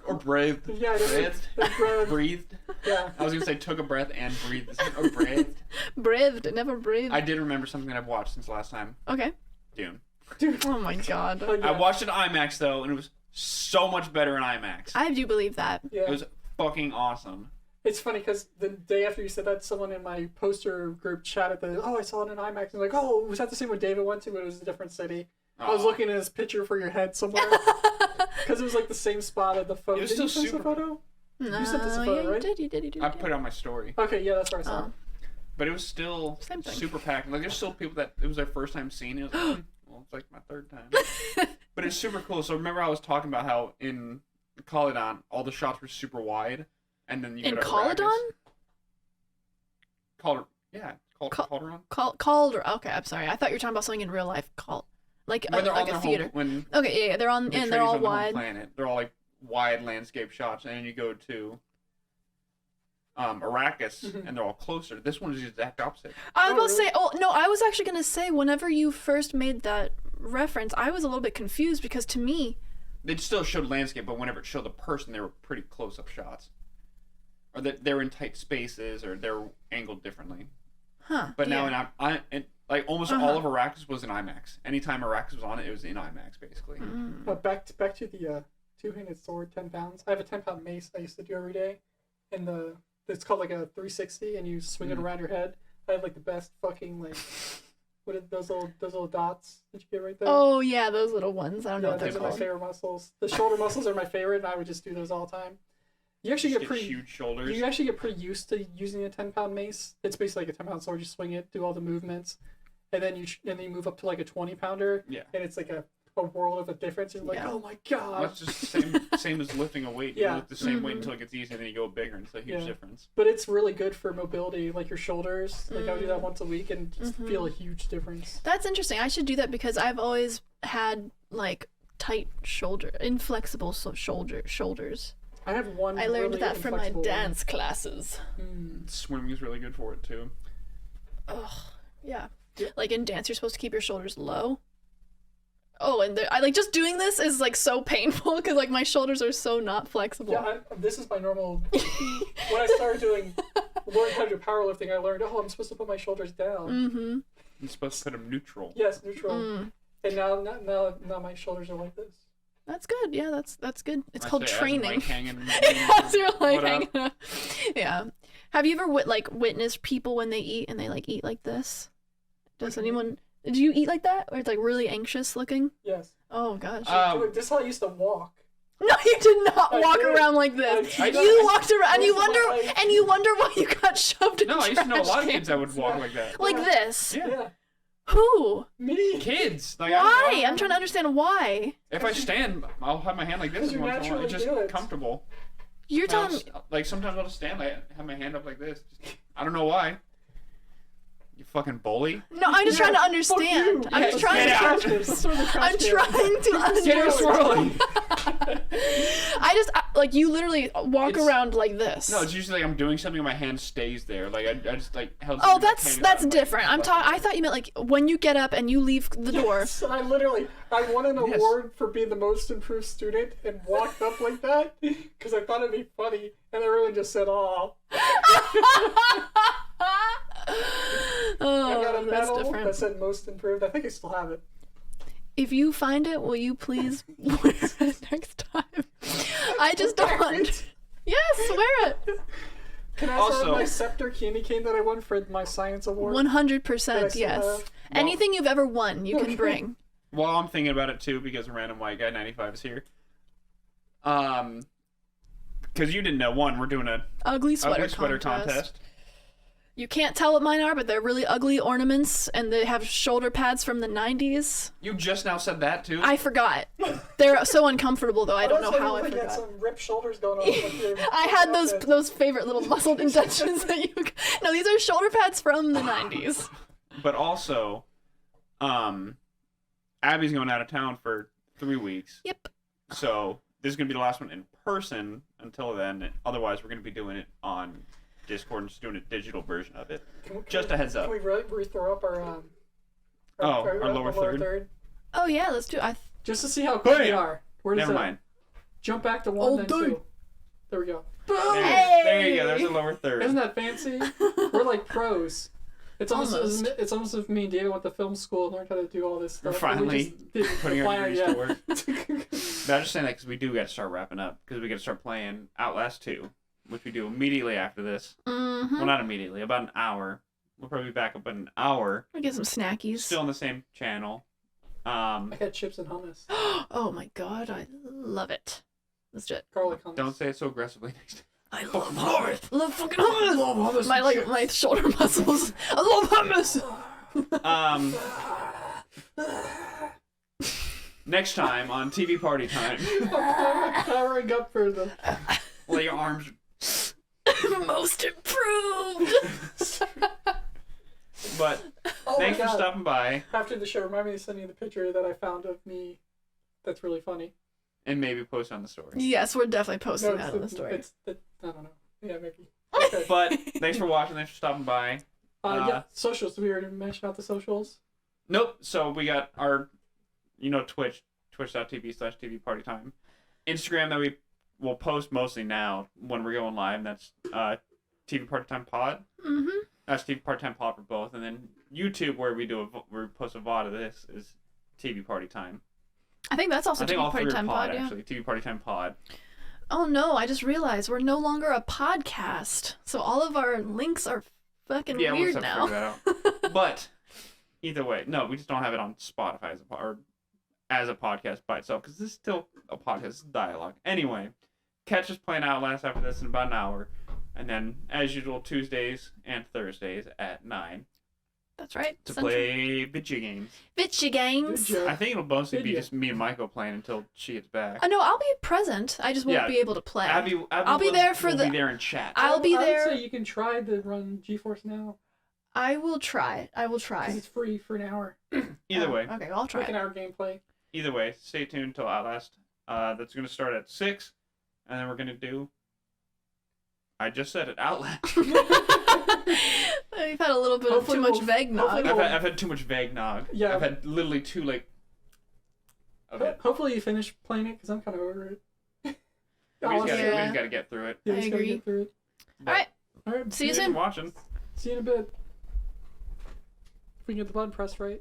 Or breathed. Yeah, I never. Breathed. Breathed. Yeah. I was gonna say took a breath and breathed. Or breathed. Breathed, never breathed. I did remember something that I've watched since last time. Okay. Dune. Dude. Oh my god. Like, I yeah. watched it in IMAX though, and it was so much better in IMAX. I do believe that. Yeah. It was fucking awesome. It's funny because the day after you said that, someone in my poster group chatted that, I saw it in IMAX. And like, oh, was that the same one David went to, but it was a different city? I was Aw. looking at his picture for your head somewhere. Because it was like the same spot of the photo. It was Did you still send us a super- photo? No, You sent us a yeah, photo, you right? did. You did. I put it on my story, Okay, yeah, that's where I saw Oh. it. but it was still Same thing. super packed. Like there's still people that it was their first time seeing it. I was like, well, it's like my third time. But it's super cool. So remember I was talking about how in Caledon all the shots were super wide, and then you In go to Caledon? Arrakis. Calderon. Calder. Okay, I'm sorry. I thought you were talking about something in real life. Like When they're on like a their theater. home, when Okay, yeah, they're on the and they're trees all on the home wide. planet, they're all like wide landscape shots, and then you go to Arrakis, Mhm. and they're all closer. This one is the exact opposite. I was Oh, about to say. really? Oh no, I was actually gonna say whenever you first made that reference, I was a little bit confused because to me, They still showed landscape, but whenever it showed the person, they were pretty close-up shots, or that they're in tight spaces, or they're angled differently. huh? But now yeah. like almost Uh-huh. all of Arrakis was in IMAX. Anytime Arrakis was on it, it was in IMAX basically. Mm. Back to the two-handed sword, 10 pounds. I have a 10-pound mace I used to do every day. And it's called like a 360, and you swing it Mhm. around your head. I have like the best fucking, like, what are those little dots that you get right there? Oh yeah, those little ones. I don't know Yeah, what they're those are my called. favorite muscles. The shoulder muscles are my favorite, and I would just do those all the time. You actually Just get get pretty huge shoulders. you actually get pretty used to using a 10-pound mace. It's basically like a 10-pound sword. You swing it, do all the movements, and then you move up to like a 20-pounder, Yeah. and it's like a a world of a difference. You're like, Yeah. oh my god. That's just the same as lifting a weight. You Yeah. lift the same weight Mhm. until it gets easy, and then you go bigger, and it's a huge Yeah. difference. But it's really good for mobility, like your shoulders. Like I would do that Mm. once a week and just feel a huge difference. That's interesting. I should do that because I've always had like tight inflexible shoulders. I have one. I learned really that from my inflexible dance classes. Swimming is really good for it too. Ugh, yeah. Yeah. Like in dance, you're supposed to keep your shoulders low. Oh, and I like just doing this is like so painful because like my shoulders are so not flexible. Yeah, this is my normal. When I started learned how to do powerlifting, I learned, I'm supposed to put my shoulders down. Mm-hmm. You're supposed to put them neutral. Yes, neutral. Mm. And now my shoulders are like this. That's good. Yeah, that's good. It's I called say, as in, training. like, hanging, As you're like what up? hanging up. Yeah. Have you ever witnessed people when they eat and they like eat like this? Does anyone? Do you eat like that, or it's like really anxious looking? Yes. Oh gosh. Dude, this is how I used to walk. No, you did not I walk did. around like this. I You walked around, and This you is wonder, my- and you wonder why you got shoved in No, I used to know a lot of trash kids that would walk Yeah. like that. like Yeah. this. Yeah. Yeah. Who? Me. Kids. Like, Why? I'm trying to understand why. If I stand, I'll have my hand like this. Because you once in a while. It's naturally just do it. comfortable. You're telling me. Like sometimes I'll just stand, like have my hand up like this. I don't know why. You fucking bully. No, I'm just trying to understand. you. I'm Yeah, just get trying out. to. Let's throw the trash I'm can. trying to Get her understand. swirling. Like you literally walk It's- around like this. No, it's usually like I'm doing something and my hand stays there. Like I just like held. Oh, something, like, that's hanging out, like, different. I'm fuck. I thought you meant like when you get up and you leave the door. Yes, I won an Yes. award for being the most improved student and walked up like that because I thought it'd be funny, and everyone just said, "Oh." Oh, I got a that's medal different. that said most improved. I think I still have it. If you find it, will you please wear it next time? I just don't want. Yes, wear it. Can I also Also- have my scepter candy cane that I won for my science award? 100%. That I still Yes. have? Anything you've ever won, you can Okay. bring. Well, I'm thinking about it too because random white guy 95 is here. Because you didn't know, we're doing a Ugly sweater, ugly sweater contest. contest. You can't tell what mine are, but they're really ugly ornaments, and they have shoulder pads from the 90s. You just now said that too. I forgot. They're so uncomfortable, though. I don't know how I You had forgot. some ripped shoulders going on. Like your- I had those favorite little muscled indentions that you. No, these are shoulder pads from the 90s. But also, Abbie's going out of town for 3 weeks. Yep. So this is gonna be the last one in person until then. Otherwise, we're gonna be doing it on Discord and just doing a digital version of it. Just a heads up. Can we re-throw up our our lower third? Oh yeah, let's do. Just to see how good we Bam! are. Where does Never that mind. jump back to one, Oh, then dude. two? There we go. There you go. There's a lower third. Isn't that fancy? We're like pros. It's almost Almost. it's almost as if me and David went to film school and learned how to do all this We're stuff. finally putting our degrees to work. work. But I'm just saying that because we do got to start wrapping up because we got to start playing Outlast 2, which we do immediately after this. Mm-hmm. Well, not immediately. About an hour. We'll probably be back up in an hour. I'll get some snackies. Still on the same channel. I had chips and hummus. Oh my god, I love it. Let's do it. Garlic hummus. Don't say it so aggressively next time. I love hummus. Love fucking hummus. Love hummus My and chips. my shoulder muscles. I love hummus. Next time on TV Party Time, I'm powering up for the. lay your arms. Most improved. But Oh thanks my for God. stopping by After the show, remind me to send you the picture that I found of me. That's really funny. and maybe post on the story. Yes, we're definitely posting it's that in the story. It's the, I don't know. Yeah, maybe. Okay. But thanks for watching. Thanks for stopping by. Yeah, socials. Did we already mention about the socials? Nope. So we got our, Twitch, twitch.tv/TV Party Time. Instagram that we will post mostly now when we're going live. That's TV Party Time Pod. Mm-hmm. That's TV Party Time Pod for both. And then YouTube where we post a VOD of this is TV Party Time. I think that's also I think TV all Party three are Time pod, Pod, yeah. actually. TV Party Time Pod. Oh no, I just realized we're no longer a podcast. So all of our links are fucking Yeah, we'll weird just have now. to figure that out. But either way, no, we just don't have it on Spotify as a podcast by itself because this is still a podcast, it's dialogue. Anyway, catch us playing Outlast after this in about an hour, and then as usual Tuesdays and Thursdays at 9. That's right. to Central. play video games. Video games. Good job. I think it'll mostly be Video. just me and Michael playing until she gets back. No, I'll be present. I just won't Yeah. be able to play. Abby I'll be there for will the- be there in chat. I'll be I there. would say you can try to run GeForce Now I will try. because it's free for an hour. Either way, Okay, I'll try. Like an hour gameplay. either way, stay tuned until Outlast. That's gonna start at 6, and then we're gonna do. I just said it, Outlast. You've had a little bit of too Hopefully much we'll- vague nog. hopefully I've had too much vague nog. Yeah. I've had literally 2 like. Okay. Hopefully you finish playing it because I'm kind of over it. We Oh, just Yeah. gotta get through it. Yeah, I just gotta agree. get through it. But Alright. All right. See you thanks for soon. watching. See you in a bit. If we can get the button pressed right.